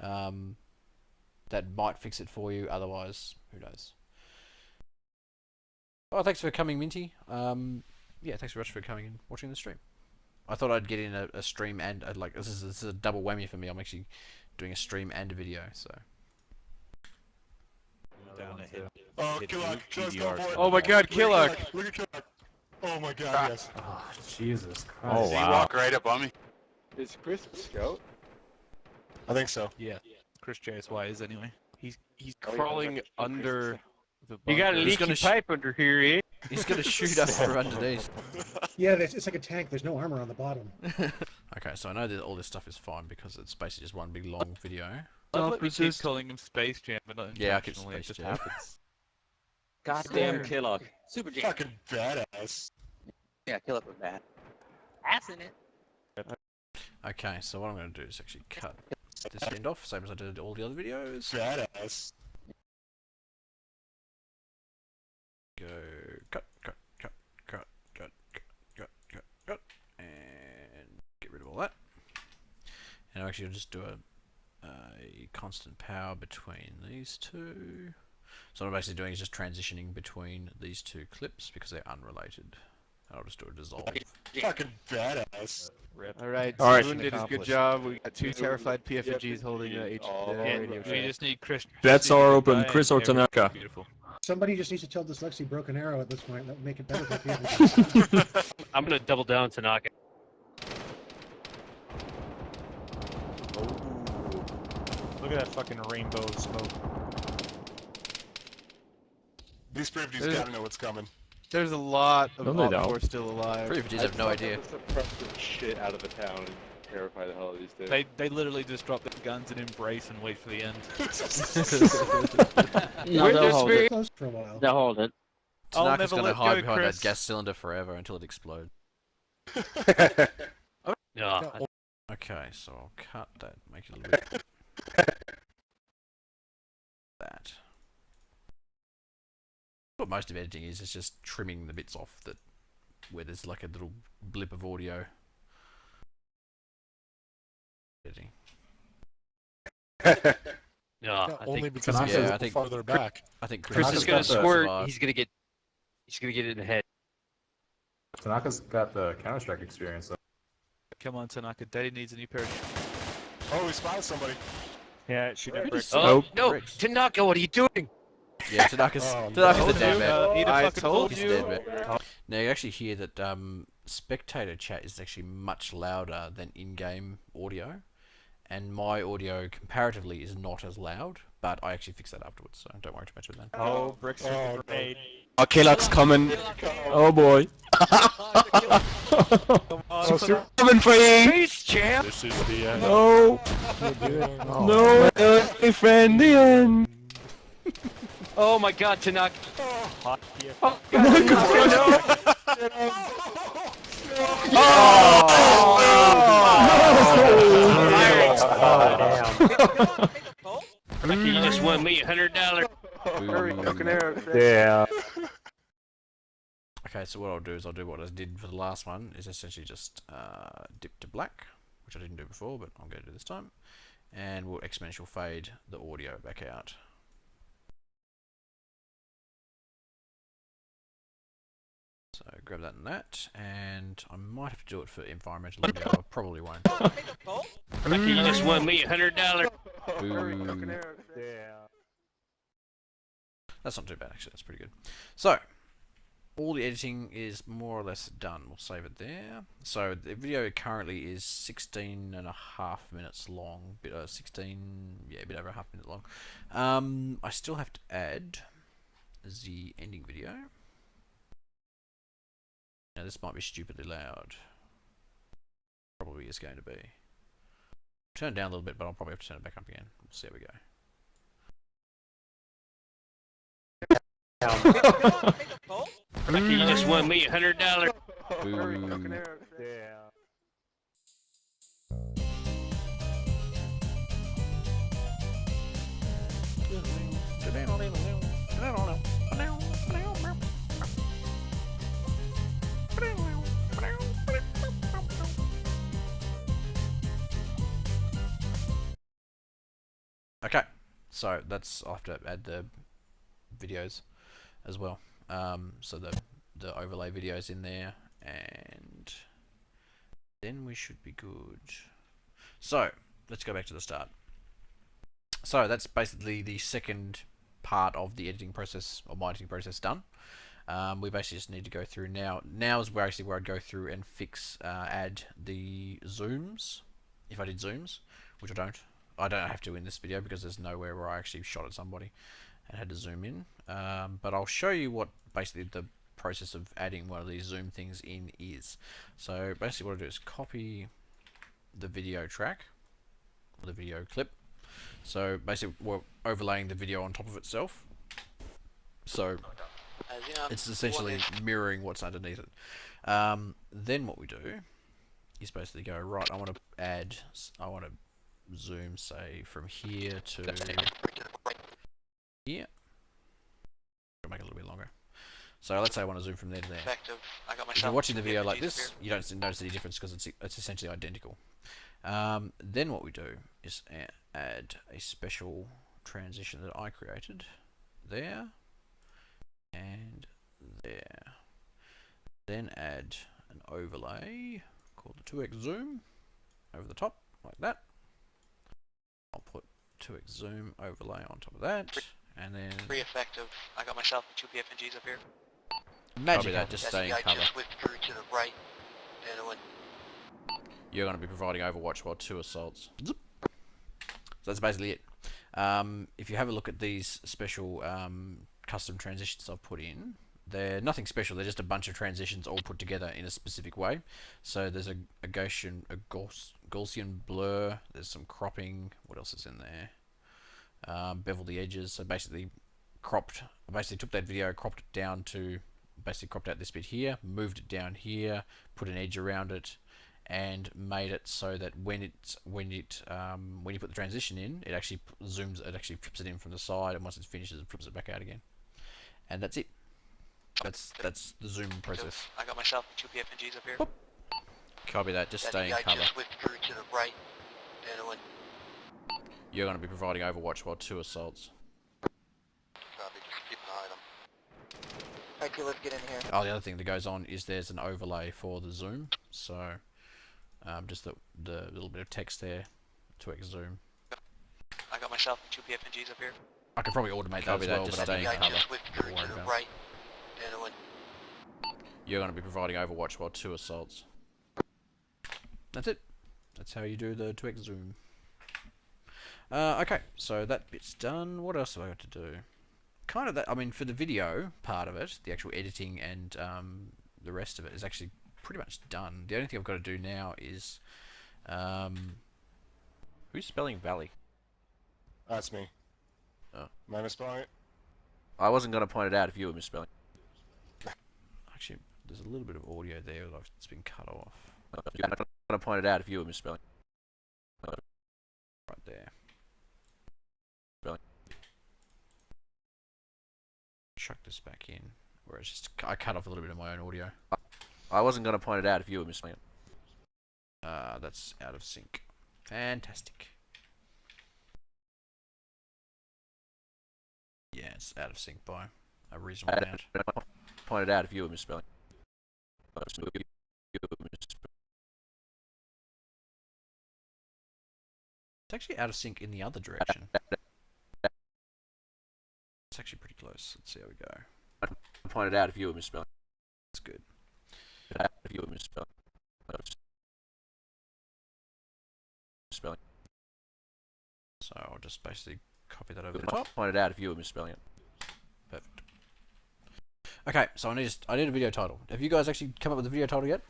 That might fix it for you. Otherwise, who knows? Oh, thanks for coming, Minty. Yeah, thanks very much for coming and watching the stream. I thought I'd get in a stream and like this is a double whammy for me. I'm actually doing a stream and a video, so. Down the hill. Killock, just go for it. Oh my God, Killock! Look at Killock. Oh my God, yes. Oh, Jesus Christ. Oh, wow. Walk right up on me. Is Chris a scout? I think so. Yeah. Chris JSY is anyway. He's crawling under the bunker. You got a leaky pipe under here, eh? He's gonna shoot us from underneath. Yeah, it's like a tank. There's no armor on the bottom. Okay, so I know that all this stuff is fine because it's basically just one big long video. Let me keep calling him Space Jam, but not Yeah, I keep intentionally, it Space just Jam. happens. Goddamn Killock. Super Jam. Fucking badass. Yeah, Killock was bad. Ass in it. Okay, so what I'm going to do is actually cut this end off, same as I did all the other videos. Badass. Go cut, and get rid of all that. And actually, I'll just do a constant power between these two. So what I'm basically doing is just transitioning between these two clips because they're unrelated. And I'll just do a dissolve. Fucking badass. Alright, Alright. Spoon did his good job. We got two terrified PFGs holding the radio We show. just need Chris. Bets are open. Guy Chris and or Tanaka. Beautiful. Somebody just needs to tell Dyslexia Broken Arrow at this point. That would make it better for people. I'm gonna double down to knock it. Look at that fucking rainbow of smoke. These PFGs There's- gotta know what's coming. There's a lot of No, they Op 4 don't. still alive. Previews have no idea. Suppress the shit out of the town and terrify the hell out of these dudes. They literally just drop their guns and embrace and wait for the end. No, they'll hold it. Close for a while. They'll hold it. I'll Tanaka's never going to let hide go, behind Chris. that gas cylinder forever until it explodes. Yeah. Okay, so I'll cut that, make it a little bit. That. what most of editing is. It's just trimming the bits off that where there's like a little blip of audio. Editing. No, Yeah, I only think because he's a little farther back. I think Chris is gonna squirt. He's gonna get it in the head. Tanaka's got the Counter-Strike experience. Though. Come on, Tanaka. Daddy needs a new pair of Oh, he spotted somebody. Yeah, shoot at bricks. Oh no, Tanaka, what are you doing? Yeah, Tanaka's Oh, the dead man. I told He's you. dead man. Now you actually hear that spectator chat is actually much louder than in-game audio, and my audio comparatively is not as loud. But I actually fixed that afterwards, so don't worry too much about that. Oh, bricks shoot the grenade. Oh, Killock's coming. Oh boy. Coming for you. Face champ. This is the end. No. No, my friend, the end. Oh my God, Tanaka. Hot TF. Oh God, Tanaka. You just won me $100. Yeah. Okay, so what I'll do is I'll do what I did for the last one, is essentially just dip to black, which I didn't do before, but I'm going to do this time, and we'll exponential fade the audio back out. So grab that and that, and I might have to do it for environmental audio, I probably won't. You just won me $100. Yeah. That's not too bad actually, that's pretty good. So, all the editing is more or less done. We'll save it there. So the video currently is 16.5 minutes long. A bit over a half minute long. I still have to add the ending video. Now this might be stupidly loud. Probably is going to be. Turn it down a little bit, but I'll probably have to turn it back up again. We'll see how we go. You just won me $100. Yeah. Okay, so that's I'll have to add the videos as well. So the overlay videos in there, and then we should be good. So let's go back to the start. So that's basically the second part of the editing process, or my editing process, done. We basically just need to go through now. Now is where I'd go through and fix, add the zooms, if I did zooms, which I don't. I don't have to in this video because there's nowhere where I actually shot at somebody and had to zoom in. But I'll show you what basically the process of adding one of these zoom things in is. So basically what I do is copy the video track, or the video clip. So basically we're overlaying the video on top of itself. So it's essentially mirroring what's underneath it. Then what we do is basically go, right, I want to zoom, say, from here to here. I'll make it a little bit longer. So let's say I want to zoom from there to there. If you're watching the video like this, you don't notice any difference because it's essentially identical. Then what we do is add a special transition that I created there and there. Then add an overlay called the 2x zoom over the top like that. I'll put 2x zoom overlay on top of that, and then Pretty effective. I got myself 2 PFNGs up here. imagine that just stay in cover. Just withdrew to the right. The other one. You're going to be providing Overwatch while 2 assaults. Zip. So that's basically it. If you have a look at these special custom transitions I've put in, they're nothing special. They're just a bunch of transitions all put together in a specific way. So there's a Gaussian blur. There's some cropping. What else is in there? Bevel the edges. So basically cropped. I basically took that video, cropped it down to basically cropped out this bit here, moved it down here, put an edge around it, and made it so that when you put the transition in, it actually zooms. It actually flips it in from the side, and once it's finished, it flips it back out again. And that's it. That's the zoom process. I got myself 2 PFNGs up here. Copy that. Just stay in That cover. just withdrew to the right. And You're going to be providing overwatch while 2 assaults. Copy, just keep an eye on them. Okay, let's get in here. Oh, the other thing that goes on is there's an overlay for the zoom. So, just the little bit of text there, 2x zoom. I got myself 2 PFNGs up here. I could probably automate that as well, but stay in cover. Just withdrew to the right. And You're going to be providing overwatch while 2 assaults. That's it. That's how you do the 2x zoom. Okay, so that bit's done. What else have I got to do? Kind of that. I mean, for the video part of it, the actual editing and the rest of it is actually pretty much done. The only thing I've got to do now is who's spelling Valley? That's me. Oh. Am I misspelling it? I wasn't going to point it out if you were misspelling. Actually, there's a little bit of audio there that's been cut off. I'm not going to point it out if you were misspelling. Right there. Spelling. Chuck this back in. Where it's just I cut off a little bit of my own audio. I wasn't going to point it out if you were misspelling it. That's out of sync. Fantastic. Yeah, it's out of sync by a reasonable amount. Point it out if you were misspelling. It's actually out of sync in the other direction. It's actually pretty close. Let's see how we go. Point it out if you were misspelling. That's good. If you were misspelling. Spelling. So I'll just basically copy that over the top. Point it out if you were misspelling it. Perfect. Okay, so I need a video title. Have you guys actually come up with a video title yet?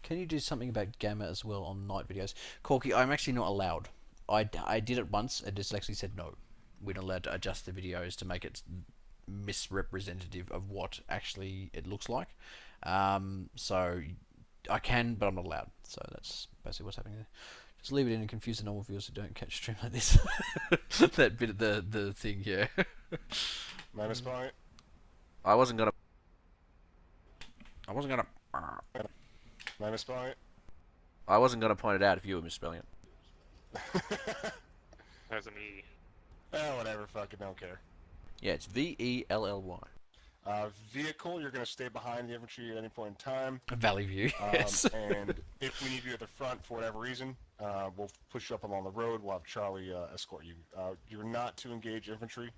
Can you do something about gamma as well on night videos? Corky, I'm actually not allowed. I did it once and just actually said no. We're not allowed to adjust the videos to make it misrepresentative of what actually it looks like. So I can, but I'm not allowed. So that's basically what's happening there. Just leave it in and confuse the normal viewers who don't catch stream like this. That bit of the thing here. Am I misspelling it? I wasn't gonna. Am I misspelling it? I wasn't gonna point it out if you were misspelling it. There's an E. Whatever, fucking don't care. Yeah, it's VELLY. Vehicle, you're going to stay behind the infantry at any point in time. Valley View, yes. And if we need you at the front for whatever reason, we'll push you up along the road. We'll have Charlie escort you. You're not to engage infantry.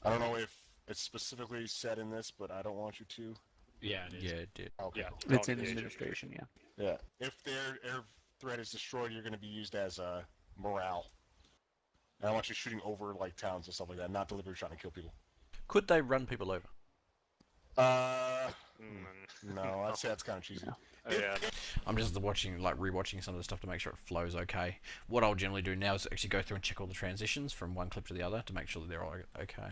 I don't know if it's specifically said in this, but I don't want you to. Yeah, it is. Yeah, it did. Okay. Yeah, it's in administration, yeah. Yeah. If their air threat is destroyed, you're going to be used as morale. And I want you shooting over like towns and stuff like that, not deliberately trying to kill people. Could they run people over? No, I'd say that's kind of cheesy. Yeah. I'm just rewatching some of the stuff to make sure it flows okay. What I'll generally do now is actually go through and check all the transitions from one clip to the other to make sure that they're all okay.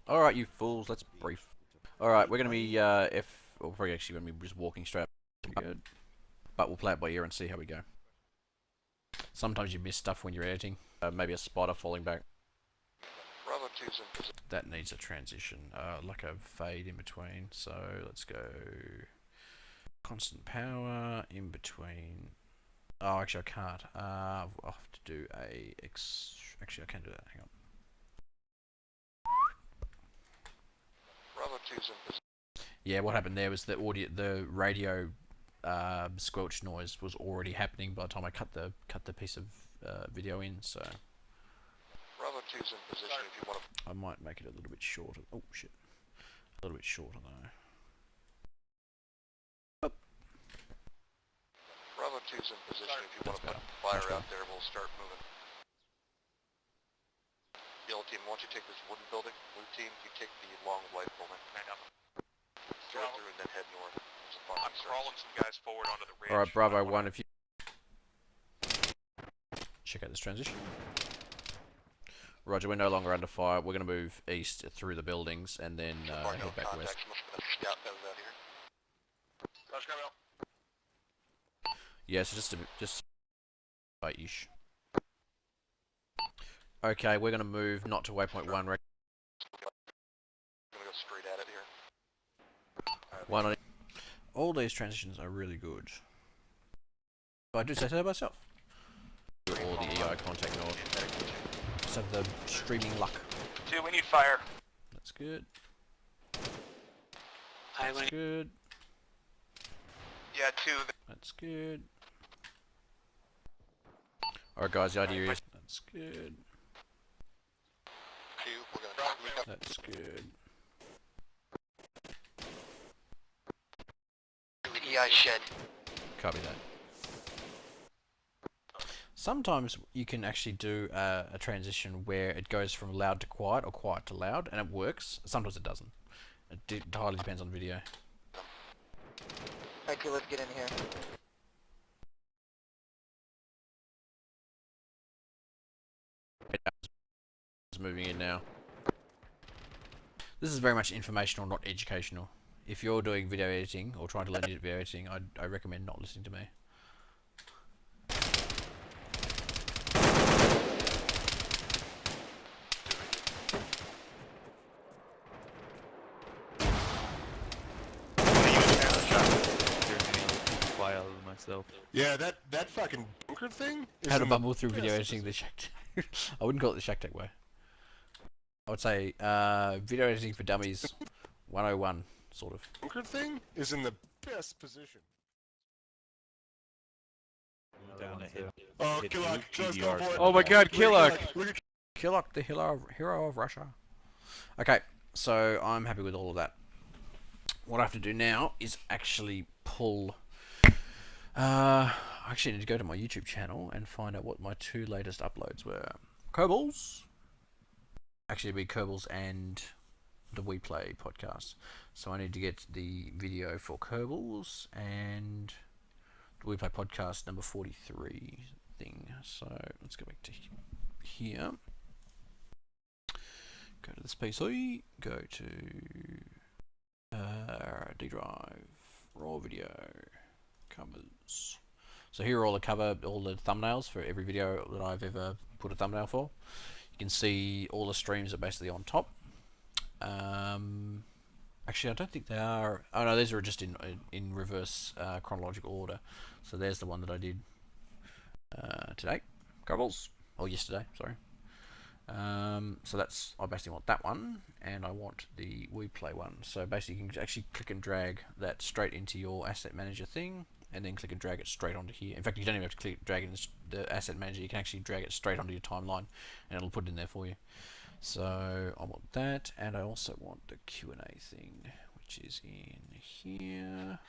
Alright, you fools, let's brief. Alright, we're gonna be we're probably actually gonna be just walking straight up. Good. But we'll play it by ear and see how we go. Sometimes you miss stuff when you're editing. Maybe a spotter falling back. Bravo 2's in position. That needs a transition, like a fade in between. So let's go constant power in between. Oh, actually I can't. I'll have to do a actually I can do that. Hang on. Bravo 2's in position. Yeah, what happened there was the radio squelch noise was already happening by the time I cut the piece of video in. So Bravo 2's in position if you want to. I might make it a little bit shorter. Oh shit, a little bit shorter though. Bravo 2's in position if you want to put fire out there. We'll start moving. Yellow team, once you take this wooden building, blue team, you take the long rifleman. Go through and then head north. I'm crawling some guys forward onto the ridge. Alright, Bravo 1, if you check out this transition. Roger, we're no longer under fire. We're going to move east through the buildings and then head back west. Yeah, so just ish. Okay, we're going to move not to waypoint 1. straight at it here. Why not? All these transitions are really good. But I do say so myself. All the EI contact north. Just have the streaming luck. 2, we need fire. That's good. Highway. That's good. Yeah, 2. That's good. Alright guys, the idea is... That's good. 2, we're gonna drop me up. That's good. The EI shed. Copy that. Sometimes you can actually do a transition where it goes from loud to quiet or quiet to loud, and it works. Sometimes it doesn't. It entirely depends on the video. Okay, let's get in here. It's moving in now. This is very much informational, not educational. If you're doing video editing or trying to learn video editing, I recommend not listening to me. Yeah, that fucking bunker thing. How to bumble through video editing the shack. I wouldn't call it the shack tech way. I would say video editing for dummies 101 sort of. Bunker thing is in the best position. Down a hill. Oh, Killok, let's go for it. Oh my God, Killok! Killok, the hero of Russia. Okay, so I'm happy with all of that. What I have to do now is actually pull. I actually need to go to my YouTube channel and find out what my 2 latest uploads were. Kerbals. Actually, it'd be Kerbals and the WePlay podcast. So I need to get the video for Kerbals and the WePlay podcast number 43 thing. So let's go back to here. Go to this PC. Go to D drive, raw video. Covers. So here are all the thumbnails for every video that I've ever put a thumbnail for. You can see all the streams are basically on top. Actually, I don't think they are. Oh no, these are just in reverse chronological order. So there's the one that I did today, Cobbles, or yesterday. Sorry. So I basically want that one, and I want the WePlay one. So basically, you can actually click and drag that straight into your asset manager thing, and then click and drag it straight onto here. In fact, you don't even have to drag it in the asset manager. You can actually drag it straight onto your timeline, and it'll put it in there for you. So I want that, and I also want the Q&A thing, which is in here.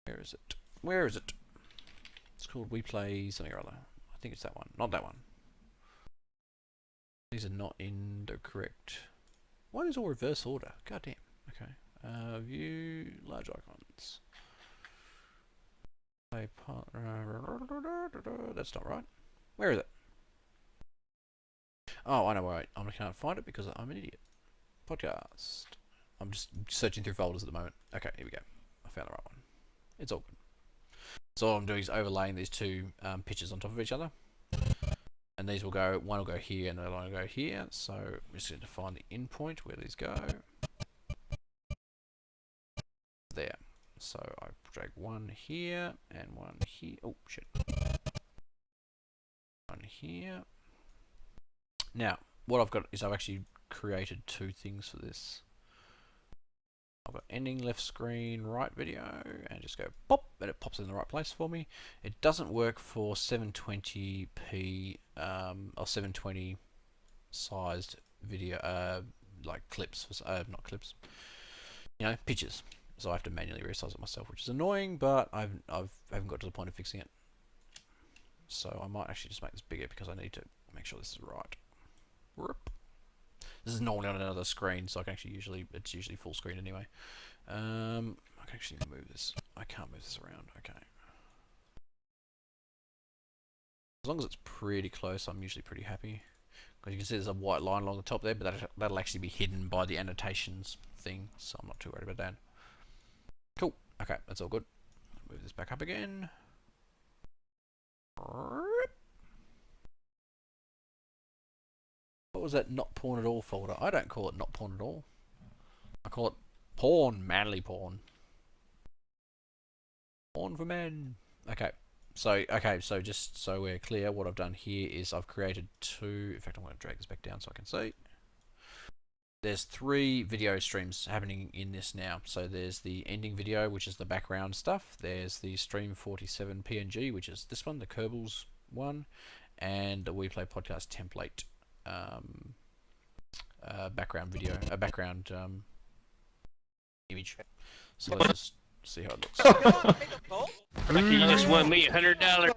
Where is it? Where is it? It's called WePlay something or other. I think it's that one. Not that one. These are not in the correct. Why is all reverse order? God damn. Okay. View large icons. That's not right. Where is it? Oh, I know where I can't find it because I'm an idiot. Podcast. I'm just searching through folders at the moment. Okay, here we go. I found the right one. It's all good. So all I'm doing is overlaying these 2 pictures on top of each other. And these will go, one will go here and the other one will go here. So we're just going to find the endpoint where these go. There. So I drag one here and one here. Oh, shit. One here. Now, what I've got is I've actually created 2 things for this. I've got ending left screen, right video, and just go pop, and it pops in the right place for me. It doesn't work for 720p or 720 sized video, like clips, not clips, you know, pictures. So I have to manually resize it myself, which is annoying, but I haven't got to the point of fixing it. So I might actually just make this bigger because I need to make sure this is right. Whoop. This is normally on another screen, so I can actually it's usually full screen anyway. I can actually move this. I can't move this around. Okay. As long as it's pretty close, I'm usually pretty happy. Because you can see there's a white line along the top there, but that'll actually be hidden by the annotations thing, so I'm not too worried about that. Cool. Okay, that's all good. Move this back up again. What was that not porn at all folder? I don't call it not porn at all. I call it porn, manly porn. Porn for men. Okay. So just so we're clear, what I've done here is I've created two. In fact, I'm going to drag this back down so I can see. There's 3 video streams happening in this now. So there's the ending video, which is the background stuff. There's the stream 47 PNG, which is this one, the Kerbals one, and the WePlay podcast template background video, background image. So let's just see how it looks. Lucky you just won me $100.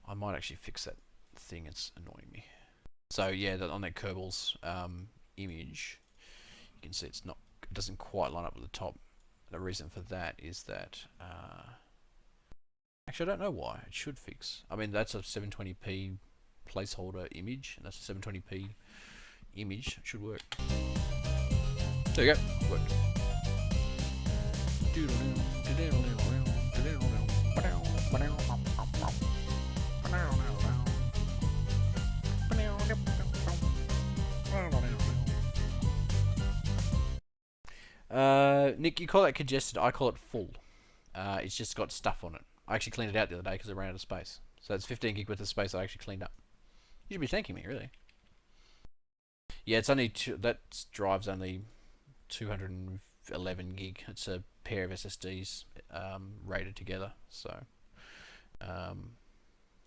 I might actually fix that thing, it's annoying me. So yeah, on that Kerbals image, you can see it doesn't quite line up with the top. The reason for that is that, actually I don't know why, it should fix. I mean, that's a 720p placeholder image, and that's a 720p image, it should work. There you go, worked. Nick, you call that congested, I call it full. It's just got stuff on it. I actually cleaned it out the other day because it ran out of space. So it's 15 gig worth of space I actually cleaned up. You should be thanking me, really. Yeah, it's only that drive's only 211 gig. It's a pair of SSDs rated together, so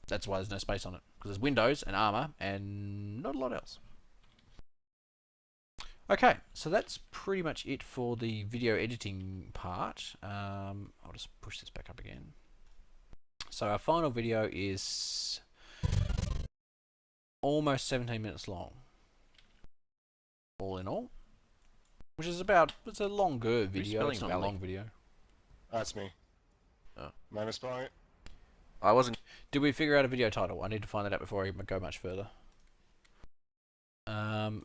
that's why there's no space on it, because there's Windows and Armour and not a lot else. Okay, so that's pretty much it for the video editing part. I'll just push this back up again. So our final video is almost 17 minutes long, all in all, which is it's a longer video. It's not a long video. That's me. Oh. Am I misspelling it? I wasn't. Did we figure out a video title? I need to find that out before I go much further.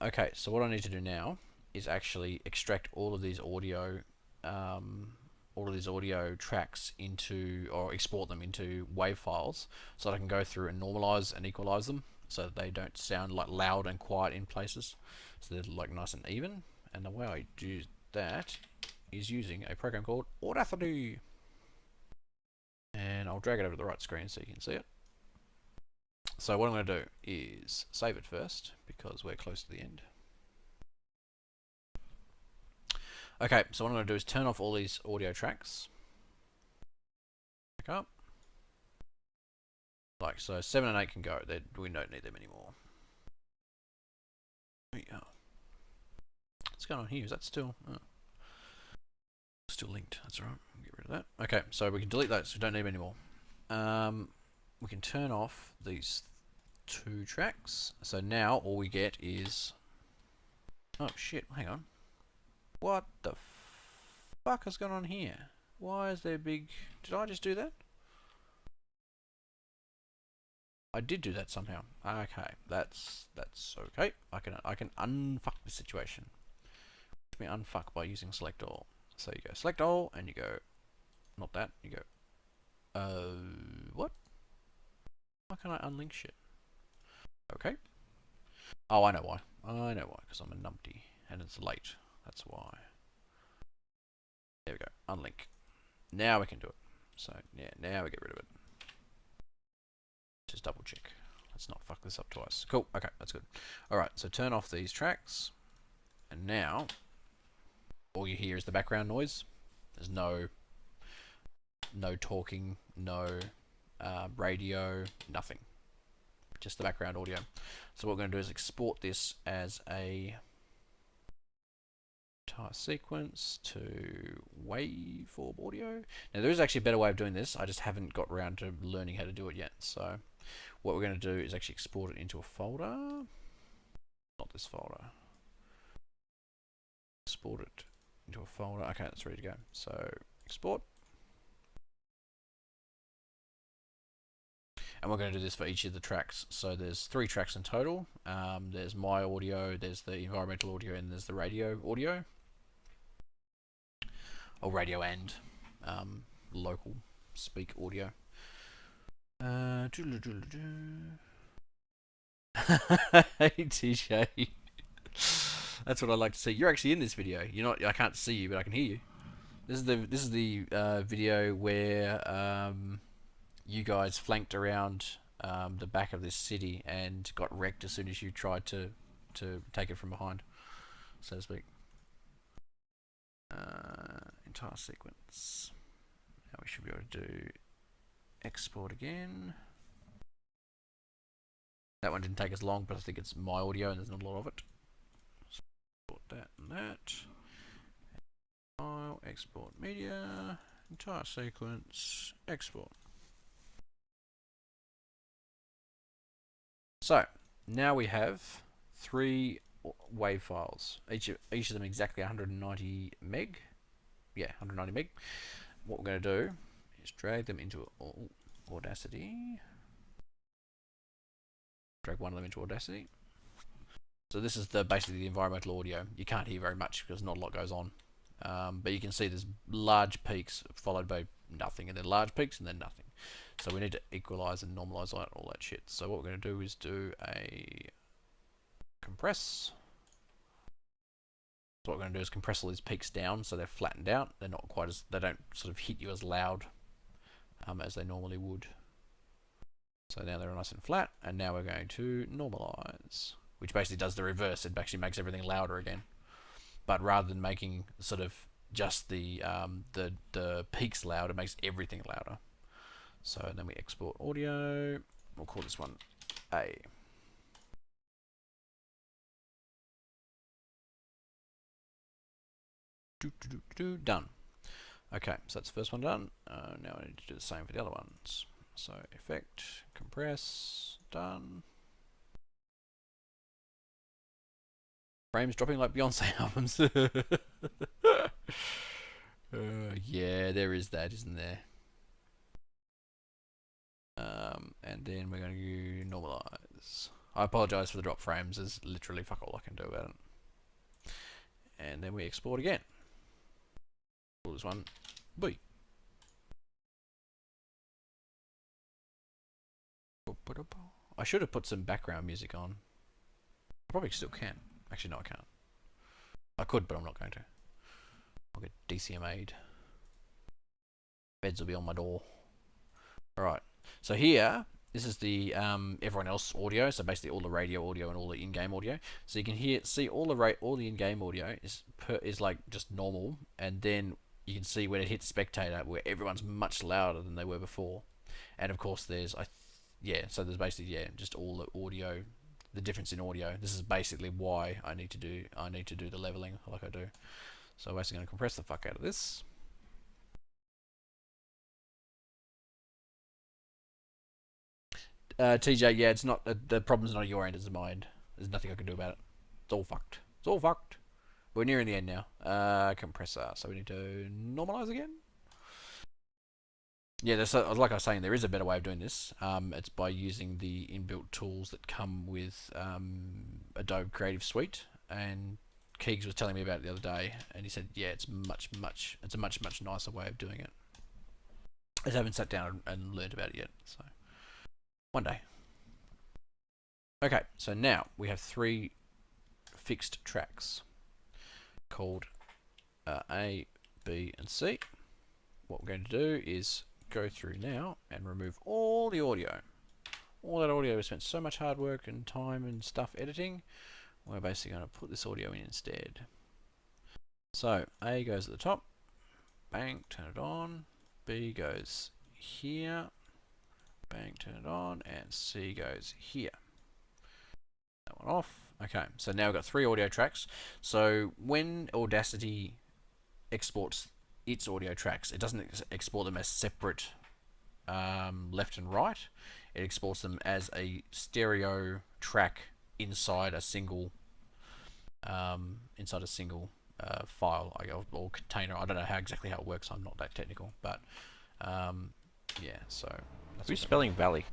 Okay, so what I need to do now is actually extract all of these audio tracks into, or export them into WAV files, so that I can go through and normalize and equalize them, so that they don't sound like loud and quiet in places, so they're like nice and even. And the way I do that is using a program called Audacity, and I'll drag it over to the right screen so you can see it. So what I'm going to do is save it first, because we're close to the end. Okay, so what I'm going to do is turn off all these audio tracks. Back up. Like so, 7 and 8 can go. We don't need them anymore. There we go. What's going on here? Is that still... Oh. Still linked. That's alright. Get rid of that. Okay, so we can delete those. We don't need them anymore. We can turn off these 2 tracks. So now all we get is... Oh shit, hang on. What the fuck has gone on here? Why is there big... Did I just do that? I did do that somehow. Okay, that's okay. I can unfuck the situation. Let me unfuck by using select all. So you go select all, and you go... Not that, you go... what? Why can't I unlink shit? Okay. Oh, I know why. I know why, because I'm a numpty, and it's late. That's why. There we go. Unlink. Now we can do it. So, yeah, now we get rid of it. Just double check. Let's not fuck this up twice. Cool. Okay, that's good. Alright, so turn off these tracks. And now, all you hear is the background noise. There's no talking, no radio, nothing. Just the background audio. So what we're going to do is export this as a entire sequence to waveform audio. Now there is actually a better way of doing this. I just haven't got around to learning how to do it yet. So what we're going to do is actually export it into a folder. Not this folder. Export it into a folder. Okay, that's ready to go. So export. And we're going to do this for each of the tracks. So there's 3 tracks in total. There's my audio, there's the environmental audio, and there's the radio audio. Or radio and local speak audio. Hey TJ. That's what I like to see. You're actually in this video. You're not. I can't see you, but I can hear you. This is the video where you guys flanked around the back of this city and got wrecked as soon as you tried to take it from behind, so to speak. Entire sequence. Now we should be able to do export again. That one didn't take as long, but I think it's my audio and there's not a lot of it. So export that and that. File, export media, entire sequence, export. So now we have 3 WAV files, each of them exactly 190 meg. Yeah, 190 meg. What we're going to do is drag them into Audacity. Drag one of them into Audacity. So this is basically the environmental audio. You can't hear very much because not a lot goes on. But you can see there's large peaks followed by nothing, and then large peaks and then nothing. So we need to equalize and normalize all that shit. So what we're going to do is do a compress. So what we're going to do is compress all these peaks down so they're flattened out. They're not quite as, they don't sort of hit you as loud as they normally would. So now they're nice and flat, and now we're going to normalize, which basically does the reverse. It actually makes everything louder again. But rather than making sort of just the peaks loud, it makes everything louder. So then we export audio. We'll call this one A. Done. Okay, so that's the first one done. Now I need to do the same for the other ones. So effect, compress, done. Frames dropping like Beyonce albums. Yeah, there is that, isn't there? And then we're going to normalize. I apologize for the drop frames. There's literally fuck all I can do about it. And then we export again. Call this one B. I should have put some background music on. I probably still can. Actually, no, I can't. I could, but I'm not going to. I'll get DCMA'd. Beds will be on my door. Alright, so here, this is the everyone else audio, so basically all the radio audio and all the in-game audio. So you can see all the in-game audio is like just normal, and then you can see when it hits spectator where everyone's much louder than they were before. And of course there's so there's basically just all the audio, the difference in audio. This is basically why I need to do the leveling like I do. So I'm basically going to compress the fuck out of this. TJ, yeah, it's not the problem's not at your end, it's at my end. There's nothing I can do about it. It's all fucked. It's all fucked. We're nearing the end now. Compressor. So we need to normalize again. Yeah, like I was saying, there is a better way of doing this. It's by using the inbuilt tools that come with Adobe Creative Suite. And Keegs was telling me about it the other day, and he said, yeah, it's a much nicer way of doing it. I just haven't sat down and learned about it yet, so one day. Okay, so now we have 3 fixed tracks called A, B, and C. What we're going to do is go through now and remove all the audio. All that audio we spent so much hard work and time and stuff editing. We're basically going to put this audio in instead. So A goes at the top, bang, turn it on. B goes here, bang, turn it on, and C goes here. That one off. Okay, so now we've got 3 audio tracks. So when Audacity exports its audio tracks, it doesn't export them as separate left and right. It exports them as a stereo track inside a single file or container. I don't know exactly how it works. I'm not that technical, but yeah. So that's who's spelling Valley?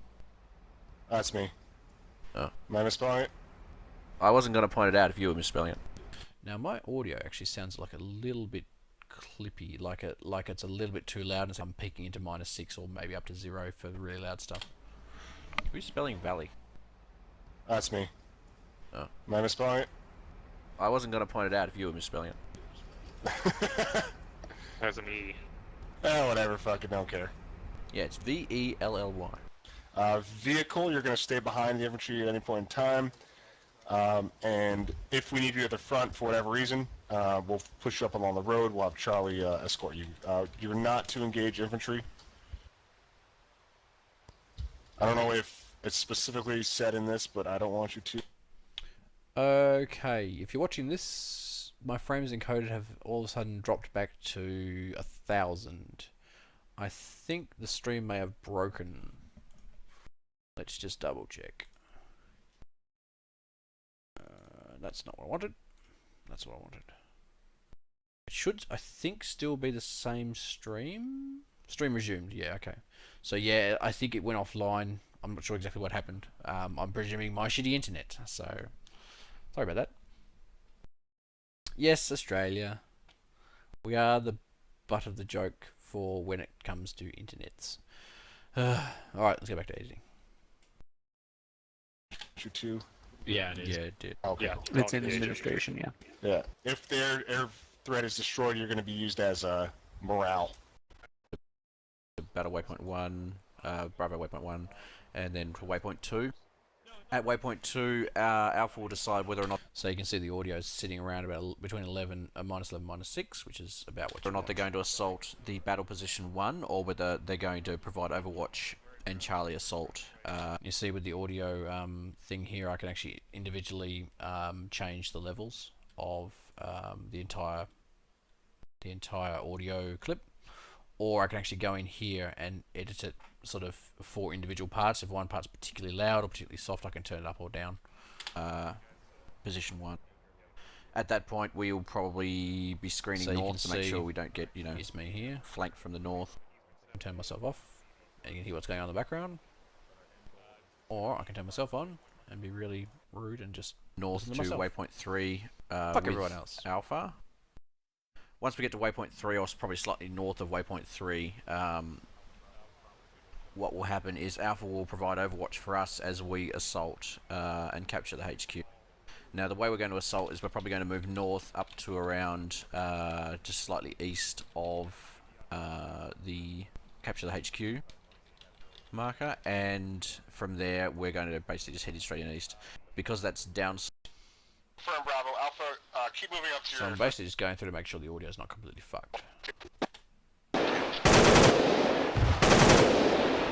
That's me. Oh. Am I misspelling it? I wasn't going to point it out if you were misspelling it. Now my audio actually sounds like a little bit clippy, like it's a little bit too loud, and so I'm peaking into -6 or maybe up to 0 for really loud stuff. Who's spelling Valley? That's me. Oh. Am I misspelling it? I wasn't going to point it out if you were misspelling it. Has an E. Oh, whatever. Fucking don't care. Yeah, it's VELLY. Vehicle, you're going to stay behind the infantry at any point in time. And if we need you at the front for whatever reason, we'll push you up along the road. We'll have Charlie escort you. You're not to engage infantry. I don't know if it's specifically said in this, but I don't want you to. Okay, if you're watching this, my frames encoded have all of a sudden dropped back to 1,000. I think the stream may have broken. Let's just double check. That's not what I wanted. That's what I wanted. It should, I think, still be the same stream. Stream resumed, yeah, okay. So yeah, I think it went offline. I'm not sure exactly what happened. I'm presuming my shitty internet, so sorry about that. Yes, Australia. We are the butt of the joke for when it comes to internets. Alright, let's get back to editing. You too. Yeah, it is. Yeah, it did. Okay. Yeah, it's in administration, yeah. Yeah. If their air threat is destroyed, you're going to be used as morale. Battle waypoint 1, Bravo waypoint 1, and then for waypoint 2. At waypoint 2, Alpha will decide whether or not, so you can see the audio is sitting around about between -11, -6, which is about whether or not they're going to assault the battle position 1, or whether they're going to provide Overwatch and Charlie assault. You see with the audio thing here, I can actually individually change the levels of the entire audio clip, or I can actually go in here and edit it sort of for individual parts. If one part's particularly loud or particularly soft, I can turn it up or down. Position 1. At that point, we'll probably be screening north to make sure we don't get, here's me here, flanked from the north. Turn myself off, and you can hear what's going on in the background. Or I can turn myself on and be really rude and just north to waypoint 3 fuck everyone else. Alpha. Once we get to waypoint 3, or probably slightly north of waypoint 3, what will happen is Alpha will provide Overwatch for us as we assault and capture the HQ. Now, the way we're going to assault is we're probably going to move north up to around just slightly east of the capture the HQ marker, and from there we're going to basically just head straight in east because that's down. Firm Bravo, Alpha, keep moving up to So I'm basically just going through to make sure the audio is not completely fucked.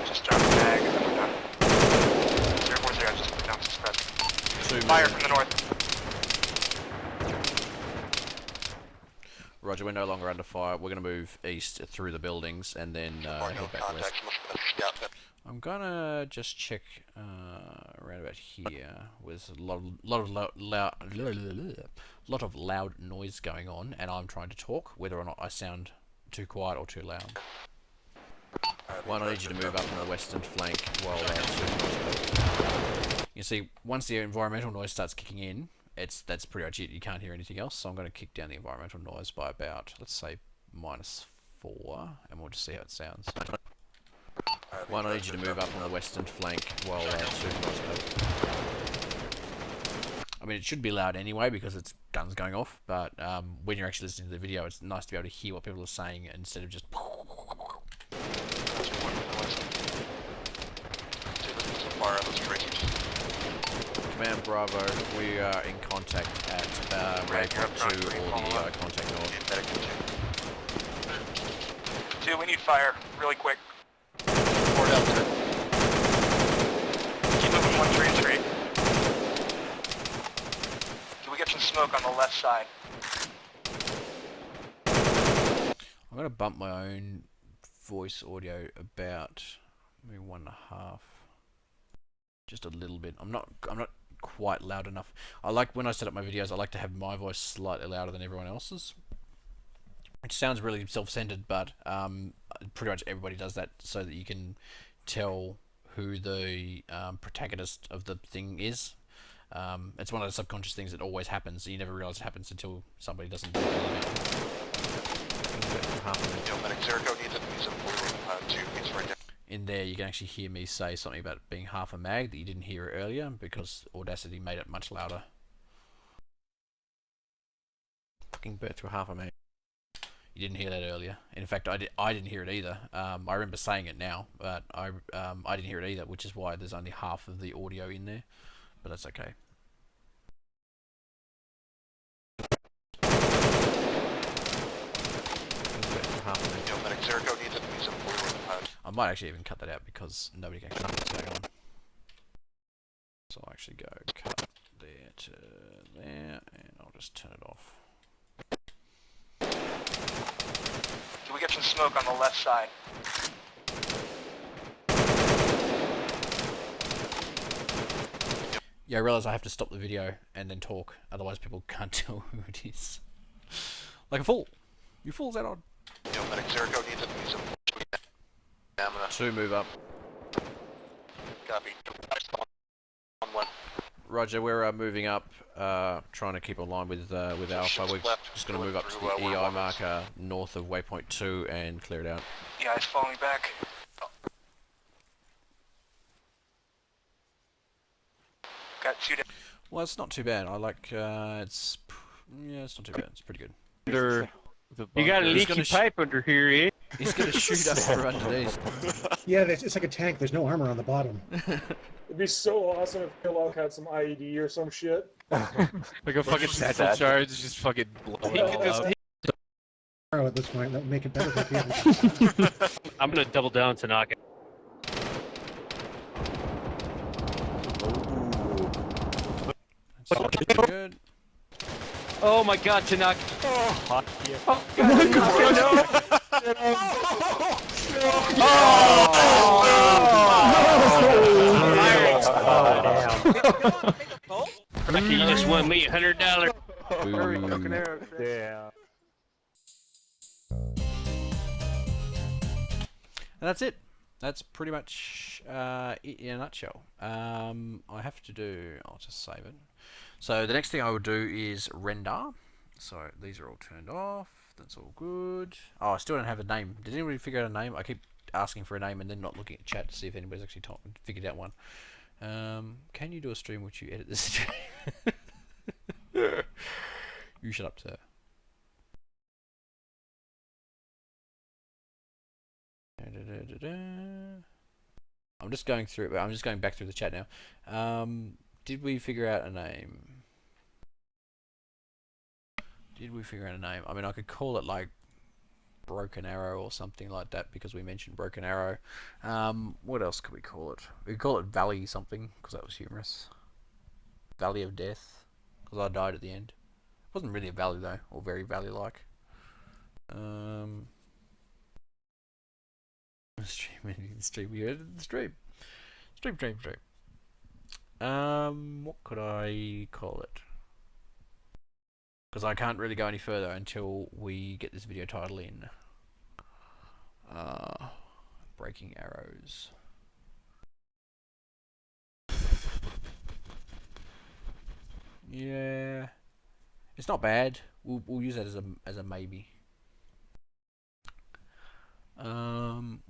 Just drop the mag and then we're done. 040, just put down some spread. Fire from the north. Roger, we're no longer under fire. We're going to move east through the buildings and then head back west. I'm going to just check around about here. There's a lot of loud noise going on, and I'm trying to talk, whether or not I sound too quiet or too loud. One, I need you to move up on the western flank while you see, once the environmental noise starts kicking in, that's pretty much it. You can't hear anything else, so I'm going to kick down the environmental noise by about, let's say, -4, and we'll just see how it sounds. One, I need you to move up on the western flank while I mean, it should be loud anyway because it's guns going off, but when you're actually listening to the video, it's nice to be able to hear what people are saying instead of just... Command Bravo, we are in contact at waypoint 2 or the EI contact north. 2, we need fire, really quick. Keep moving 133. Can we get some smoke on the left side? I'm going to bump my own voice audio about maybe 1.5. Just a little bit. I'm not quite loud enough. I like, when I set up my videos, I like to have my voice slightly louder than everyone else's. Which sounds really self-centered, but pretty much everybody does that so that you can tell who the protagonist of the thing is. It's one of the subconscious things that always happens. You never realize it happens until somebody doesn't do it. Medic Jericho needs a blue 2. He's right there. In there, you can actually hear me say something about it being half a mag that you didn't hear earlier because Audacity made it much louder. Fucking burnt through half a mag. You didn't hear that earlier. In fact, I didn't hear it either. I remember saying it now, but I didn't hear it either, which is why there's only half of the audio in there. But that's okay. Medic Jericho needs a blue I might actually even cut that out because nobody can cut what's going on. So I'll actually go cut there to there, and I'll just turn it off. Can we get some smoke on the left side? Yeah, I realise I have to stop the video and then talk, otherwise people can't tell who it is. Like a fool! You fools out on! Medic Jericho needs a stamina. 2 move up. Copy. On 1. Roger, we're moving up, trying to keep in line with Alpha. We're just going to move up to the EI marker north of waypoint 2 and clear it out. Yeah, it's falling back. Got 2 down. Well, it's not too bad. I like, it's not too bad. It's pretty good. You got a leaky pipe under here, eh? He's going to shoot us from underneath. Yeah, it's like a tank. There's no armor on the bottom. It'd be so awesome if Pillow had some IED or some shit. Like a fucking pistol charge, just fucking blow it all up. At this point, that would make it better for people. I'm gonna double down to knock it. That's good. Oh my god, Tanaka! Oh, oh god, Tanaka, you just won me $100. Yeah. And that's it. That's pretty much it in a nutshell. I have to do... I'll just save it. So the next thing I would do is render. So these are all turned off. That's all good. Oh, I still don't have a name. Did anybody figure out a name? I keep asking for a name and then not looking at chat to see if anybody's actually figured out one. Can you do a stream which you edit this stream? You shut up, sir. I'm just going through. I'm just going back through the chat now. Did we figure out a name? Did we figure out a name? I mean, I could call it like Broken Arrow or something like that because we mentioned Broken Arrow. What else could we call it? We could call it Valley something because that was humorous. Valley of Death because I died at the end. It wasn't really a valley though, or very valley-like. Stream. We edited the stream. Stream. What could I call it? Because I can't really go any further until we get this video title in. Breaking Arrows. Yeah, it's not bad. We'll use that as a maybe.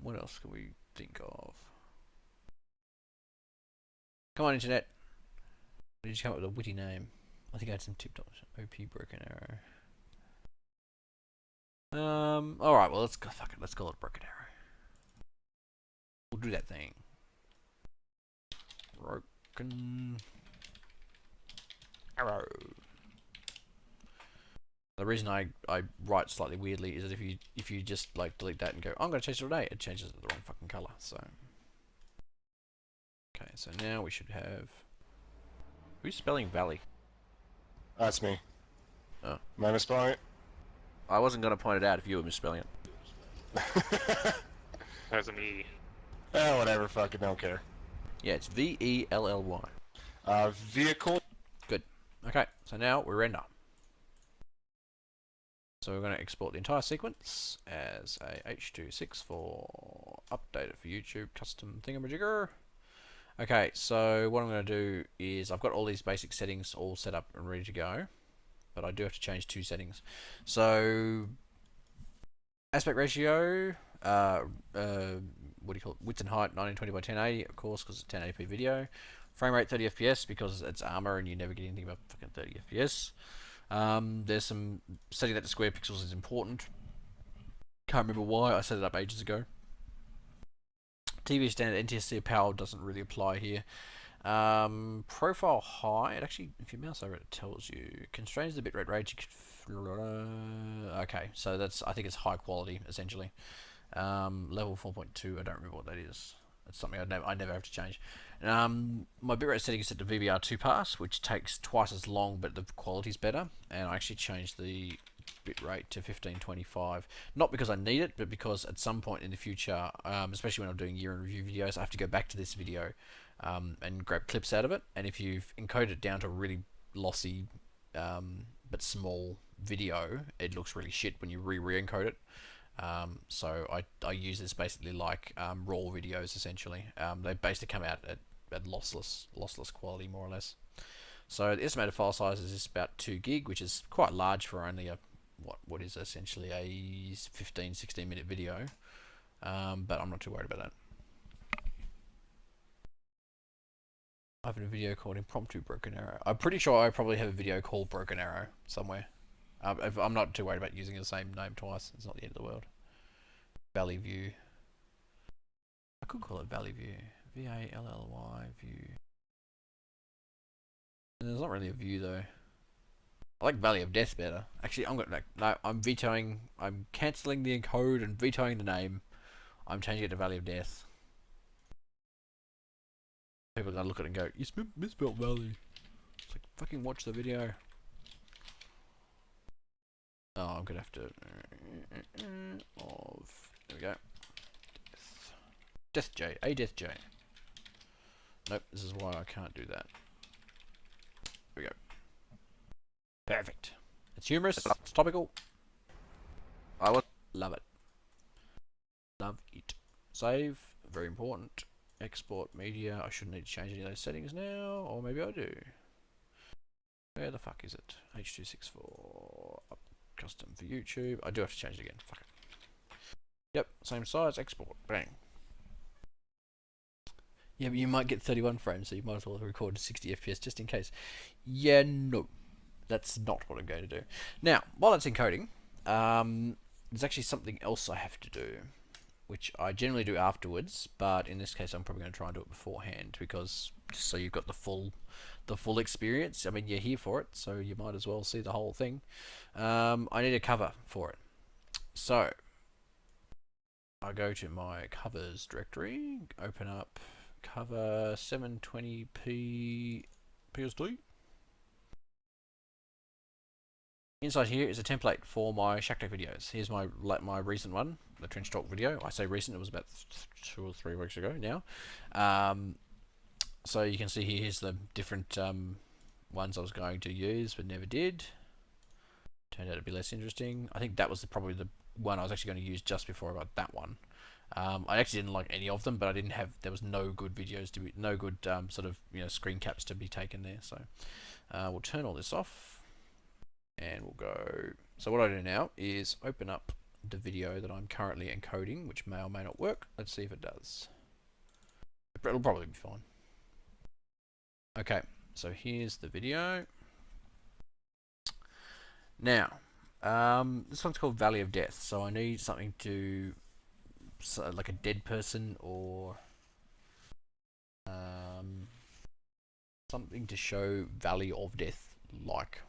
What else can we think of? Come on, internet. Did you come up with a witty name? I think I had some tip tops. OP Broken Arrow. Alright, well, let's go. Fuck it. Let's call it Broken Arrow. We'll do that thing. Broken Arrow. The reason I write slightly weirdly is that if you just like delete that and go, I'm going to change it today, it changes it to the wrong fucking color. So okay, so now we should have. Who's spelling Valley? That's me. Oh. Am I misspelling it? I wasn't going to point it out if you were misspelling it. That's an E. Whatever. Fucking don't care. Yeah, it's VELLY. Vehicle. Good. Okay, so now we render. So we're going to export the entire sequence as a H.264, update it for YouTube, custom thingamajigger. Okay, so what I'm going to do is I've got all these basic settings all set up and ready to go, but I do have to change two settings. So aspect ratio, what do you call it? Width and height 1920 by 1080, of course, because it's 1080p video. Frame rate 30 FPS because it's armor and you never get anything above fucking 30 FPS. There's some setting that to square pixels is important. Can't remember why, I set it up ages ago. TV standard NTSC power doesn't really apply here. Profile high, it actually, if you mouse over it, it tells you. Constrains the bitrate range. Okay, so that's, I think it's high quality, essentially. Level 4.2, I don't remember what that is. That's something I never have to change. My bitrate setting is set to VBR2 pass, which takes twice as long, but the quality's better. And I actually changed the bitrate to 1525. Not because I need it, but because at some point in the future, especially when I'm doing year in review videos, I have to go back to this video and grab clips out of it. And if you've encoded it down to a really lossy but small video, it looks really shit when you re-encode it. So I use this basically like raw videos essentially. They basically come out at lossless quality more or less. So the estimated file size is about 2 gig, which is quite large for only a what is essentially a 15-16 minute video. But I'm not too worried about that. I have a video called Impromptu Broken Arrow. I'm pretty sure I probably have a video called Broken Arrow somewhere. I'm not too worried about using the same name twice. It's not the end of the world. Valley View. I could call it Valley View. V-A-L-L-Y View. And there's not really a view though. I like Valley of Death better. Actually, I'm vetoing. I'm cancelling the encode and vetoing the name. I'm changing it to Valley of Death. People are gonna look at it and go, "You misspelled Valley." It's like, fucking watch the video. Oh, I'm gonna have to. There we go. Death J. A Death J. Nope, this is why I can't do that. There we go. Perfect. It's humorous. It's topical. I love it. Love it. Save. Very important. Export media. I shouldn't need to change any of those settings now, or maybe I do. Where the fuck is it? H.264. Custom for YouTube. I do have to change it again. Fuck it. Yep, same size. Export. Bang. Yeah, but you might get 31 frames, so you might as well record to 60 FPS just in case. Yeah, no. That's not what I'm going to do. Now, while it's encoding, there's actually something else I have to do, which I generally do afterwards, but in this case I'm probably going to try and do it beforehand, because just so you've got the full experience. I mean, you're here for it, so you might as well see the whole thing. I need a cover for it. So, I go to my covers directory, open up cover 720p PSD. Inside here is a template for my Shack Deck videos. Here's my recent one, the Trench Talk video. I say recent, it was about 2 or 3 weeks ago now. So you can see here's the different ones I was going to use but never did. Turned out to be less interesting. I think that was probably the one I was actually going to use just before I got that one. I actually didn't like any of them, but I didn't have. There was no good videos to be, no good sort of screen caps to be taken there. So we'll turn all this off. And we'll go. So what I do now is open up the video that I'm currently encoding, which may or may not work. Let's see if it does. It'll probably be fine. Okay, so here's the video. Now, this one's called Valley of Death. So I need something to, like a dead person or something to show Valley of Death like.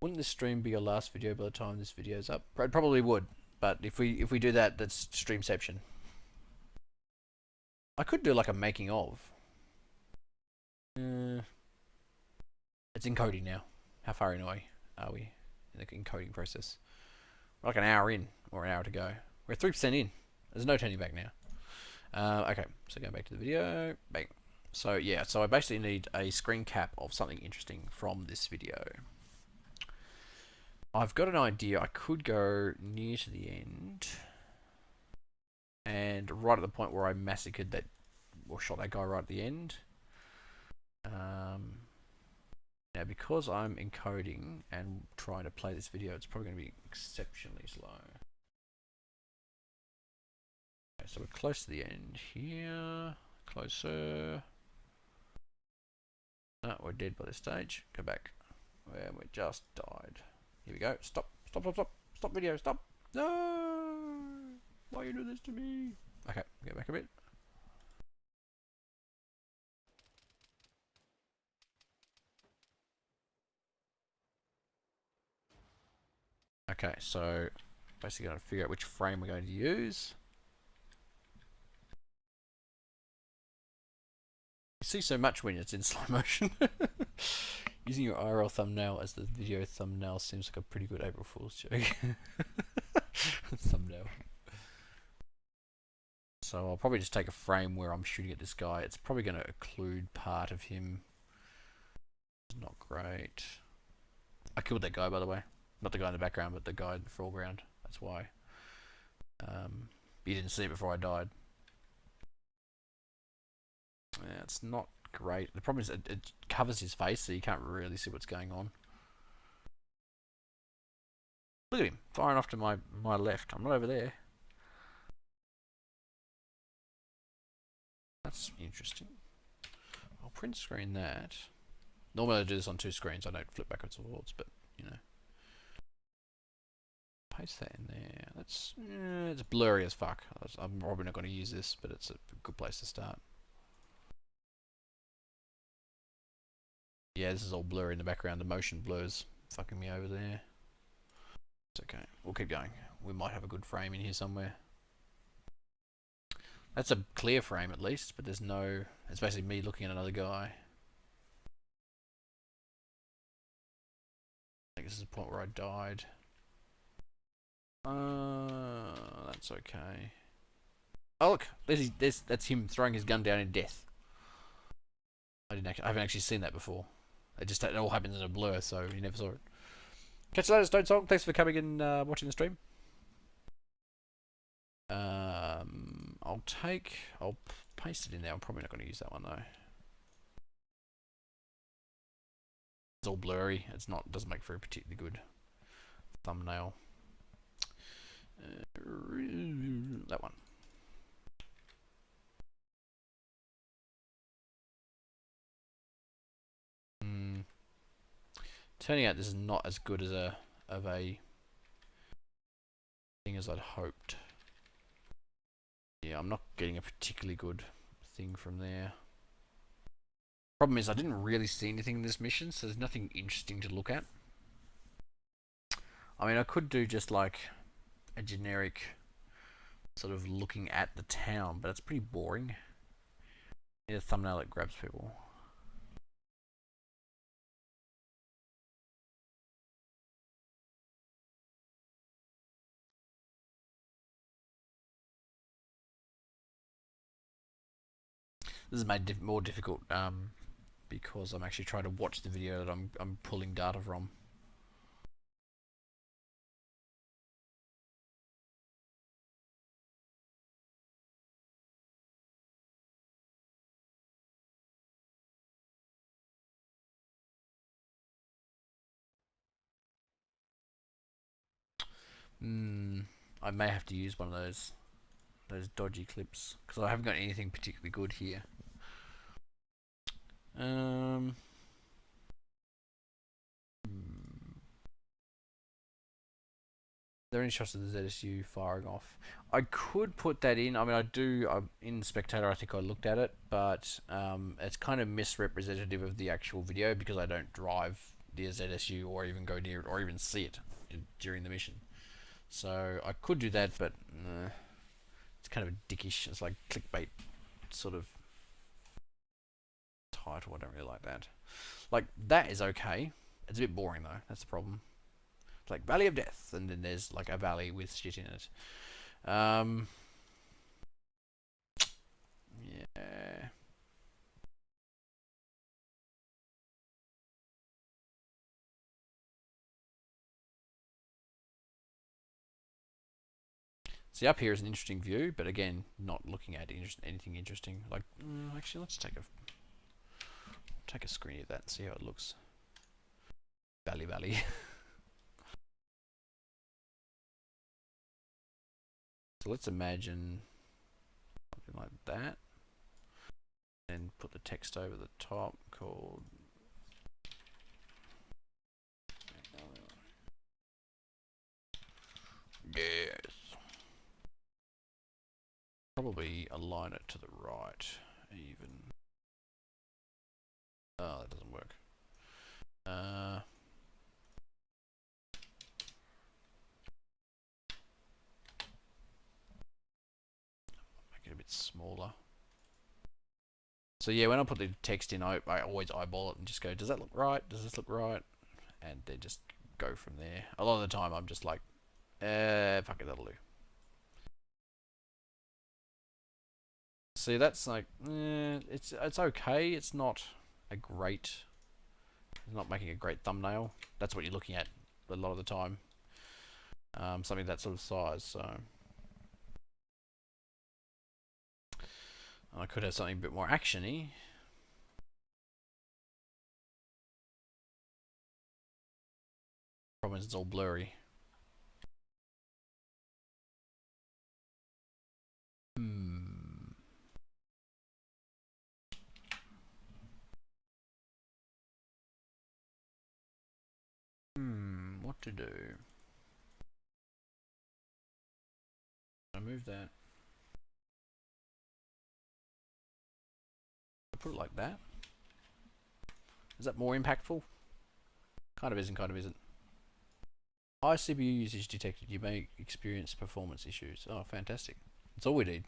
Wouldn't this stream be your last video by the time this video's up? It probably would, but if we do that, that's streamception. I could do like a making of. It's encoding now. How far in are we in the encoding process? We're like an hour in, or an hour to go. We're 3% in. There's no turning back now. Okay, so going back to the video. Bang. So yeah, so I basically need a screen cap of something interesting from this video. I've got an idea. I could go near to the end and right at the point where I massacred that or shot that guy right at the end. Now, because I'm encoding and trying to play this video, it's probably going to be exceptionally slow. Okay, so we're close to the end here. Closer. No, we're dead by this stage. Go back. Where we just died. Here we go. Stop. Stop, stop, stop. Stop video. Stop. No! Why you do this to me? Okay, get back a bit. Okay, so basically going to figure out which frame we're going to use. You see so much when it's in slow motion. Using your IRL thumbnail as the video thumbnail seems like a pretty good April Fool's joke. Thumbnail. So I'll probably just take a frame where I'm shooting at this guy. It's probably going to occlude part of him. It's not great. I killed that guy, by the way. Not the guy in the background, but the guy in the foreground. That's why. You didn't see it before I died. Yeah, it's not great. The problem is it covers his face, so you can't really see what's going on. Look at him, firing off to my left. I'm not over there. That's interesting. I'll print screen that. Normally I do this on 2 screens. I don't flip backwards or forwards, but you know. Paste that in there. That's it's blurry as fuck. I'm probably not going to use this, but it's a good place to start. Yeah, this is all blurry in the background. The motion blurs fucking me over there. It's okay. We'll keep going. We might have a good frame in here somewhere. That's a clear frame at least, but there's no... It's basically me looking at another guy. I think this is the point where I died. That's okay. Oh look, that's him throwing his gun down in death. I haven't actually seen that before. It all happens in a blur, so you never saw it. Catch you later, Stone Song. Thanks for coming and watching the stream. I'll paste it in there. I'm probably not going to use that one though. It's all blurry. Doesn't make for a particularly good thumbnail. That one. Turning out this is not as good as a thing as I'd hoped. Yeah, I'm not getting a particularly good thing from there. Problem is I didn't really see anything in this mission, so there's nothing interesting to look at. I mean, I could do just like a generic sort of looking at the town, but it's pretty boring. I need a thumbnail that grabs people. This is made more difficult because I'm actually trying to watch the video that I'm pulling data from. I may have to use one of those dodgy clips because I haven't got anything particularly good here. There are any shots of the ZSU firing off? I could put that in. I mean, I do. In Spectator, I think I looked at it, but it's kind of misrepresentative of the actual video because I don't drive the ZSU or even go near it or even see it during the mission. So I could do that, but it's kind of dickish. It's like clickbait sort of title. I don't really like that. Like, that is okay. It's a bit boring though. That's the problem. It's like Valley of Death, and then there's like a valley with shit in it. Yeah. See, up here is an interesting view, but again, not looking at anything interesting. Like, actually, let's take a screen of that and see how it looks. Valley. So let's imagine something like that, and put the text over the top called. Yes. Probably align it to the right, even. Oh, that doesn't work. Make it a bit smaller. So yeah, when I put the text in, I always eyeball it and just go, does that look right? Does this look right? And then just go from there. A lot of the time, I'm just like, fuck it, that'll do. See, that's like, it's okay. It's not a great. It's not making a great thumbnail. That's what you're looking at a lot of the time. Something that sort of size. So I could have something a bit more actiony. Problem is, it's all blurry. What to do? I move that. I put it like that. Is that more impactful? Kind of isn't, kind of isn't. High CPU usage detected. You may experience performance issues. Oh, fantastic. That's all we need.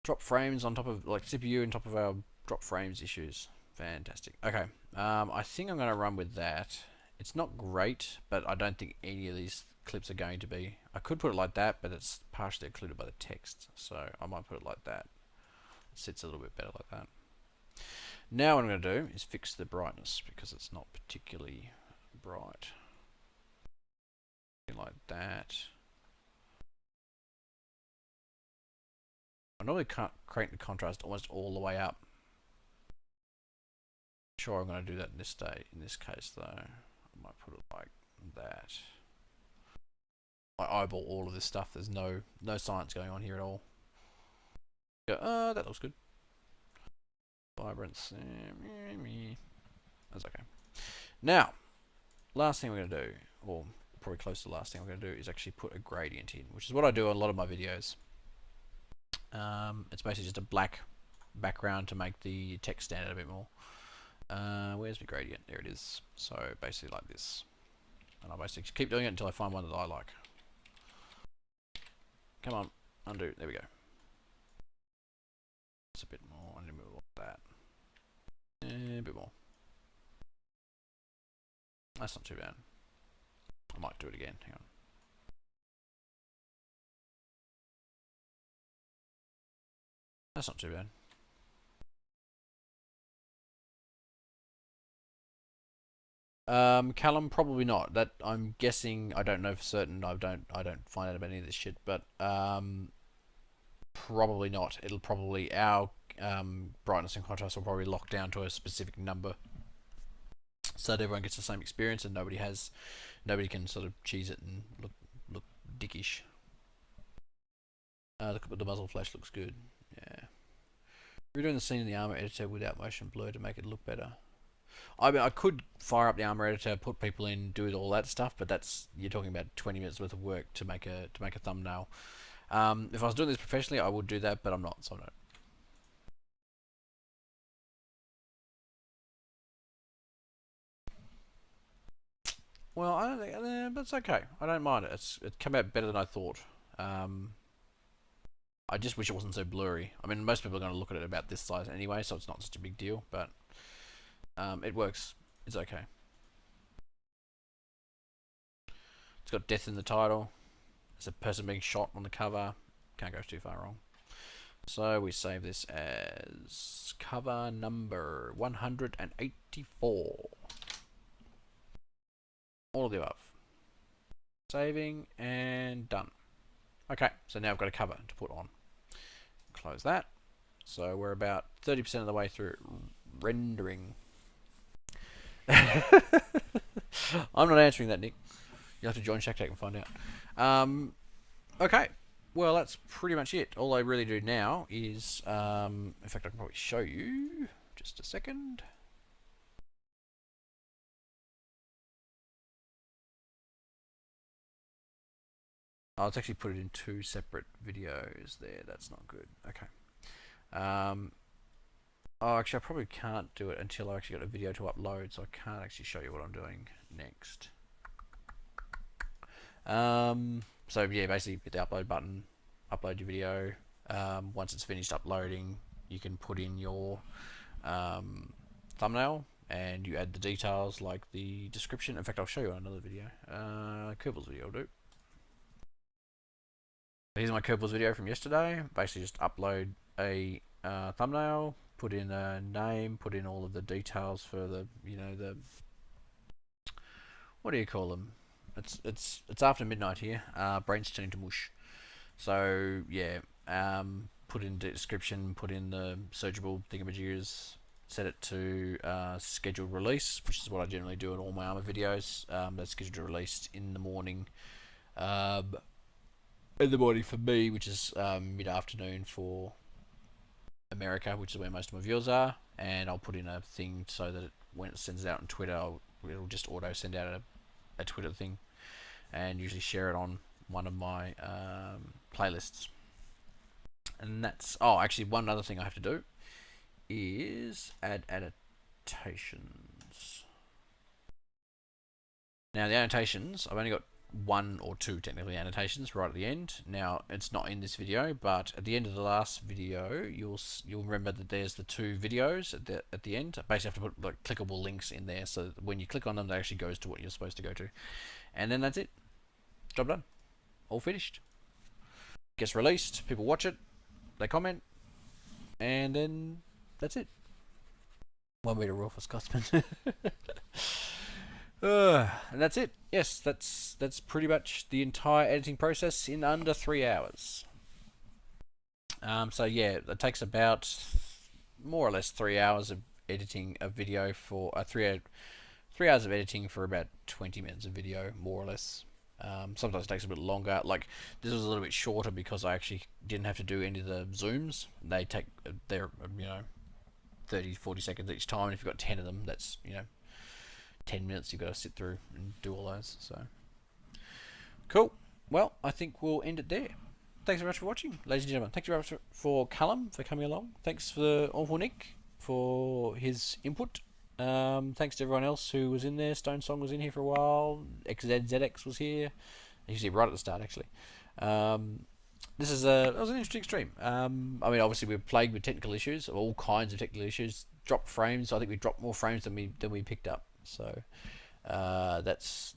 Drop frames on top of, like, CPU on top of our drop frames issues. Fantastic. Okay. I think I'm going to run with that. It's not great, but I don't think any of these clips are going to be. I could put it like that, but it's partially occluded by the text. So I might put it like that. It sits a little bit better like that. Now what I'm going to do is fix the brightness because it's not particularly bright. Like that. I normally can't crank the contrast almost all the way up. Sure, I'm going to do that in this case though. I might put it like that. I eyeball all of this stuff. There's no science going on here at all. Go, that looks good. Vibrance. That's okay. Now, last thing we're going to do, or probably close to the last thing I'm going to do, is actually put a gradient in, which is what I do on a lot of my videos. It's basically just a black background to make the text stand out a bit more. Where's my gradient? There it is. So basically like this. And I basically keep doing it until I find one that I like. Come on, undo. There we go. It's a bit more. I need to move like that. A bit more. That's not too bad. I might do it again. Hang on. That's not too bad. Callum, probably not. That I'm guessing. I don't know for certain. I don't find out about any of this shit. But probably not. It'll probably our brightness and contrast will probably lock down to a specific number, so that everyone gets the same experience and nobody can sort of cheese it and look dickish. The muzzle flash looks good. Yeah. We're doing the scene in the armor editor without motion blur to make it look better. I mean, I could fire up the armor editor, put people in, do all that stuff, but that's, you're talking about 20 minutes worth of work to make a thumbnail. If I was doing this professionally, I would do that, but I'm not, so I don't. Well, I don't think, but it's okay. I don't mind it. It came out better than I thought. I just wish it wasn't so blurry. I mean, most people are going to look at it about this size anyway, so it's not such a big deal, but it works. It's okay. It's got death in the title. There's a person being shot on the cover. Can't go too far wrong. So we save this as cover number 184. All of the above. Saving and done. Okay, so now I've got a cover to put on. Close that. So we're about 30% of the way through rendering. I'm not answering that, Nick. You'll have to join ShackTack and find out. Okay, well that's pretty much it. All I really do now is, in fact I can probably show you. Just a second. Let's actually put it in 2 separate videos there. That's not good. Okay. Oh, actually, I probably can't do it until I actually got a video to upload, so I can't actually show you what I'm doing next. So yeah, basically hit the upload button, upload your video. Once it's finished uploading, you can put in your thumbnail, and you add the details like the description. In fact, I'll show you another video. Kerbals video will do. Here's my Kerbals video from yesterday. Basically, just upload a thumbnail, put in a name, put in all of the details for the, you know, the, what do you call them? It's after midnight here. Brains turning to mush. So yeah, put in the description, put in the searchable thingamajiggers, set it to scheduled release, which is what I generally do in all my armor videos. That's scheduled to release in the morning. In the morning for me, which is mid-afternoon for America, which is where most of my viewers are, and I'll put in a thing so that when it sends it out on Twitter, it'll just auto send out a Twitter thing, and usually share it on one of my playlists. And that's, oh, actually one other thing I have to do is add annotations. Now the annotations, I've only got 1 or 2 technically annotations right at the end. Now it's not in this video, but at the end of the last video, you'll remember that there's the 2 videos at the end. I basically have to put like clickable links in there, so that when you click on them, that actually goes to what you're supposed to go to, and then that's it. Job done. All finished. Gets released. People watch it. They comment, and then that's it. 1 meter raw for Scotsman. And that's it. Yes, that's pretty much the entire editing process in under 3 hours. So yeah, it takes about more or less 3 hours of editing a video for 3 hours of editing for about 20 minutes of video, more or less. Sometimes it takes a bit longer. Like this was a little bit shorter because I actually didn't have to do any of the zooms. They take they're 30-40 seconds each time, and if you've got 10 of them, that's 10 minutes you've got to sit through and do all those. So cool. Well, I think we'll end it there. Thanks very much for watching, ladies and gentlemen. Thanks very much for Callum for coming along. Thanks for Awful Nick for his input. Thanks to everyone else who was in there. Stone Song was in here for a while. XZZX was here. He was here right at the start, actually. This is that was an interesting stream. I mean, obviously we were plagued with technical issues, all kinds of technical issues. Dropped frames. I think we dropped more frames than we picked up. So that's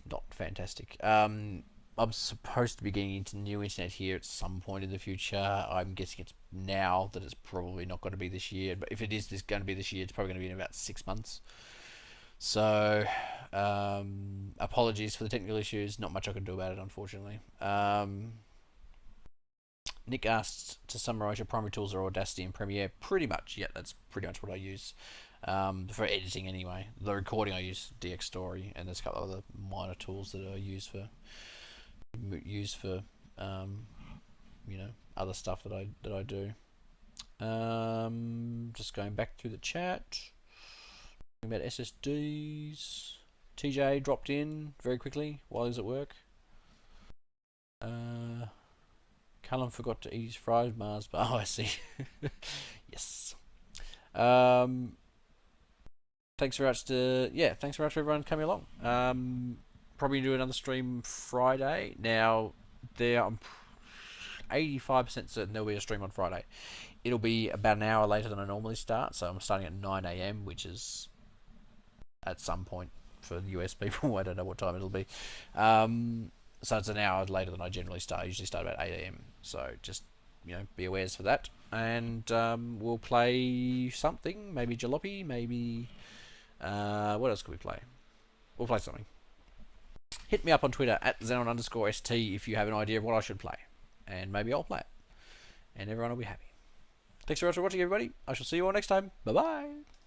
not fantastic. I'm supposed to be getting into new internet here at some point in the future. I'm guessing it's now that it's probably not going to be this year. But if it is going to be this year, it's probably going to be in about 6 months. So apologies for the technical issues. Not much I can do about it, unfortunately. Nick asked to summarize your primary tools are Audacity and Premiere. Pretty much, yeah, that's pretty much what I use. For editing anyway. The recording I use DX Story, and there's a couple of other minor tools that I use for other stuff that I do. Just going back through the chat, talking about SSDs. TJ dropped in very quickly while he was at work. Callum forgot to eat his fried Mars bar. Oh, I see. Yes. Thanks very much thanks very much for everyone coming along. Probably do another stream Friday. Now, I'm 85% certain there'll be a stream on Friday. It'll be about an hour later than I normally start, so I'm starting at 9 AM, which is at some point for the US people. I don't know what time it'll be. So it's an hour later than I generally start. I usually start about 8 AM. So just be awares for that. And we'll play something. Maybe Jalopy. Maybe what else could we play? We'll play something. Hit me up on Twitter at Xenon_ST if you have an idea of what I should play. and maybe I'll play it, and everyone will be happy. Thanks very much for watching, everybody. I shall see you all next time. Bye bye.